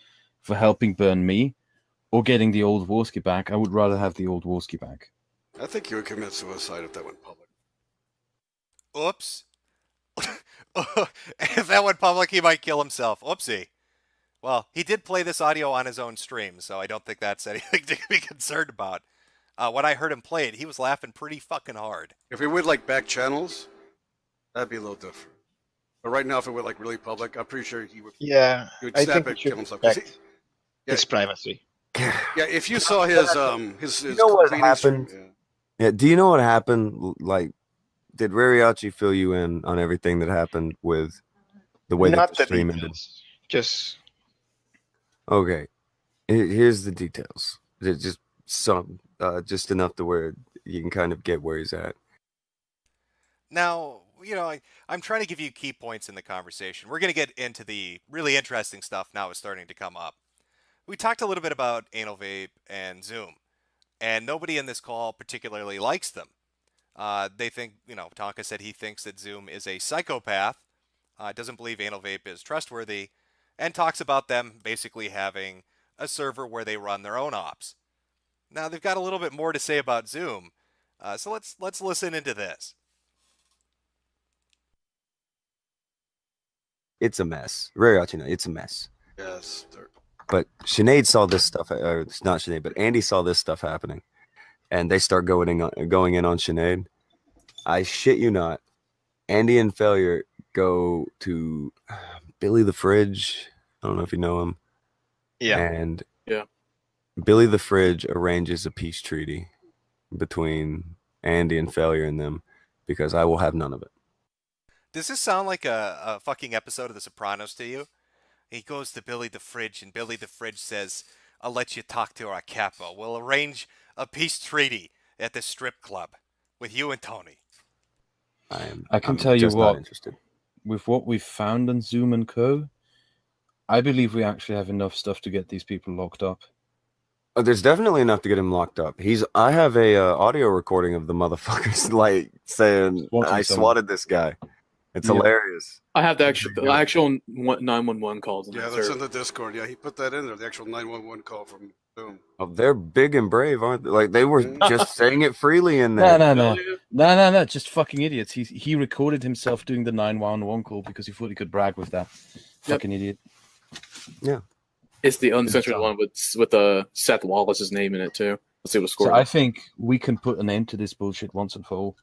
for helping burn me or getting the old Warski back, I would rather have the old Warski back. I think he would commit suicide if that went public. Oops. If that went public, he might kill himself. Oopsie. Well, he did play this audio on his own stream, so I don't think that's anything to be concerned about. When I heard him play it, he was laughing pretty fucking hard. If he would like back channels, that'd be a little different. But right now, if it went like really public, I'm pretty sure he would. Yeah, he would I snap think and we should kill himself. respect his privacy. Yeah, if you saw his you know what cleaning happened? stream, Yeah, do you know what happened? Like, did Rariachi fill you in on everything that happened with the way Not that the stream ended? details, just Okay, here's the details. There's just just enough to where you can kind of get where he's at. Now, I'm trying to give you key points in the conversation. We're going to get into the really interesting stuff now is starting to come up. We talked a little bit about anal vape and Zoom, and nobody in this call particularly likes them. They think, Tonka said he thinks that Zoom is a psychopath, doesn't believe Anal Vape is trustworthy, and talks about them basically having a server where they run their own ops. Now, they've got a little bit more to say about Zoom, so let's listen into this. It's a mess. Rariachina, it's a mess. Yes. But Sinead saw this stuff, or it's not Sinead, but Andy saw this stuff happening, and they start going in on Sinead. I shit you not, Andy and Failure go to Billy the Fridge. I don't know if you know him. Yeah. And yeah, Billy the Fridge arranges a peace treaty between Andy and Failure and them, because I will have none of it. Does this sound like a fucking episode of The Sopranos to you? He goes to Billy the Fridge, and Billy the Fridge says, I'll let you talk to our capo. We'll arrange a peace treaty at the strip club with you and Tony. I'm tell you just not what, interested. with what we've found on Zoom and Co., I believe we actually have enough stuff to get these people locked up. Oh, there's definitely enough to get him locked up. I have a audio recording of the motherfuckers like saying, I swatted this guy. It's hilarious. I have the actual 911 calls. Yeah, that's in the Discord. Yeah, he put that in there. The actual 911 call from Zoom. Oh, they're big and brave, aren't they? Like, they were just saying it freely in there. No, just fucking idiots. He recorded himself doing the 911 call because he thought he could brag with that. Fucking idiot. Yeah. It's the uncensored one with Seth Wallace's name in it too. Let's see what score. So I think we can put an end to this bullshit once and for all.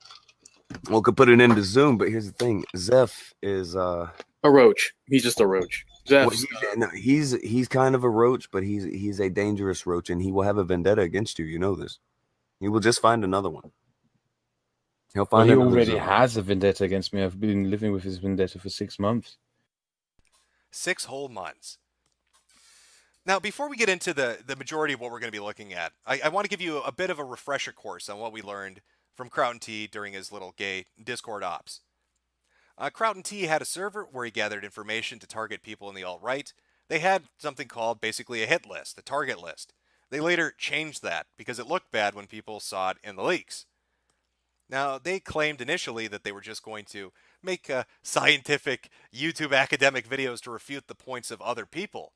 Well, could put an end to Zoom, but here's the thing: Zeph is a roach. He's just a roach. Zeph's, he's kind of a roach, but he's a dangerous roach, and he will have a vendetta against you. You know this. He will just find another one. He'll find. Well, he already has a vendetta against me. I've been living with his vendetta for 6 months. 6 whole months. Now, before we get into the majority of what we're going to be looking at, I want to give you a bit of a refresher course on what we learned from Kraut and T during his little gay Discord ops. Kraut and T had a server where he gathered information to target people in the alt-right. They had something called basically a hit list, a target list. They later changed that because it looked bad when people saw it in the leaks. Now, they claimed initially that they were just going to make scientific YouTube academic videos to refute the points of other people.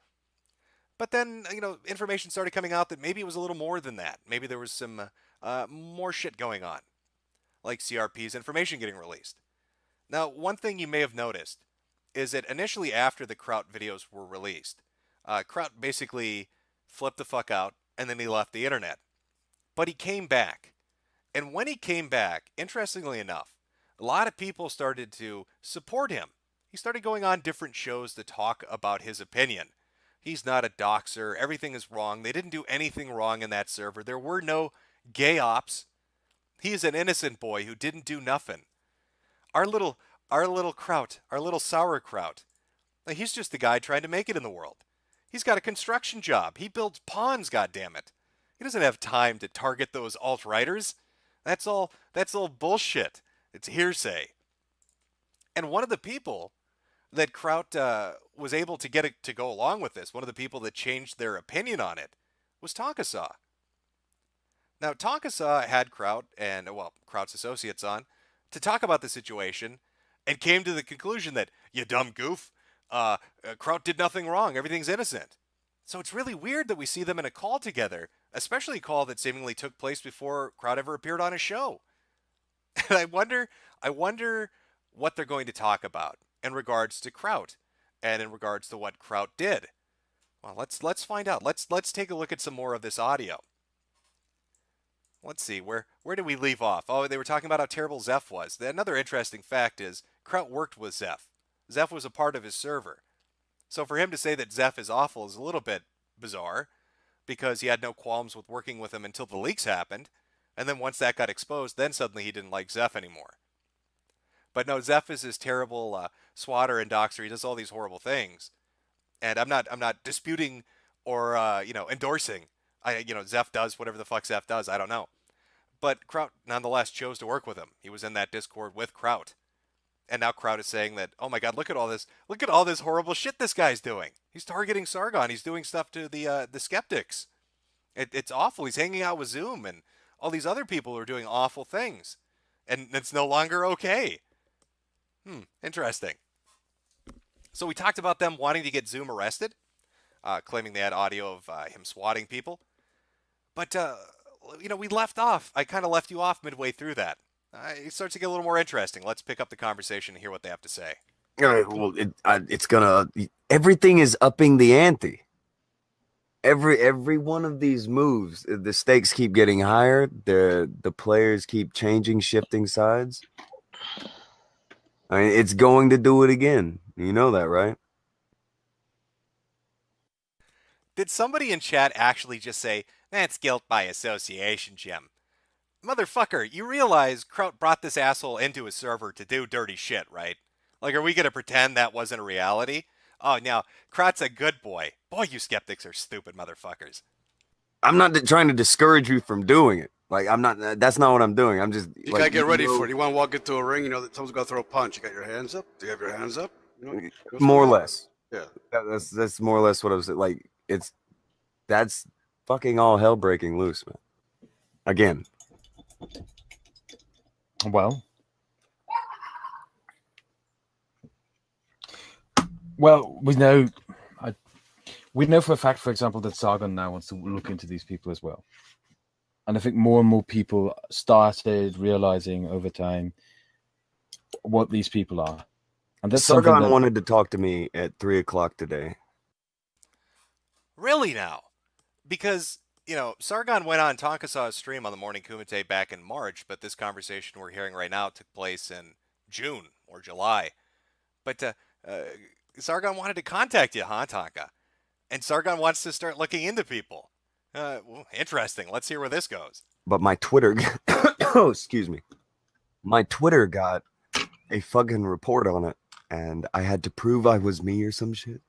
But then, information started coming out that maybe it was a little more than that. Maybe there was some more shit going on, like CRP's information getting released. Now, one thing you may have noticed is that initially after the Kraut videos were released, Kraut basically flipped the fuck out, and then he left the internet. But he came back. And when he came back, interestingly enough, a lot of people started to support him. He started going on different shows to talk about his opinion. He's not a doxer. Everything is wrong. They didn't do anything wrong in that server. There were no gay ops. He is an innocent boy who didn't do nothing. Our little Kraut, our little sauerkraut, he's just the guy trying to make it in the world. He's got a construction job. He builds ponds, goddammit. He doesn't have time to target those alt-righters. That's all bullshit. It's hearsay. And one of the people that Kraut was able to get it to go along with this, one of the people that changed their opinion on it, was Tonkasaw. Now, Tonkasaw had Kraut and, Kraut's associates on to talk about the situation and came to the conclusion that, you dumb goof, Kraut did nothing wrong. Everything's innocent. So it's really weird that we see them in a call together, especially a call that seemingly took place before Kraut ever appeared on a show. And I wonder what they're going to talk about in regards to Kraut and in regards to what Kraut did. Well, let's find out. Let's take a look at some more of this audio. Let's see, where did we leave off? Oh, they were talking about how terrible Zeph was. Another interesting fact is Kraut worked with Zeph. Zeph was a part of his server. So for him to say that Zeph is awful is a little bit bizarre, because he had no qualms with working with him until the leaks happened, and then once that got exposed, then suddenly he didn't like Zeph anymore. But no, Zeph is this terrible swatter and doxer. He does all these horrible things, and I'm not disputing or endorsing. Zeph does whatever the fuck Zeph does. I don't know, but Kraut nonetheless chose to work with him. He was in that Discord with Kraut. And now Kraut is saying that, oh my god, look at all this horrible shit this guy's doing. He's targeting Sargon. He's doing stuff to the skeptics. It's awful. He's hanging out with Zoom and all these other people who are doing awful things. and it's no longer okay. Interesting. So we talked about them wanting to get Zoom arrested, claiming they had audio of him swatting people. But, we left off. I kind of left you off midway through that. It starts to get a little more interesting. Let's pick up the conversation and hear what they have to say. All right, well, it's gonna. Everything is upping the ante. Every one of these moves, the stakes keep getting higher. The players keep changing, shifting sides. I mean, it's going to do it again. You know that, right? Did somebody in chat actually just say, that's guilt by association, Jim? Motherfucker, you realize Kraut brought this asshole into his server to do dirty shit, right? Like, are we going to pretend that wasn't a reality? Oh, now, Kraut's a good boy. Boy, you skeptics are stupid motherfuckers. I'm not trying to discourage you from doing it. Like, I'm not. That's not what I'm doing. I'm just. You gotta get ready for it. You want to walk into a ring, you know that someone's gonna throw a punch. You got your hands up. Do you have your hands up? More or less. Yeah. That's more or less what I was like. That's fucking all hell breaking loose, man. Again. Well, we know for a fact, for example, that Sargon now wants to look into these people as well. And I think more and more people started realizing over time what these people are. And that's Sargon wanted to talk to me at 3:00 today. Really now? Because, Sargon went on Tonkasa's stream on the Morning Kumite back in March, but this conversation we're hearing right now took place in June or July. But Sargon wanted to contact you, huh, Tonka? And Sargon wants to start looking into people. Interesting. Let's hear where this goes. But my Twitter, excuse me, my Twitter got a fucking report on it, and I had to prove I was me or some shit.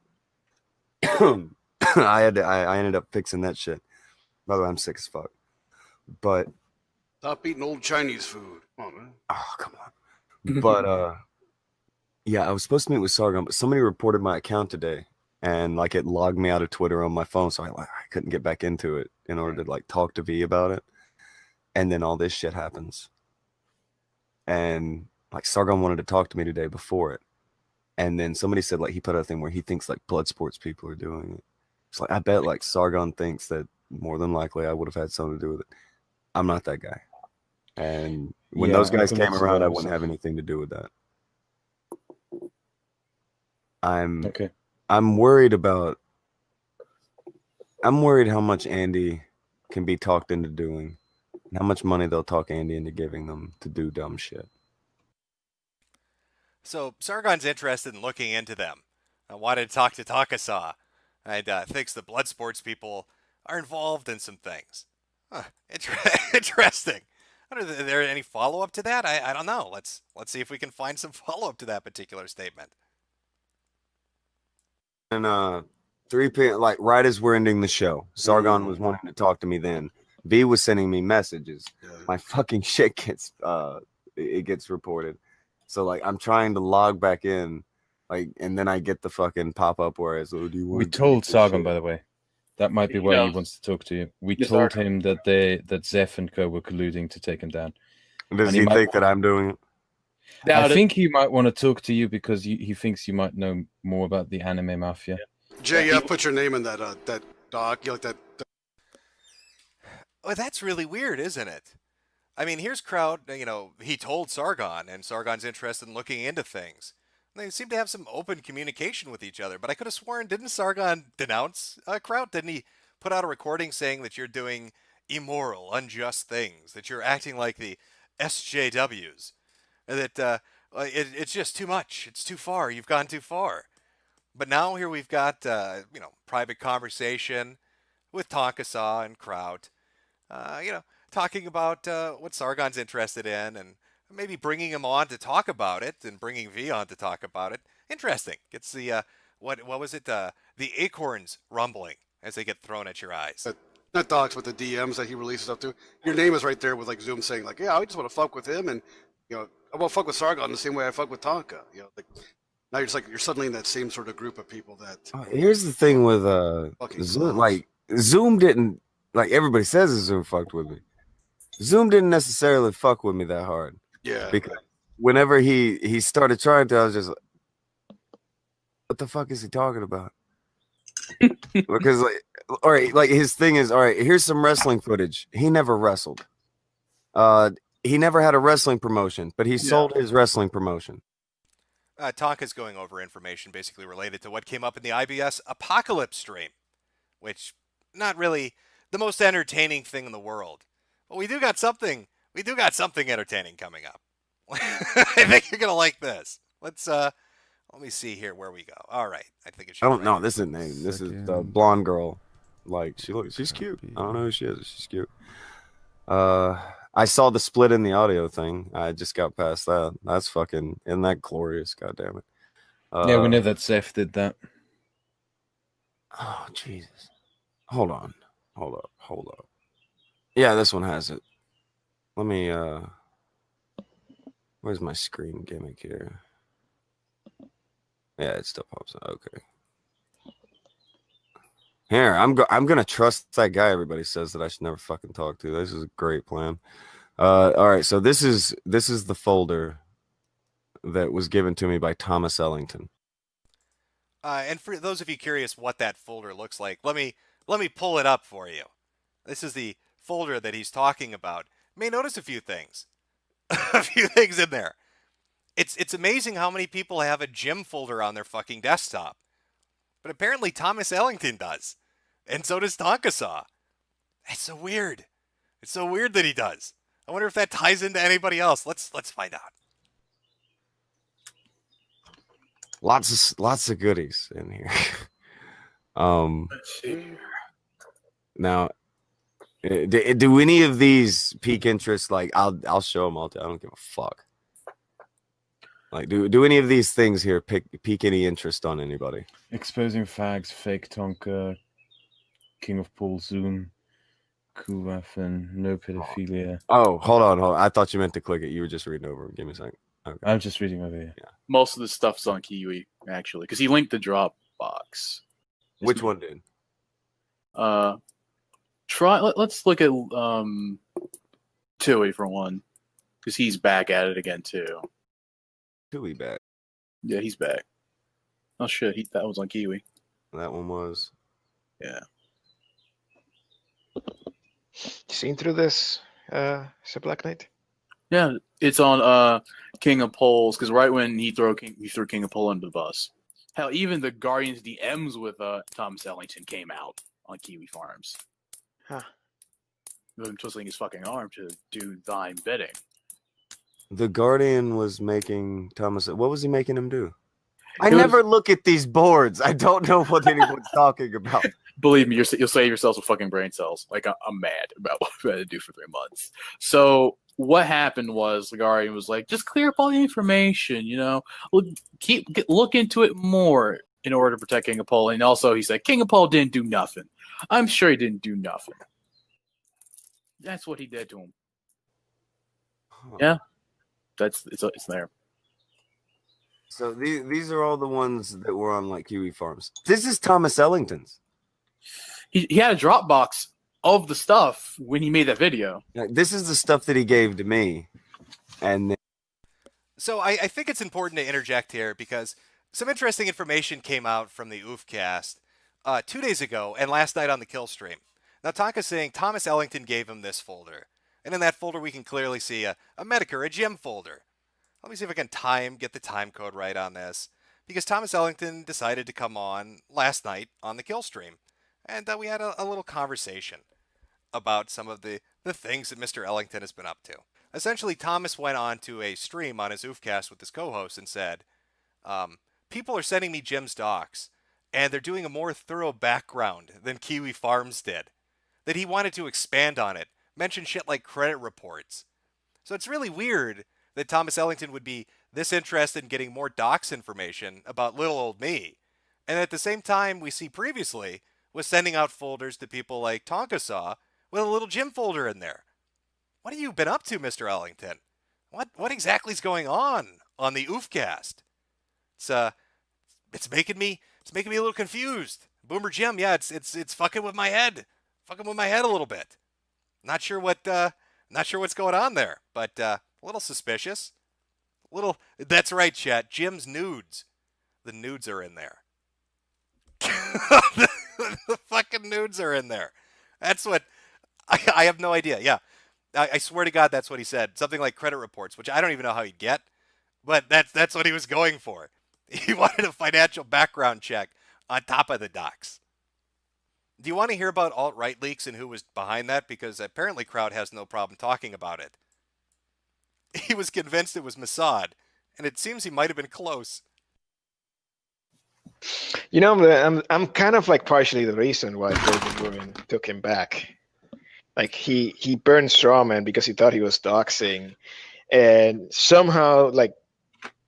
I ended up fixing that shit. By the way, I'm sick as fuck. But stop eating old Chinese food. Come on, man. Oh, come on. But yeah, I was supposed to meet with Sargon, but somebody reported my account today. And like it logged me out of Twitter on my phone, so I couldn't get back into it in order to like talk to V about it. And then all this shit happens. And like Sargon wanted to talk to me today before it. And then somebody said like he put out a thing where he thinks like blood sports people are doing it. It's like I bet like Sargon thinks that more than likely I would have had something to do with it. I'm not that guy. And when those guys came around, I wouldn't have anything to do with that. I'm worried how much Andy can be talked into doing, and how much money they'll talk Andy into giving them to do dumb shit. So Sargon's interested in looking into them. I wanted to talk to Takasa, and thinks the blood sports people are involved in some things. Interesting. Are there any follow-up to that? I don't know. Let's see if we can find some follow-up to that particular statement. And 3 p.m. like right as we're ending the show, Sargon was wanting to talk to me then. V was sending me messages. My fucking shit gets reported. So like I'm trying to log back in, like, and then I get the fucking pop-up where it's, oh, do you want we told Sargon, by the way. That might be why he wants to talk to you. We told him that Zeph and co were colluding to take him down. Does he think that I'm doing it? I think he might want to talk to you because he thinks you might know more about the anime mafia. Jay, put your name in that doc. You like that? Well, that's really weird, isn't it? I mean, here's Kraut, he told Sargon, and Sargon's interested in looking into things. They seem to have some open communication with each other, but I could have sworn, didn't Sargon denounce Kraut? Didn't he put out a recording saying that you're doing immoral, unjust things, that you're acting like the SJWs, that it's just too much, it's too far, you've gone too far. But now here we've got, private conversation with Tankasa and Kraut, talking about what Sargon's interested in, and maybe bringing him on to talk about it, and bringing V on to talk about it. Interesting. Gets the, what was it? The acorns rumbling as they get thrown at your eyes. Not docs, but the DMs that he releases up to. Your name is right there with like Zoom saying like, yeah, I just want to fuck with him, and I won't fuck with Sargon the same way I fuck with Tonka. Like now you're suddenly in that same sort of group of people that. Here's the thing with Zoom. Like Zoom didn't, like everybody says Zoom fucked with me. Zoom didn't necessarily fuck with me that hard. Yeah. Because whenever he started trying to, I was just like, what the fuck is he talking about? Because like, all right, like his thing is, all right, here's some wrestling footage. He never wrestled. He never had a wrestling promotion, but he sold his wrestling promotion. Tonka's going over information basically related to what came up in the IBS Apocalypse stream, which not really the most entertaining thing in the world. But we do got something entertaining coming up. I think you're gonna like this. Let me see here where we go. All right, I think it should. I don't know. This is name. This is the blonde girl. Like she's cute. I don't know who she is. She's cute. I saw the split in the audio thing. I just got past that. That's fucking, isn't that glorious? God damn it. Yeah, we know that Zeph did that. Oh Jesus! Hold on. Hold up. Yeah, this one has it. Let me. Where's my screen gimmick here? Yeah, it still pops up. Okay. Here, I'm gonna trust that guy everybody says that I should never fucking talk to. This is a great plan. All right, so this is the folder that was given to me by Thomas Ellington. And for those of you curious what that folder looks like, let me pull it up for you. This is the folder that he's talking about. You may notice a few things. A few things in there. It's amazing how many people have a gym folder on their fucking desktop. But apparently Thomas Ellington does. And so does Tonkasaw. It's so weird. It's so weird that he does. I wonder if that ties into anybody else. Let's find out. Lots of goodies in here. Let's see. Now, do any of these pique interest? Like, I'll show them all. I don't give a fuck. Like, do any of these things here pique any interest on anybody? Exposing fags, fake Tonka, King of Pool Zoom, Kuwaffen, no pedophilia. Oh, hold on. I thought you meant to click it. You were just reading over. Give me a second. Okay. I'm just reading over here. Yeah. Most of the stuff's on Kiwi, actually, because he linked the Dropbox. Which one did? Let's look at Tui for one, because he's back at it again too. Tui back? Yeah, he's back. Oh shit, that was on Kiwi. That one was. Yeah. Seen through this, Black Knight? Yeah, it's on King of Poles, because right when he threw King of Pole under the bus. Hell, even the Guardians DMs with Thomas Ellington came out on Kiwi Farms. Huh. With him twisting his fucking arm to do thine bidding. The Guardian was making Thomas. What was he making him do? I never look at these boards. I don't know what anyone's talking about. Believe me, you'll save yourself some fucking brain cells. Like, I'm mad about what we had to do for 3 months. So what happened was the Guardian was like, just clear up all the information, look into it more in order to protect King of Pole. And also he said, King of Pole didn't do nothing. I'm sure he didn't do nothing. That's what he did to him. Huh. Yeah. It's there. So these are all the ones that were on like Kiwi Farms. This is Thomas Ellington's. He had a Dropbox of the stuff when he made that video. This is the stuff that he gave to me. And then... So I think it's important to interject here because some interesting information came out from the Oofcast 2 days ago and last night on the Kill stream. Now Tonka's saying Thomas Ellington gave him this folder. And in that folder we can clearly see a Metokur, a gym folder. Let me see if I can get the time code right on this. Because Thomas Ellington decided to come on last night on the Kill stream. And we had a little conversation about some of the things that Mr. Ellington has been up to. Essentially, Thomas went on to a stream on his Oofcast with his co-host and said, people are sending me Jim's docs, and they're doing a more thorough background than Kiwi Farms did. That he wanted to expand on it, mention shit like credit reports. So it's really weird that Thomas Ellington would be this interested in getting more docs information about little old me. And at the same time, we see previously was sending out folders to people like Tonkasaw with a little Jim folder in there. What have you been up to, Mr. Ellington? What exactly is going on the Oofcast? It's making me a little confused. Boomer Jim, yeah, it's fucking with my head. Fucking with my head a little bit. Not sure what's going on there, but A little suspicious. That's right, chat. Jim's nudes. The nudes are in there. The fucking nudes are in there. That's what... I have no idea. Yeah. I swear to God that's what he said. Something like credit reports, which I don't even know how he'd get. But that's what he was going for. He wanted a financial background check on top of the docs. Do you want to hear about alt-right leaks and who was behind that? Because apparently Kraut has no problem talking about it. He was convinced it was Mossad, and it seems he might have been close. You know, I'm kind of like partially the reason why David Rubin took him back. Like he burned Strawman because he thought he was doxing, and somehow like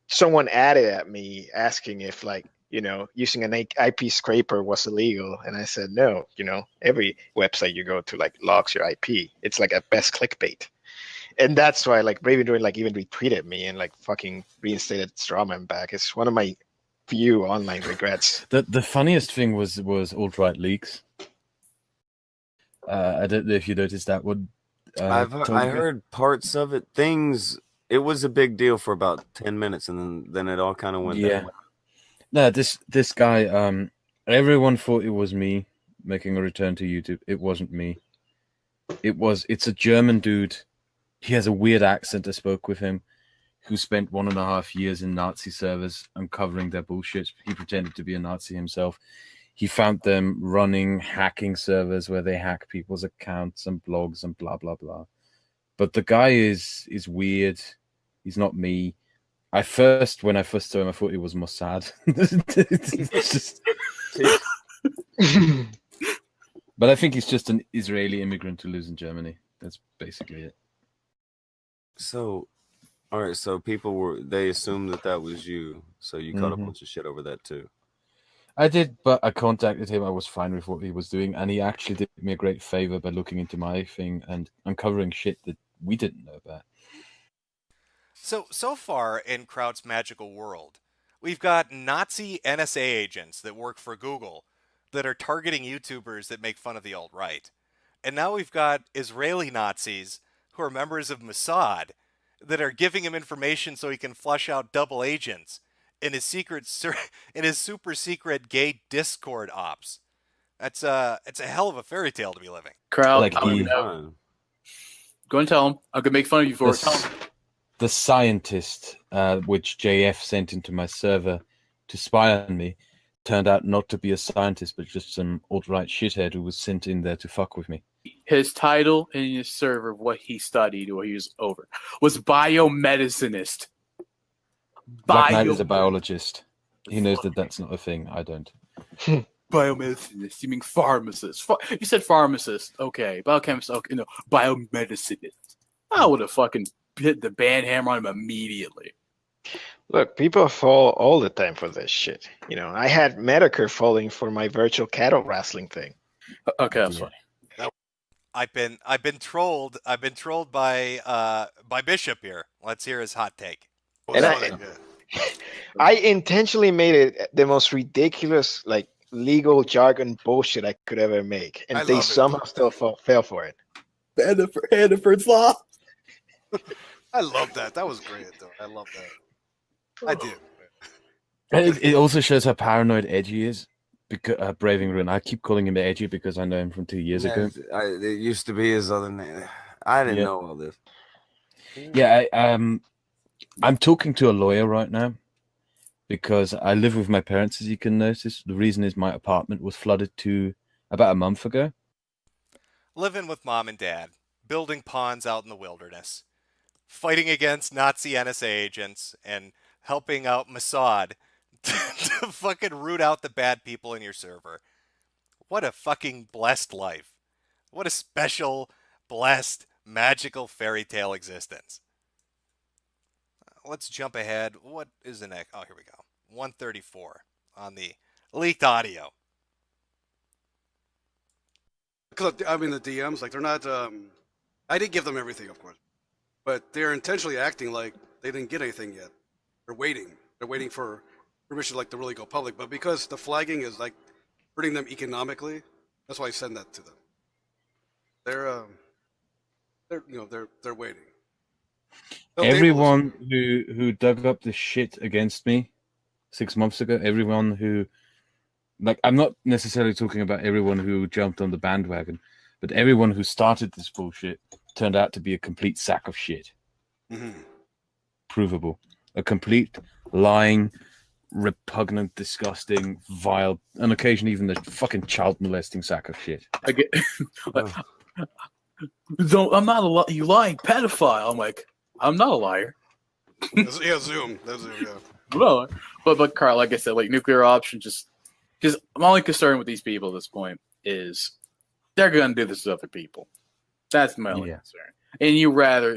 someone added at me asking if like, you know, using an IP scraper was illegal, and I said no. You know, every website you go to like logs your IP. It's like at best clickbait, and that's why like Raven Druid like even retweeted me and like fucking reinstated Strawman back. It's one of my few online regrets. The funniest thing was alt-right leaks. I don't know if you noticed that one. I heard parts of it. It was a big deal for about 10 minutes, and then it all kind of went down. No, this guy, everyone thought it was me making a return to YouTube. It wasn't me. It's a German dude. He has a weird accent. I spoke with him, who spent 1.5 years in Nazi servers uncovering their bullshit. He pretended to be a Nazi himself. He found them running hacking servers where they hack people's accounts and blogs and blah, blah, blah. But the guy is weird. He's not me. When I first saw him, I thought he was Mossad. But I think he's just an Israeli immigrant who lives in Germany. That's basically it. So, all right. So they assumed that was you. So you caught a bunch of shit over that too. I did, but I contacted him. I was fine with what he was doing, and he actually did me a great favor by looking into my thing and uncovering shit that we didn't know about. So far in Kraut's magical world, we've got Nazi NSA agents that work for Google that are targeting YouTubers that make fun of the alt-right. And now we've got Israeli Nazis who are members of Mossad that are giving him information so he can flush out double agents in his super secret gay Discord ops. It's a hell of a fairy tale to be living. Kraut, go and tell him. I could make fun of you for it. Tell him. The scientist, which JF sent into my server to spy on me, turned out not to be a scientist, but just some alt-right shithead who was sent in there to fuck with me. His title in his server, what he studied, what he was over, was biomedicinist. Black Knight is a biologist. He knows that that's not a thing. I don't. Biomedicinist. You mean pharmacist? You said pharmacist. Okay. Biochemist. Okay. No. Biomedicinist. I would have fucking hit the band hammer on him immediately. Look, people fall all the time for this shit. You know, I had Metokur falling for my virtual cattle wrestling thing. Okay, that's funny. I've been trolled. I've been trolled by Bishop here. Let's hear his hot take. And I intentionally made it the most ridiculous, like legal jargon bullshit I could ever make, and they somehow still fell for it. Hannaford's Law. I love that. That was great, though. I love that. I do. It also shows how paranoid Edgy is. Because Braving Ruin. I keep calling him Edgy because I know him from 2 years ago. It used to be his other name. I didn't know all this. Yeah, I'm talking to a lawyer right now because I live with my parents, as you can notice. The reason is my apartment was flooded about a month ago. Living with mom and dad, building ponds out in the wilderness, fighting against Nazi NSA agents, and helping out Mossad to fucking root out the bad people in your server. What a fucking blessed life. What a special, blessed, magical fairy tale existence. Let's jump ahead. What is the next? Oh, here we go. 134 on the leaked audio. Because I mean, the DMs, like, they're not. I didn't give them everything, of course, but they're intentionally acting like they didn't get anything yet. They're waiting. They're waiting for permission, like, to really go public. But because the flagging is like hurting them economically, that's why I send that to them. They're waiting. Everyone who dug up the shit against me 6 months ago, everyone who, like, I'm not necessarily talking about everyone who jumped on the bandwagon, but everyone who started this bullshit turned out to be a complete sack of shit. Mm-hmm. Provable. A complete lying, repugnant, disgusting, vile, on occasion even a fucking child molesting sack of shit. I get. I'm not you lying pedophile. I'm like, I'm not a liar. Yeah, Zoom. That's Zoom. Yeah. No, but Carl, like I said, like nuclear option, just because my only concern with these people at this point is they're going to do this to other people. That's my only concern. And you rather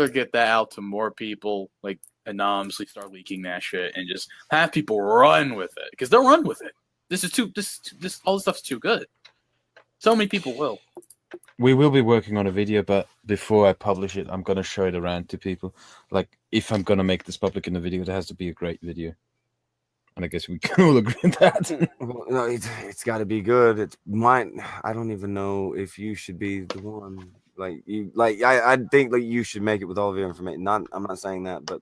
get that out to more people, like anonymously start leaking that shit, and just have people run with it because they'll run with it. All this stuff's too good. So many people will. We will be working on a video, but before I publish it, I'm going to show it around to people. Like, if I'm going to make this public in a video, it has to be a great video. And I guess we can all agree on that. Well, no, it's got to be good. I don't even know if you should be the one. I think like you should make it with all of your information. I'm not saying that, but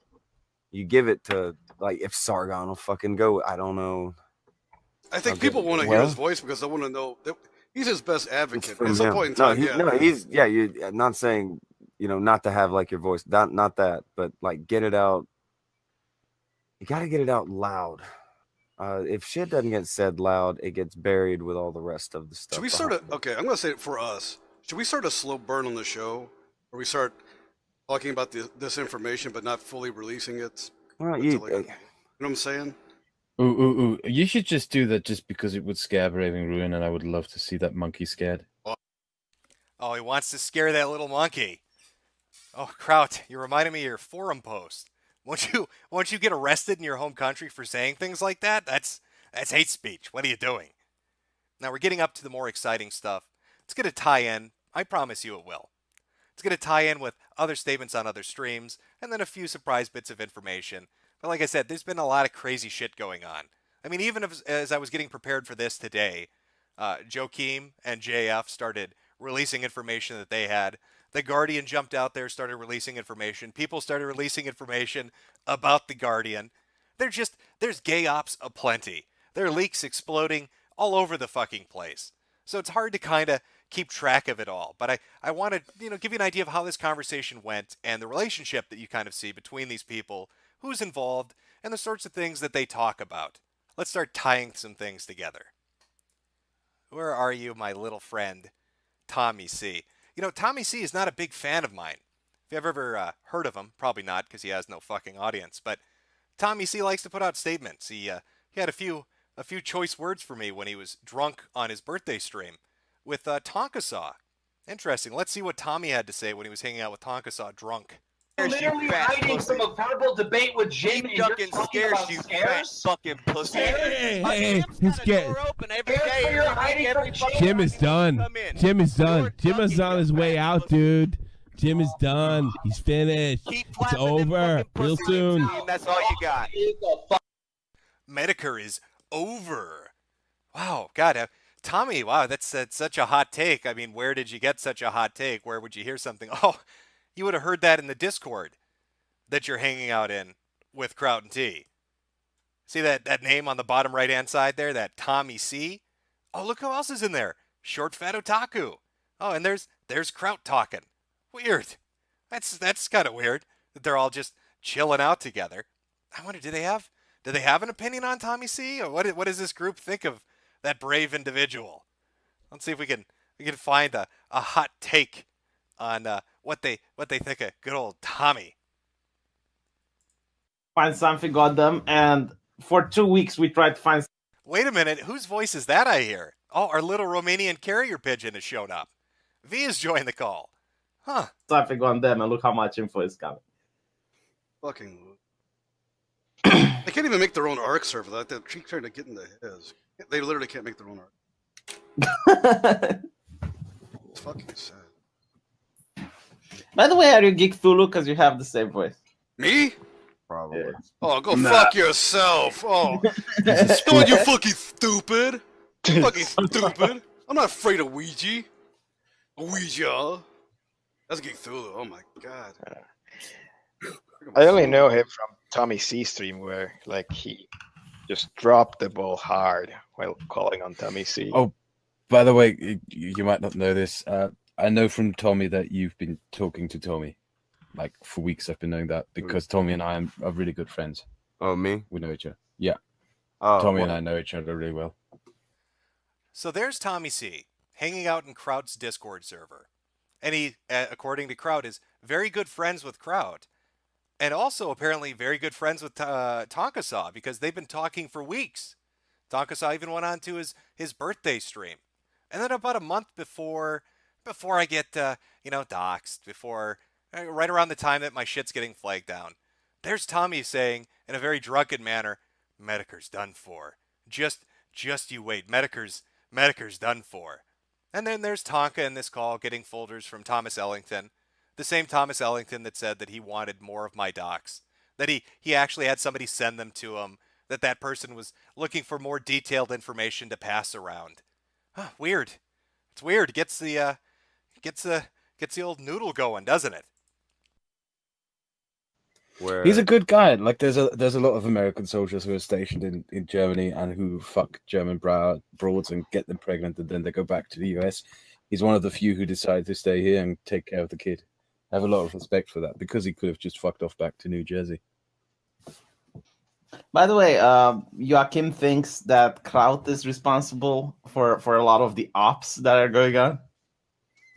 you give it to, like, if Sargon will fucking go. I don't know. I think people want to hear his voice because they want to know that he's his best advocate. At some point in time, you're not saying, not to have like your voice, not that, but like get it out. You got to get it out loud. If shit doesn't get said loud, it gets buried with all the rest of the stuff. Should we start okay, I'm going to say it for us. Should we start a slow burn on the show where we start talking about this information but not fully releasing it? Well, you know what I'm saying? Ooh. You should just do that just because it would scare Braving Ruin, and I would love to see that monkey scared. Oh, he wants to scare that little monkey. Oh, Kraut, you reminded me of your forum post. Won't you get arrested in your home country for saying things like that? That's hate speech. What are you doing? Now we're getting up to the more exciting stuff. It's going to tie in. I promise you it will. It's going to tie in with other statements on other streams, and then a few surprise bits of information. But like I said, there's been a lot of crazy shit going on. I mean, even as I was getting prepared for this today, Joakim and JF started releasing information that they had. The Guardian jumped out there, started releasing information. People started releasing information about the Guardian. There's gay ops aplenty. There are leaks exploding all over the fucking place. So it's hard to kind of keep track of it all. But I want to give you an idea of how this conversation went and the relationship that you kind of see between these people, who's involved, and the sorts of things that they talk about. Let's start tying some things together. Where are you, my little friend, Tommy C? Tommy C is not a big fan of mine. If you've ever heard of him, probably not, because he has no fucking audience. But Tommy C likes to put out statements. He had a few choice words for me when he was drunk on his birthday stream with Tonka Saw. Interesting. Let's see what Tommy had to say when he was hanging out with Tonka Saw drunk. Literally hiding from a verbal debate with Jimmy. You're talking about you scares? fat fucking pussy. Hey, he's getting. Jim Jim is done. Jim is done. Jim is on his way out, dude. Jim is done. He's finished. It's over. Real soon. That's all you got. Metokur is over. Wow, God, Tommy, wow, that's such a hot take. I mean, where did you get such a hot take? Where would you hear something? Oh, you would have heard that in the Discord that you're hanging out in with Kraut and T. See that name on the bottom right-hand side there, that Tommy C? Oh, look who else is in there. Short Fat Otaku. Oh, and there's Kraut talking. Weird. That's kind of weird that they're all just chilling out together. I wonder, do they have an opinion on Tommy C? Or what does this group think of that brave individual? Let's see if we can find a hot take on what they think of good old Tommy. Find something on them, and for 2 weeks we tried to find. Wait a minute, whose voice is that I hear? Oh, our little Romanian carrier pigeon has shown up. V has joined the call. Huh. Something on them, and look how much info is coming. Fucking. They can't even make their own ARC server. Like they're trying to get into his. They literally can't make their own ARC. It's fucking sad. By the way, are you Geek Thulu? Because you have the same voice. Me? Probably. Yeah. Oh, go fuck yourself. Oh, don't you fucking stupid. Fucking stupid. I'm not afraid of Ouija. Ouija. That's Geek Thulu. Oh my god. I only know him from Tommy C stream where like he just dropped the ball hard while calling on Tommy C. Oh, by the way, you might not know this. I know from Tommy that you've been talking to Tommy. Like for weeks I've been knowing that because Tommy and I are really good friends. Oh, me? We know each other. Yeah. Oh, Tommy and I know each other really well. So there's Tommy C, hanging out in Kraut's Discord server. And he, according to Kraut, is very good friends with Kraut. And also apparently very good friends with Tonkasaw because they've been talking for weeks. Tonkasaw even went on to his birthday stream. And then about a month before I get, doxxed, right around the time that my shit's getting flagged down, there's Tommy saying in a very drunken manner, Metokur's done for. Just you wait. Metokur's done for. And then there's Tonka in this call getting folders from Thomas Ellington. The same Thomas Ellington that said that he wanted more of my docs. That he actually had somebody send them to him. That person was looking for more detailed information to pass around. Huh, weird. It's weird. Gets the old noodle going, doesn't it? Where He's a good guy. Like there's a lot of American soldiers who are stationed in Germany and who fuck German broads and get them pregnant and then they go back to the US. He's one of the few who decide to stay here and take care of the kid. I have a lot of respect for that because he could have just fucked off back to New Jersey. By the way, Joachim thinks that Kraut is responsible for a lot of the ops that are going on.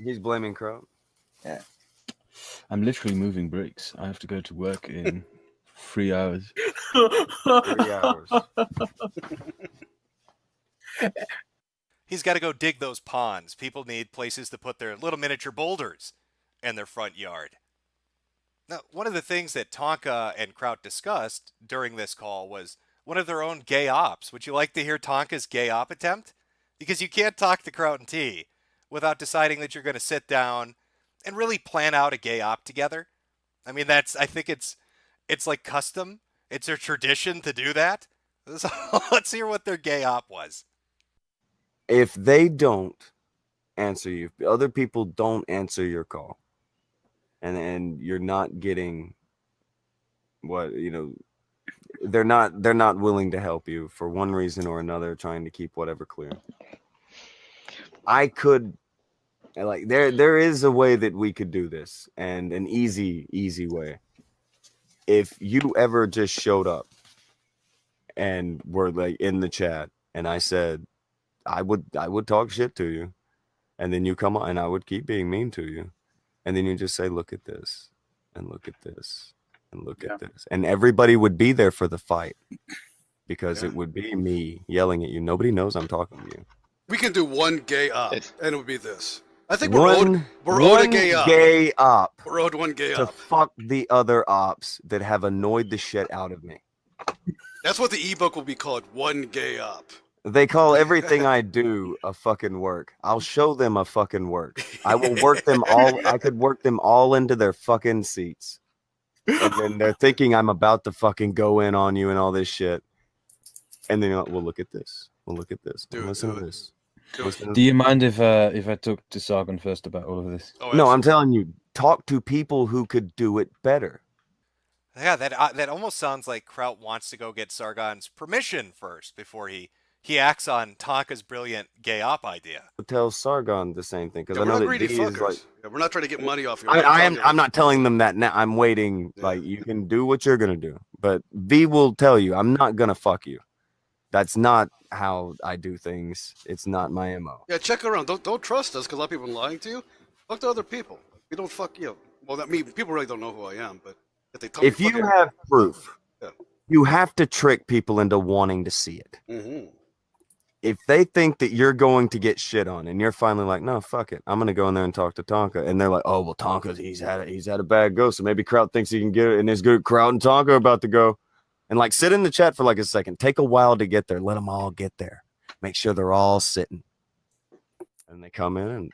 He's blaming Kraut. Yeah. I'm literally moving bricks. I have to go to work in 3 hours. 3 hours. He's got to go dig those ponds. People need places to put their little miniature boulders in their front yard. Now, one of the things that Tonka and Kraut discussed during this call was one of their own gay ops. Would you like to hear Tonka's gay op attempt? Because you can't talk to Kraut and T without deciding that you're going to sit down and really plan out a gay op together. I mean, I think it's like custom. It's a tradition to do that. So let's hear what their gay op was. If they don't answer you, if other people don't answer your call, and you're not getting what, they're not willing to help you for one reason or another, trying to keep whatever clear. I could, like, there is a way that we could do this, and an easy way. If you ever just showed up and were like in the chat and I said I would talk shit to you, and then you come on and I would keep being mean to you, and then you just say, look at this and look at this and look at this, and everybody would be there for the fight because it would be me yelling at you. Nobody knows I'm talking to you. We can do one gay op, and it would be this. I think we're owed a gay op. Gay op. We're owed one gay to op. Fuck the other ops that have annoyed the shit out of me. That's what the ebook will be called, one gay op. They call everything I do a fucking work. I'll show them a fucking work. I will work them all. I could work them all into their fucking seats. And then they're thinking I'm about to fucking go in on you and all this shit. And then you're like, well, look at this. Well, look at this. Listen to this. Do you mind if I talk to Sargon first about all of this? No, I'm telling you, talk to people who could do it better. Yeah, that almost sounds like Kraut wants to go get Sargon's permission first before he acts on Tonka's brilliant gay op idea. Tell Sargon the same thing, because I we're know not that greedy D is fuckers. like. We're not trying to get money off you. I'm not telling them that now. I'm waiting. Like, you can do what you're gonna do, but V will tell you I'm not gonna fuck you. That's not how I do things. It's not my MO. Yeah, check around. Don't trust us because a lot of people are lying to you. Fuck to other people. We don't fuck you. Well, that means people really don't know who I am, but if they tell If me you have proof, you have to trick people into wanting to see it. Mm-hmm. If they think that you're going to get shit on, and you're finally like, no, fuck it, I'm gonna go in there and talk to Tonka, and they're like, oh well, Tonka's he's had a bad go, so maybe Kraut thinks he can get it, and his good Kraut and Tonka are about to go, and like sit in the chat for like a second, take a while to get there, let them all get there, make sure they're all sitting, and they come in, and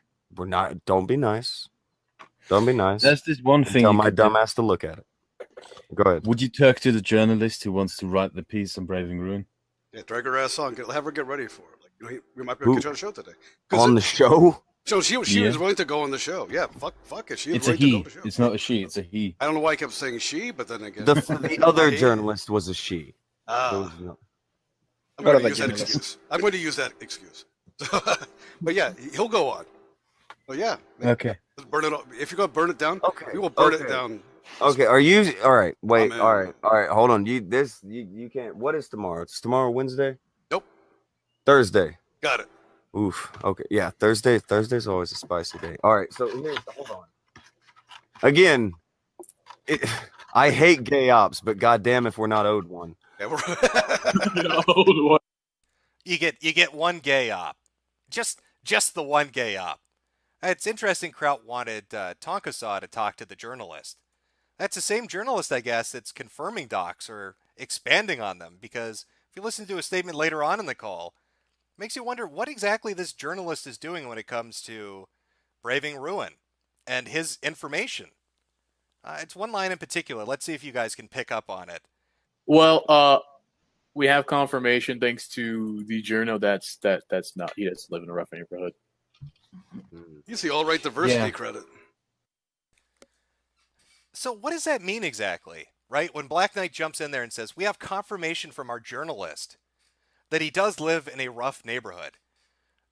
don't be nice, There's this one thing. Tell my dumbass to look at it. Go ahead. Would you talk to the journalist who wants to write the piece on Braving Ruin? Yeah, drag her ass on. Have her get ready for it. Like, we might be able to get you on the show today. On the show? So she Yeah. was willing to go on the show. Yeah, fuck it. She was It's a willing to go he. on the show. It's not a she. It's a he. I don't know why I kept saying she, but then again, The other journalist was a she. There was no- I'm What going to other use that journalist? excuse. I'm going to use that excuse. But yeah, he'll go on. But yeah, Okay. let's burn it. If you're going to burn it down, Okay. we will burn it Okay. down. Okay, are you all right? Wait, man. all right, hold on. You can't. What is tomorrow? It's tomorrow Wednesday? Nope. Thursday. Got it. Oof. Okay, yeah, Thursday. Thursday's always a spicy day. All right, so hold on. Again, I hate gay ops, but goddamn if we're not owed one. Yeah, You get one gay op, just the one gay op. It's interesting. Kraut wanted Tonkasaw to talk to the journalist. That's the same journalist, I guess, that's confirming docs or expanding on them. Because if you listen to a statement later on in the call, it makes you wonder what exactly this journalist is doing when it comes to Braving Ruin and his information. It's one line in particular. Let's see if you guys can pick up on it. Well, we have confirmation thanks to the journal that's not he doesn't live in a rough neighborhood. You see all right diversity Yeah. credit. So what does that mean exactly, right? When Black Knight jumps in there and says, we have confirmation from our journalist that he does live in a rough neighborhood.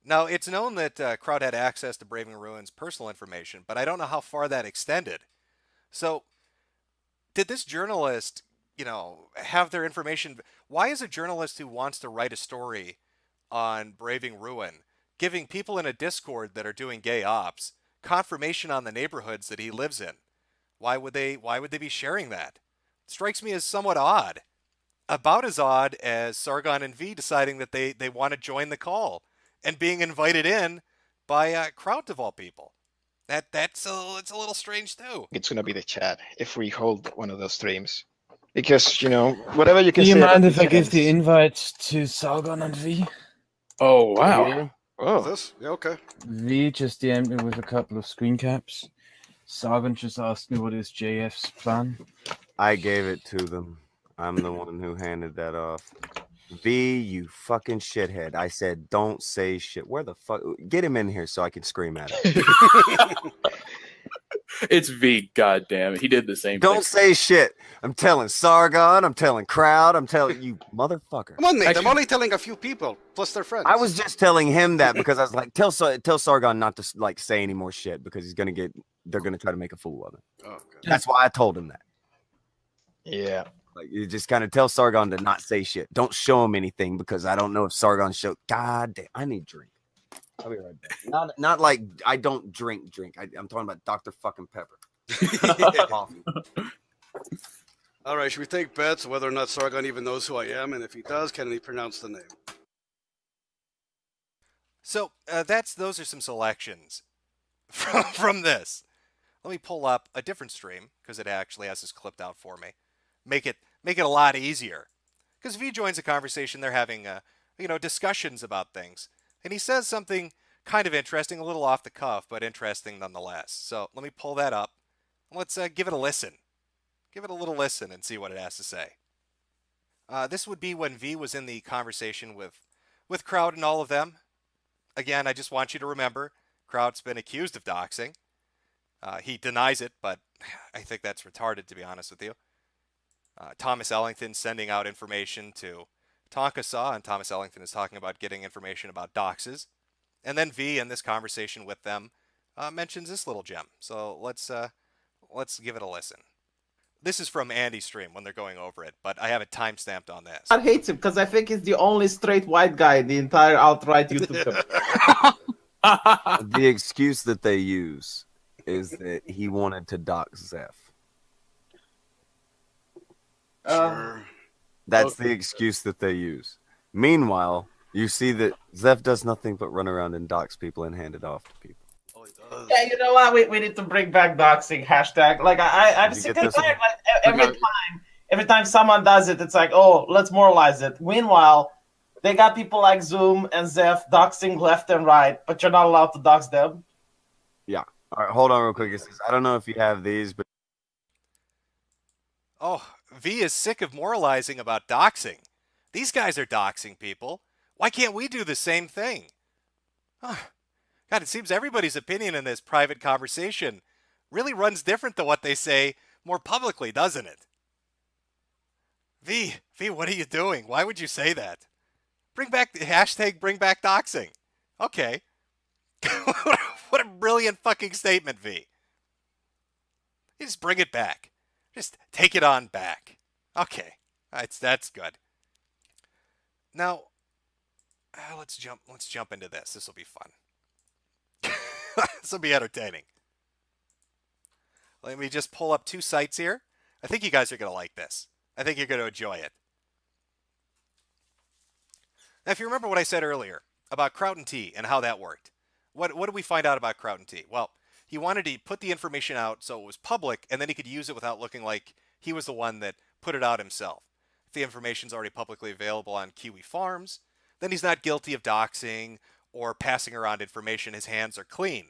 Now, it's known that Kraut had access to Braving Ruin's personal information, but I don't know how far that extended. So did this journalist, have their information? Why is a journalist who wants to write a story on Braving Ruin giving people in a Discord that are doing gay ops confirmation on the neighborhoods that he lives in? Why would they be sharing that? Strikes me as somewhat odd. About as odd as Sargon and V deciding that they want to join the call and being invited in by Kraut of all people. It's a little strange too. It's gonna be the chat if we hold one of those streams, because whatever you can Do you say. about mind if these I give the events- invite to Sargon and V? Oh wow! Yeah. Oh, This? Yeah, okay. V just DM'd me with a couple of screen caps. Sargon just asked me what is JF's plan. I gave it to them. I'm the one who handed that off. V, you fucking shithead. I said, don't say shit. Where the fuck? Get him in here so I can scream at him. It's V. Goddamn, he did the same. Don't thing. say shit. I'm telling Sargon. I'm telling Kraut. I'm telling you, motherfucker. Come on, mate. I'm only telling a few people plus their friends. I was just telling him that because I was like, tell Sargon not to like say any more shit because they're gonna try to make a fool of him. Oh, okay. That's why I told him that. Yeah. Like you just kind of tell Sargon to not say shit. Don't show him anything because I don't know if Sargon showed. God damn, I need drink. I'll be right back. Not like I don't drink. I'm talking about Dr. fucking Pepper. Coffee. All right, should we take bets whether or not Sargon even knows who I am, and if he does, can he pronounce the name? So those are some selections from this. Let me pull up a different stream because it actually has this clipped out for me. Make it a lot easier. Because if he joins a conversation, they're having discussions about things, and he says something kind of interesting, a little off the cuff, but interesting nonetheless. So let me pull that up. Let's give it a listen. Give it a little listen and see what it has to say. This would be when V was in the conversation with Kraut and all of them. Again, I just want you to remember, Kraut's been accused of doxing. He denies it, but I think that's retarded, to be honest with you. Thomas Ellington sending out information to Tonkasaw, and Thomas Ellington is talking about getting information about doxes. And then V, in this conversation with them, mentions this little gem. So let's give it a listen. This is from Andy's stream when they're going over it, but I have it timestamped on this. I hate him because I think he's the only straight white guy in the entire outright YouTube. The excuse that they use is that he wanted to dox Zeph. That's the excuse that they use. Meanwhile, you see that Zeph does nothing but run around and dox people and hand it off to people. Yeah, you know what? We need to bring back doxing hashtag. Like I'm Did you sick get and this one? tired. Like every time someone does it, it's like, oh, let's moralize it. Meanwhile, they got people like Zoom and Zeph doxing left and right, but you're not allowed to dox them. Yeah. All right, hold on real quick. It says, I don't know if you have these, but Oh, V is sick of moralizing about doxing. These guys are doxing people. Why can't we do the same thing? God, it seems everybody's opinion in this private conversation really runs different than what they say more publicly, doesn't it? V, what are you doing? Why would you say that? Bring back doxing. Okay. What a brilliant fucking statement, V. You just bring it back. Just take it on back. Okay. That's good. Now, let's jump into this. This will be fun. This will be entertaining. Let me just pull up 2 sites here. I think you guys are going to like this. I think you're going to enjoy it. Now, if you remember what I said earlier about Kraut and T and how that worked, what did we find out about Kraut and T? Well, he wanted to put the information out so it was public, and then he could use it without looking like he was the one that put it out himself. If the information's already publicly available on Kiwi Farms, then he's not guilty of doxing or passing around information. His hands are clean.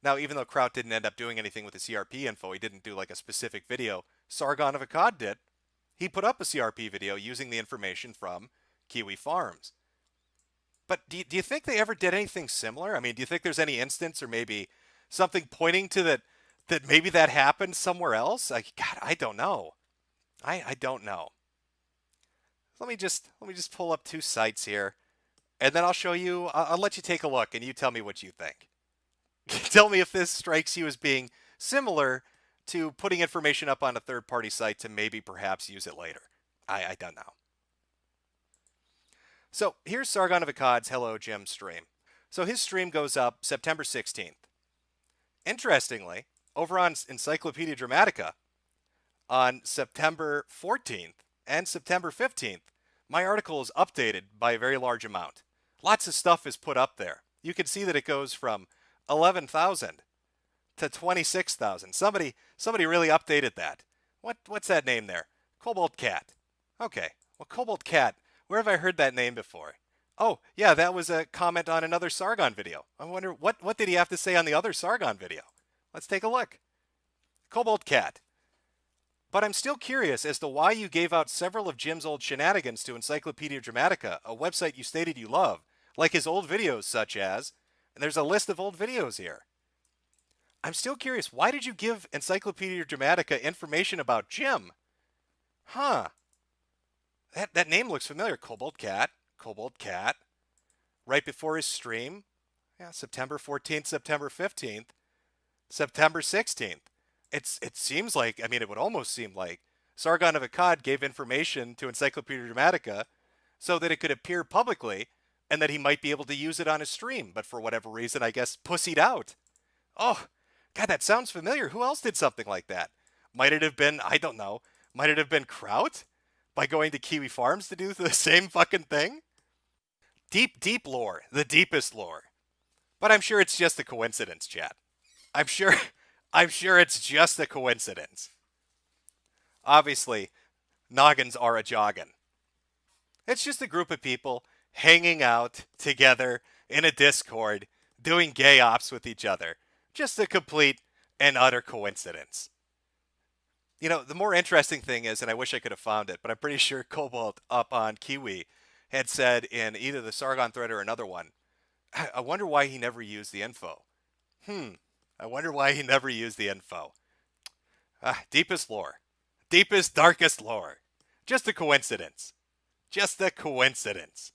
Now, even though Kraut didn't end up doing anything with the CRP info, he didn't do like a specific video, Sargon of Akkad did. He put up a CRP video using the information from Kiwi Farms. But do you think they ever did anything similar? I mean, do you think there's any instance or maybe something pointing to that maybe that happened somewhere else? God, I don't know. I don't know. Let me just pull up 2 sites here, and then I'll show you. I'll let you take a look, and you tell me what you think. Tell me if this strikes you as being similar to putting information up on a third-party site to maybe perhaps use it later. I don't know. So here's Sargon of Akkad's Hello Jim stream. So his stream goes up September 16th. Interestingly, over on Encyclopedia Dramatica, on September 14th and September 15th, my article is updated by a very large amount. Lots of stuff is put up there. You can see that it goes from 11,000 to 26,000. Somebody really updated that. What's that name there? Cobalt Cat. Okay. Well, Cobalt Cat, where have I heard that name before? Oh, yeah, that was a comment on another Sargon video. I wonder, what did he have to say on the other Sargon video? Let's take a look. Cobalt Cat. But I'm still curious as to why you gave out several of Jim's old shenanigans to Encyclopedia Dramatica, a website you stated you love, like his old videos such as, and there's a list of old videos here. I'm still curious, why did you give Encyclopedia Dramatica information about Jim? Huh. That name looks familiar. Cobalt Cat. Right before his stream. Yeah, September 14th, September 15th, September 16th. It seems like, I mean, it would almost seem like Sargon of Akkad gave information to Encyclopedia Dramatica so that it could appear publicly and that he might be able to use it on his stream, but for whatever reason, I guess, pussied out. Oh, God, that sounds familiar. Who else did something like that? Might it have been, I don't know, might it have been Kraut? By going to Kiwi Farms to do the same fucking thing? Deep lore. The deepest lore. But I'm sure it's just a coincidence, chat. I'm sure it's just a coincidence. Obviously, noggins are a joggin'. It's just a group of people hanging out together in a Discord, doing gay ops with each other. Just a complete and utter coincidence. You know, the more interesting thing is, and I wish I could have found it, but I'm pretty sure Cobalt up on Kiwi had said in either the Sargon thread or another one, I wonder why he never used the info. I wonder why he never used the info. Deepest lore. Deepest, darkest lore. Just a coincidence. Just a coincidence.